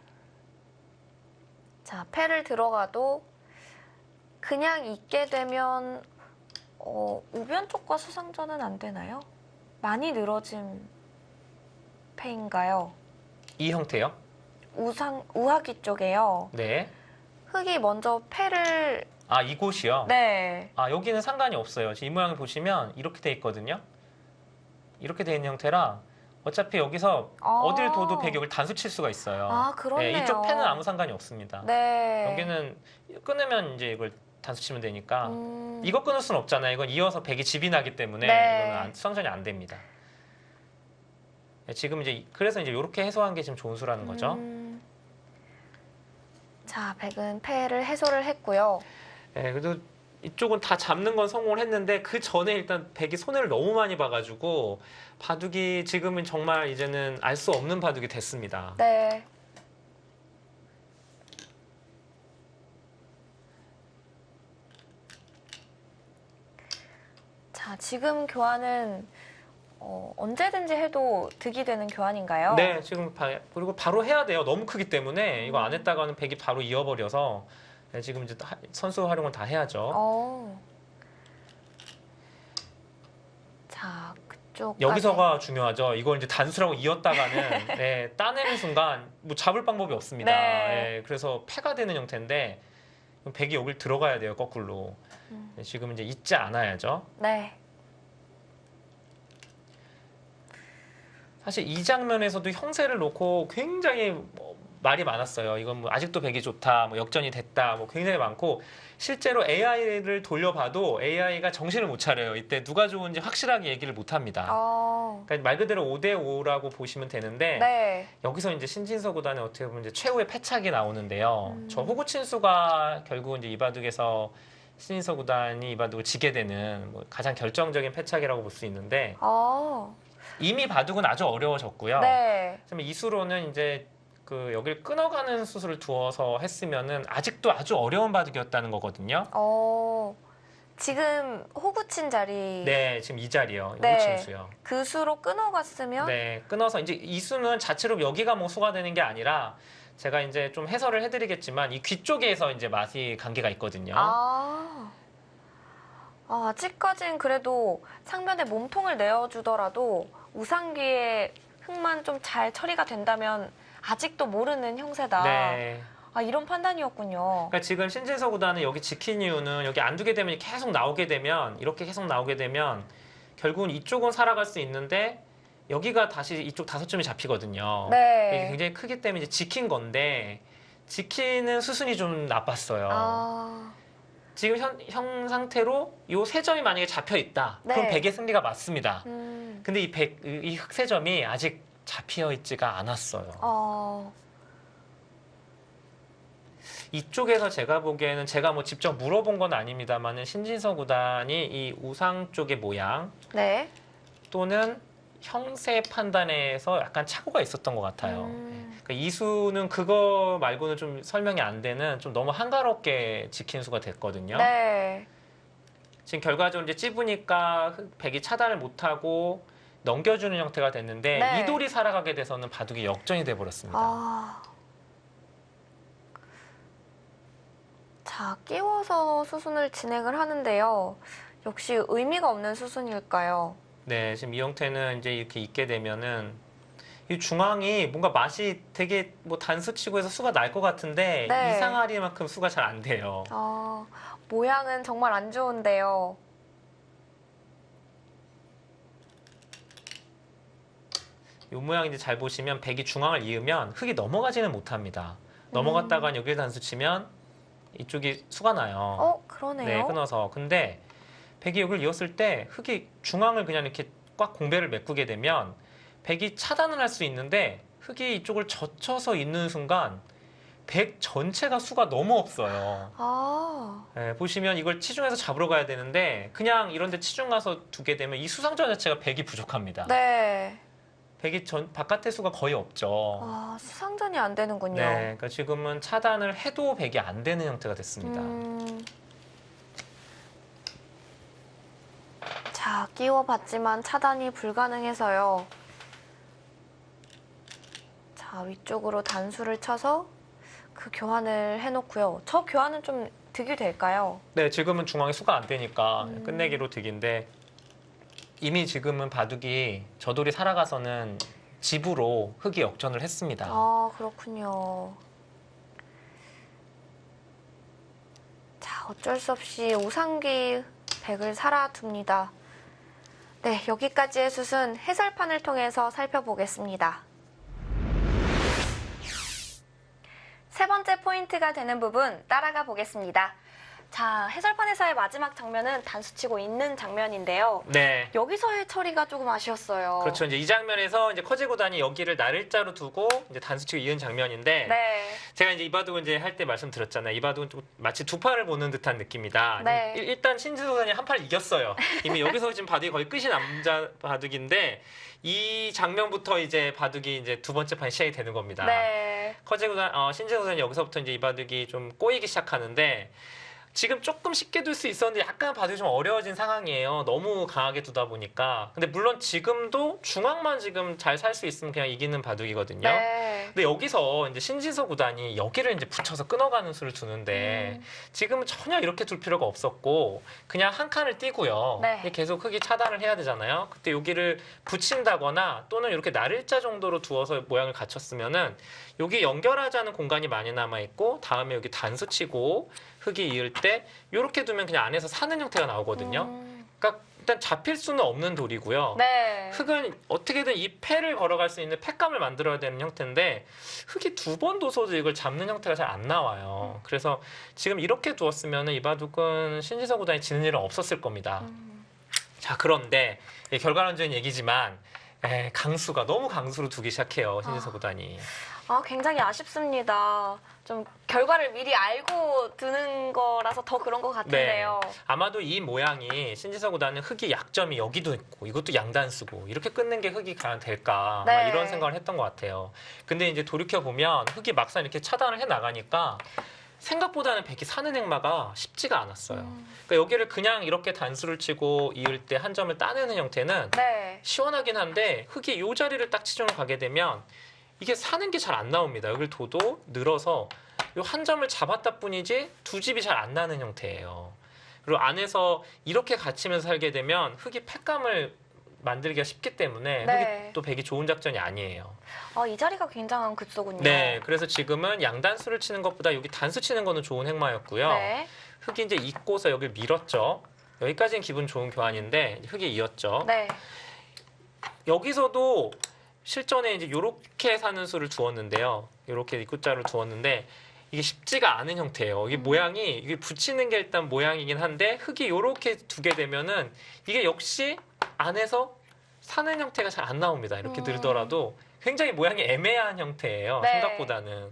자, 패를 들어가도 그냥 있게 되면 우변 쪽과 수상전은 안 되나요? 많이 늘어진 패인가요? 이 형태요? 우하기 쪽에요. 네. 흙이 먼저 패를 이곳이요? 네. 여기는 상관이 없어요. 지금 이 모양을 보시면 이렇게 돼 있거든요. 이렇게 돼 있는 형태라 어차피 여기서 어딜 둬도 백이 여기를 단수 칠 수가 있어요. 그렇네요. 네, 이쪽 패는 아무 상관이 없습니다. 네. 여기는 끊으면 이제 이걸 단수 치면 되니까 이거 끊을 수는 없잖아요. 이건 이어서 백이 집이 나기 때문에 네. 이거는 수상전이 안 됩니다. 네, 지금 이제 그래서 이제 이렇게 해소한 게 지금 좋은 수라는 거죠. 자, 백은 패를 해소를 했고요. 네, 그래도 이쪽은 다 잡는 건 성공을 했는데 그 전에 일단 백이 손해를 너무 많이 봐가지고 바둑이 지금은 정말 이제는 알 수 없는 바둑이 됐습니다. 네. 자, 지금 교환은 언제든지 해도 득이 되는 교환인가요? 네, 지금 그리고 바로 해야 돼요. 너무 크기 때문에 이거 안 했다가는 백이 바로 이어버려서 지금 이제 선수 활용을 다 해야죠. 자, 그쪽까지. 여기서가 중요하죠. 이걸 이제 단수라고 이었다가는 네, 따내는 순간 뭐 잡을 방법이 없습니다. 네. 네, 그래서 패가 되는 형태인데 백이 여길 들어가야 돼요. 거꾸로. 네, 지금 이제 잊지 않아야죠. 네. 사실 이 장면에서도 형세를 놓고 굉장히 말이 많았어요. 이건 뭐 아직도 백이 좋다, 뭐 역전이 됐다, 뭐 굉장히 많고 실제로 AI를 돌려봐도 AI가 정신을 못 차려요. 이때 누가 좋은지 확실하게 얘기를 못 합니다. 그러니까 말 그대로 5대5라고 보시면 되는데 네. 여기서 이제 신진서 구단의 어떻게 보면 이제 최후의 패착이 나오는데요. 저 호구친수가 결국 이제 이바둑에서 신진서 구단이 이바둑을 지게 되는 뭐 가장 결정적인 패착이라고 볼 수 있는데 이미 바둑은 아주 어려워졌고요. 네. 이수로는 이제 그 여기를 끊어가는 수술을 두어서 했으면은 아직도 아주 어려운 바둑이었다는 거거든요. 지금 호구친 자리. 네, 지금 이 자리요. 네. 호구친수요. 그 수로 끊어갔으면. 네, 끊어서 이제 이 수는 자체로 여기가 뭐 수가 되는 게 아니라 제가 이제 좀 해설을 해드리겠지만 이 귀 쪽에서 이제 맛이 관계가 있거든요. 아직까진 그래도 상변에 몸통을 내어주더라도 우상기의 흙만 좀 잘 처리가 된다면 아직도 모르는 형세다. 네. 이런 판단이었군요. 그러니까 지금 신진서 구단은 여기 지킨 이유는 여기 안 두게 되면 계속 나오게 되면 이렇게 계속 나오게 되면 결국은 이쪽은 살아갈 수 있는데 여기가 다시 이쪽 5점이 잡히거든요. 네. 이게 굉장히 크기 때문에 이제 지킨 건데 지키는 수순이 좀 나빴어요. 지금 형 상태로 이 3점이 만약에 잡혀 있다. 그럼 네. 백의 승리가 맞습니다. 근데 이 흑 3점이 아직 잡혀 있지가 않았어요. 이쪽에서 제가 보기에는 제가 뭐 직접 물어본 건 아닙니다만은 신진서 구단이 이 우상 쪽의 모양 네. 또는 형세 판단에서 약간 착오가 있었던 것 같아요. 그러니까 이수는 그거 말고는 좀 설명이 안 되는 좀 너무 한가롭게 지킨 수가 됐거든요. 네. 지금 결과적으로 이제 찝으니까 백이 차단을 못하고 넘겨주는 형태가 됐는데 네. 이 돌이 살아가게 돼서는 바둑이 역전이 돼버렸습니다. 자, 끼워서 수순을 진행을 하는데요. 역시 의미가 없는 수순일까요? 네, 지금 이 형태는 이제 이렇게 있게 되면은 이 중앙이 뭔가 맛이 되게 뭐 단수치고 해서 수가 날 것 같은데 네. 이상하리만큼 수가 잘 안 돼요. 모양은 정말 안 좋은데요. 이 모양 이제 잘 보시면 백이 중앙을 이으면 흙이 넘어가지는 못합니다. 넘어갔다가 여기를 단수치면 이쪽이 수가 나요. 그러네요. 네, 끊어서. 근데 백이 여기를 이었을 때 흙이 중앙을 그냥 이렇게 꽉 공배를 메꾸게 되면 백이 차단을 할 수 있는데 흙이 이쪽을 젖혀서 있는 순간 백 전체가 수가 너무 없어요. 네, 보시면 이걸 치중해서 잡으러 가야 되는데 그냥 이런 데 치중 가서 두게 되면 이 수상자 자체가 백이 부족합니다. 네. 백이 바깥의 수가 거의 없죠. 수상전이 안 되는군요. 네, 그러니까 지금은 차단을 해도 백이 안 되는 형태가 됐습니다. 자, 끼워봤지만 차단이 불가능해서요. 자, 위쪽으로 단수를 쳐서 그 교환을 해놓고요. 저 교환은 좀 득이 될까요? 네, 지금은 중앙에 수가 안 되니까 끝내기로 득인데 이미 지금은 바둑이 저돌이 살아가서는 집으로 흙이 역전을 했습니다. 그렇군요. 자, 어쩔 수 없이 우상기 백을 살아둡니다. 네, 여기까지의 수순 해설판을 통해서 살펴보겠습니다. 세 번째 포인트가 되는 부분 따라가 보겠습니다. 자, 해설판에서의 마지막 장면은 단수치고 있는 장면인데요. 네. 여기서의 처리가 조금 아쉬웠어요. 그렇죠. 이제 이 장면에서 이제 커제 구단이 여기를 나를자로 두고 이제 단수치고 이은 장면인데 네. 제가 이제 이 바둑은 이제 할 때 말씀드렸잖아요. 이 바둑은 좀 마치 두 판을 보는 듯한 느낌이다. 네. 일단 신진서 구단이 한 판을 이겼어요. 이미 여기서 지금 바둑이 거의 끝이 남자 바둑인데 이 장면부터 이제 바둑이 이제 두 번째 판이 시작이 되는 겁니다. 네. 커제 구단 신진서 구단이 여기서부터 이제 이 바둑이 좀 꼬이기 시작하는데 지금 조금 쉽게 둘 수 있었는데 약간 봐도 좀 어려워진 상황이에요. 너무 강하게 두다 보니까. 근데 물론 지금도 중앙만 지금 잘 살 수 있으면 그냥 이기는 바둑이거든요. 네. 근데 여기서 이제 신진서 구단이 여기를 이제 붙여서 끊어가는 수를 두는데 지금은 전혀 이렇게 둘 필요가 없었고 그냥 한 칸을 띄고요. 네. 계속 흙이 차단을 해야 되잖아요. 그때 여기를 붙인다거나 또는 이렇게 날일자 정도로 두어서 모양을 갖췄으면은 여기 연결하자는 공간이 많이 남아 있고 다음에 여기 단수 치고 흙이 이을 때 이렇게 두면 그냥 안에서 사는 형태가 나오거든요. 그러니까 일단 잡힐 수는 없는 돌이고요. 네. 흙은 어떻게든 이 패를 걸어갈 수 있는 패감을 만들어야 되는 형태인데 흙이 두 번 둬서도 이걸 잡는 형태가 잘 안 나와요. 그래서 지금 이렇게 두었으면 이 바둑은 신지서 구단이 지는 일은 없었을 겁니다. 자, 그런데 결과론적인 얘기지만 강수가 너무 강수로 두기 시작해요. 신지서 구단이. 굉장히 아쉽습니다. 좀 결과를 미리 알고 드는 거라서 더 그런 것 같은데요. 아마도 이 모양이 신지서 구단은 흙이 약점이 여기도 있고 이것도 양단수고 이렇게 끊는 게 흙이 과연 될까 네. 아마 이런 생각을 했던 것 같아요. 근데 이제 돌이켜보면 흙이 막상 이렇게 차단을 해 나가니까 생각보다는 백이 사는 행마가 쉽지가 않았어요. 그러니까 여기를 그냥 이렇게 단수를 치고 이을 때 한 점을 따내는 형태는 네. 시원하긴 한데 흙이 이 자리를 딱 치중을 가게 되면 이게 사는 게 잘 안 나옵니다. 여기를 둬도 늘어서 이 한 점을 잡았다 뿐이지 두 집이 잘 안 나는 형태예요. 그리고 안에서 이렇게 갇히면서 살게 되면 흙이 패감을 만들기가 쉽기 때문에 네. 흙이 또 백이 좋은 작전이 아니에요. 이 자리가 굉장한 급소군요. 네, 그래서 지금은 양단수를 치는 것보다 여기 단수 치는 거는 좋은 행마였고요. 네. 흙이 이제 잇고서 여기를 밀었죠. 여기까지는 기분 좋은 교환인데 흙이 이었죠. 네. 여기서도 실전에 이제 이렇게 사는 수를 두었는데요. 이렇게 입구자를 두었는데 이게 쉽지가 않은 형태예요. 이게 모양이 이게 붙이는 게 일단 모양이긴 한데 흙이 이렇게 두게 되면은 이게 역시 안에서 사는 형태가 잘 안 나옵니다. 이렇게 들더라도 굉장히 모양이 애매한 형태예요. 네. 생각보다는.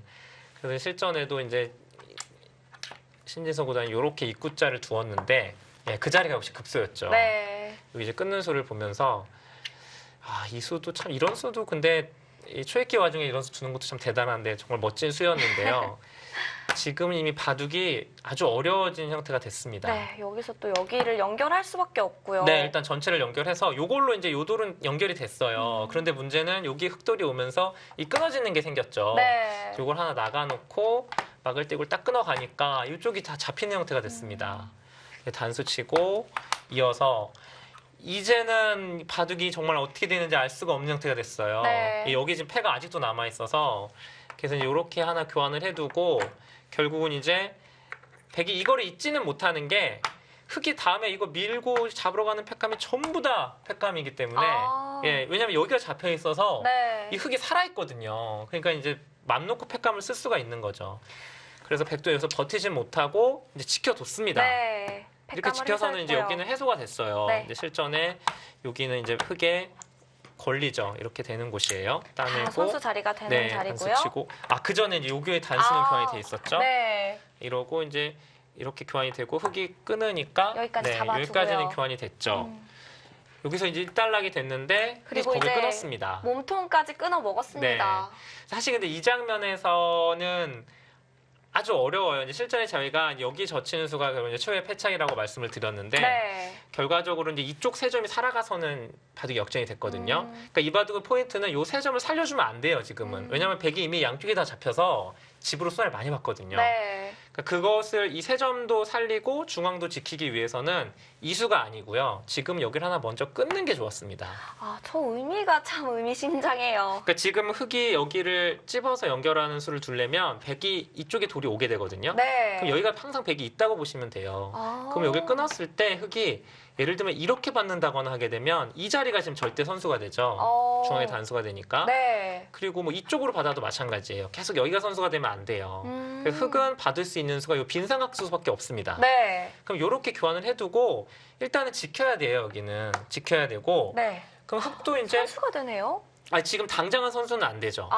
그래서 실전에도 이제 신진서 구단이 이렇게 입구자를 두었는데 그 자리가 역시 급소였죠. 네. 여기 이제 끊는 수를 보면서 이 수도 참 이런 수도 근데 이 초읽기 와중에 이런 수 두는 것도 참 대단한데 정말 멋진 수였는데요. 지금 이미 바둑이 아주 어려워진 형태가 됐습니다. 네. 여기서 또 여기를 연결할 수밖에 없고요. 네, 일단 전체를 연결해서 요걸로 이제 요 돌은 연결이 됐어요. 그런데 문제는 여기 흙돌이 오면서 이 끊어지는 게 생겼죠. 네. 요걸 하나 나가놓고 막을 때 이걸 딱 끊어가니까 이쪽이 다 잡히는 형태가 됐습니다. 단수 치고 이어서 이제는 바둑이 정말 어떻게 되는지 알 수가 없는 형태가 됐어요. 네. 여기 지금 패가 아직도 남아 있어서 그래서 이렇게 하나 교환을 해두고 결국은 이제 백이 이거를 잊지는 못하는 게 흙이 다음에 이거 밀고 잡으러 가는 패감이 전부 다 패감이기 때문에 왜냐면 여기가 잡혀 있어서 네. 이 흙이 살아 있거든요. 그러니까 이제 맘 놓고 패감을 쓸 수가 있는 거죠. 그래서 백도 여기서 버티지 못하고 이제 지켜뒀습니다. 네. 이렇게 지켜서는 이제 여기는 해소가 됐어요. 네. 근데 실전에 여기는 이제 흙에 걸리죠. 이렇게 되는 곳이에요. 따내고 선수 자리가 되는 자리고요. 단수 치고 그 전에 이제 여기에 단수는 교환이 돼 있었죠. 네. 이러고 이제 이렇게 교환이 되고 흙이 끊으니까 여기까지 잡아주고요. 여기까지는 교환이 됐죠. 여기서 이제 1단락이 됐는데 그리고 거기 이제 끊었습니다. 몸통까지 끊어 먹었습니다. 사실 근데 이 장면에서는 아주 어려워요. 이제 실전에 저희가 여기 젖히는 수가 이제 최후의 패착이라고 말씀을 드렸는데 네. 결과적으로 이제 이쪽 세 점이 살아가서는 바둑이 역전이 됐거든요. 그러니까 이 바둑의 포인트는 요 세 점을 살려주면 안 돼요. 지금은 왜냐하면 백이 이미 양쪽이 다 잡혀서 집으로 손해를 많이 봤거든요. 네. 그러니까 그것을 이 세 점도 살리고 중앙도 지키기 위해서는 이수가 아니고요. 지금 여기를 하나 먼저 끊는 게 좋았습니다. 저 의미가 참 의미심장해요. 그러니까 지금 흙이 여기를 찝어서 연결하는 수를 두려면 백이 이쪽에 돌이 오게 되거든요. 네. 그럼 여기가 항상 백이 있다고 보시면 돼요. 그럼 여기를 끊었을 때 흙이 예를 들면 이렇게 받는다거나 하게 되면 이 자리가 지금 절대 선수가 되죠. 중앙에 단수가 되니까. 네. 그리고 뭐 이쪽으로 받아도 마찬가지예요. 계속 여기가 선수가 되면 안 돼요. 그래서 흙은 받을 수 있는 수가 이 빈삼각수밖에 없습니다. 네. 그럼 이렇게 교환을 해두고 일단은 지켜야 돼요. 여기는 지켜야 되고. 네. 그럼 흙도 이제 선수가 되네요. 지금 당장은 선수는 안 되죠.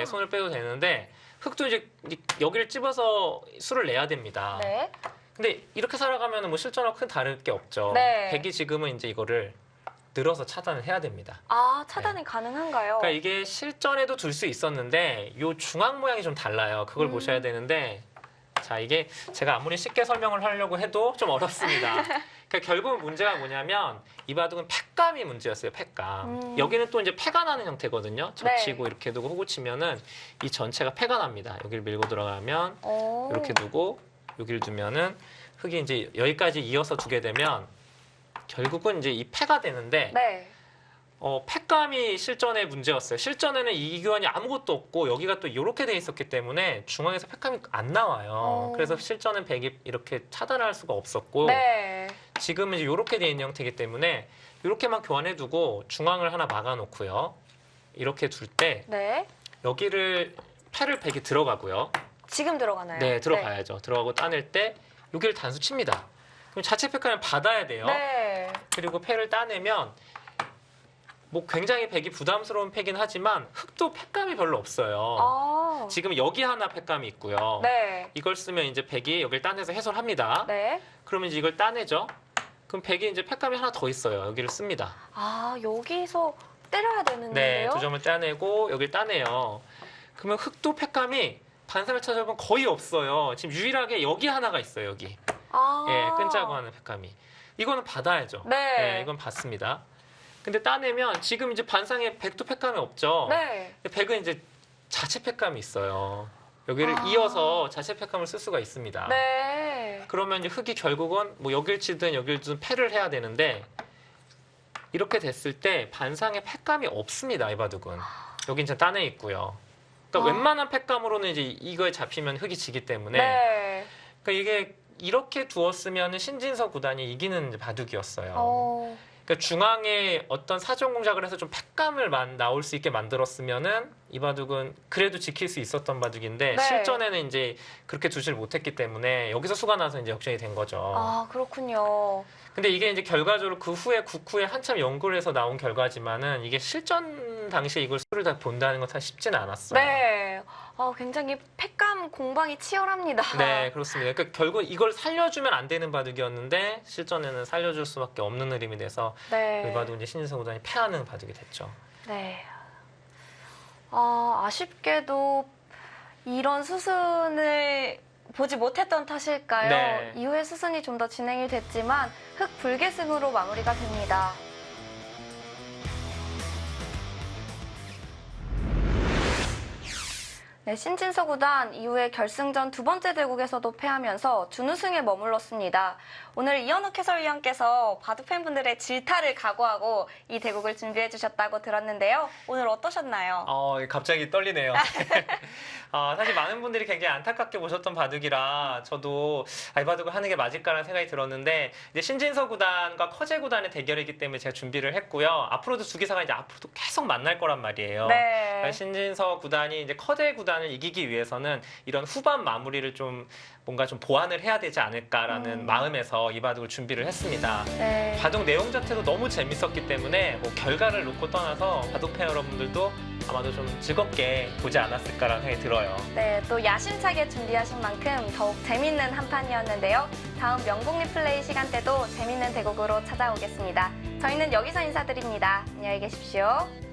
손을 빼도 되는데 흙도 이제 여기를 찝어서 수를 내야 됩니다. 네. 근데 이렇게 살아가면 뭐 실전하고 큰 다를 게 없죠. 네. 백이 지금은 이제 이거를 늘어서 차단을 해야 됩니다. 차단이 가능한가요? 그러니까 이게 실전에도 둘 수 있었는데 요 중앙 모양이 좀 달라요. 그걸 보셔야 되는데 자, 이게 제가 아무리 쉽게 설명을 하려고 해도 좀 어렵습니다. 그러니까 결국 문제가 뭐냐면 이 바둑은 팩감이 문제였어요. 팩감. 여기는 또 이제 패가 나는 형태거든요. 젖히고 네. 이렇게 두고 호구 치면은 이 전체가 패가 납니다. 여기를 밀고 들어가면 오. 이렇게 두고 여기를 두면은 흙이 이제 여기까지 이어서 두게 되면 결국은 이제 이 패가 되는데 네. 팩감이 실전의 문제였어요. 실전에는 이기관이 아무것도 없고 여기가 또 이렇게 돼 있었기 때문에 중앙에서 팩감이 안 나와요. 그래서 실전은 백이 이렇게 차단할 수가 없었고 네. 지금은 이제 이렇게 돼 있는 형태이기 때문에 이렇게만 교환해두고 중앙을 하나 막아놓고요. 이렇게 둘 때 네. 여기를 패를 백이 들어가고요. 지금 들어가나요? 네, 들어가야죠. 들어가고 따낼 때 여기를 단수 칩니다. 그럼 자체 팩감을 받아야 돼요. 네. 그리고 패를 따내면 뭐 굉장히 백이 부담스러운 패긴 하지만 흙도 팩감이 별로 없어요. 아. 지금 여기 하나 팩감이 있고요. 네. 이걸 쓰면 이제 백이 여기를 따내서 해설합니다. 네. 그러면 이제 이걸 따내죠. 그럼 백이 이제 팩감이 하나 더 있어요. 여기를 씁니다. 아, 여기서 때려야 네, 되는데요? 두 점을 따내고 여기를 따내요. 그러면 흙도 팩감이 반상을 찾아보면 거의 없어요. 지금 유일하게 여기 하나가 있어요. 여기. 아. 예, 끈자고 하는 팩감이. 이거는 받아야죠. 네. 예, 이건 받습니다. 근데 따내면 지금 이제 반상에 백도 팩감이 없죠. 네. 백은 이제 자체 팩감이 있어요. 여기를 아. 이어서 자체 팩감을 쓸 수가 있습니다. 네. 그러면 이제 흙이 결국은 뭐 여길 치든 여길 치든 패를 해야 되는데 이렇게 됐을 때 반상에 팩감이 없습니다. 이 바둑은. 여기 이제 따내 있고요. 그러니까 아. 웬만한 팩감으로는 이제 이거에 잡히면 흙이 지기 때문에 네. 그러니까 이게 이렇게 두었으면 신진서 구단이 이기는 이제 바둑이었어요. 그러니까 중앙에 어떤 사정 공작을 해서 좀 팩감을 나올 수 있게 만들었으면은 이 바둑은 그래도 지킬 수 있었던 바둑인데 네. 실전에는 이제 그렇게 두질 못했기 때문에 여기서 수가 나서 이제 역전이 된 거죠. 아, 그렇군요. 근데 이게 이제 결과적으로 그 후에 국후에 한참 연구를 해서 나온 결과지만은 이게 실전 당시에 이걸 수를 다 본다는 건 참 쉽지는 않았어요. 네. 굉장히 팩감 공방이 치열합니다. 네, 그렇습니다. 그러니까 결국 이걸 살려주면 안 되는 바둑이었는데 실전에는 살려줄 수밖에 없는 흐름이 돼서 네. 이 바둑은 이제 신진서 구단이 패하는 바둑이 됐죠. 네. 아쉽게도 이런 수순을 보지 못했던 탓일까요? 네. 이후에 수순이 좀 더 진행이 됐지만 흑 불계승으로 마무리가 됩니다. 네, 신진서 구단 이후에 결승전 두 번째 대국에서도 패하면서 준우승에 머물렀습니다. 오늘 이현욱 해설위원께서 바둑 팬분들의 질타를 각오하고 이 대국을 준비해 주셨다고 들었는데요. 오늘 어떠셨나요? 갑자기 떨리네요. 사실 많은 분들이 굉장히 안타깝게 보셨던 바둑이라 저도 이 바둑을 하는 게 맞을까라는 생각이 들었는데 이제 신진서 구단과 커제 구단의 대결이기 때문에 제가 준비를 했고요. 앞으로도 두 기사가 이제 앞으로도 계속 만날 거란 말이에요. 네. 신진서 구단이 이제 커제 구단을 이기기 위해서는 이런 후반 마무리를 좀 뭔가 좀 보완을 해야 되지 않을까라는 마음에서 이 바둑을 준비를 했습니다. 네. 바둑 내용 자체도 너무 재밌었기 때문에 뭐 결과를 놓고 떠나서 바둑 팬 여러분들도 아마도 좀 즐겁게 보지 않았을까라는 생각이 들어요. 네, 또 야심차게 준비하신 만큼 더욱 재밌는 한 판이었는데요. 다음 명곡 리플레이 시간 때도 재밌는 대국으로 찾아오겠습니다. 저희는 여기서 인사드립니다. 안녕히 계십시오.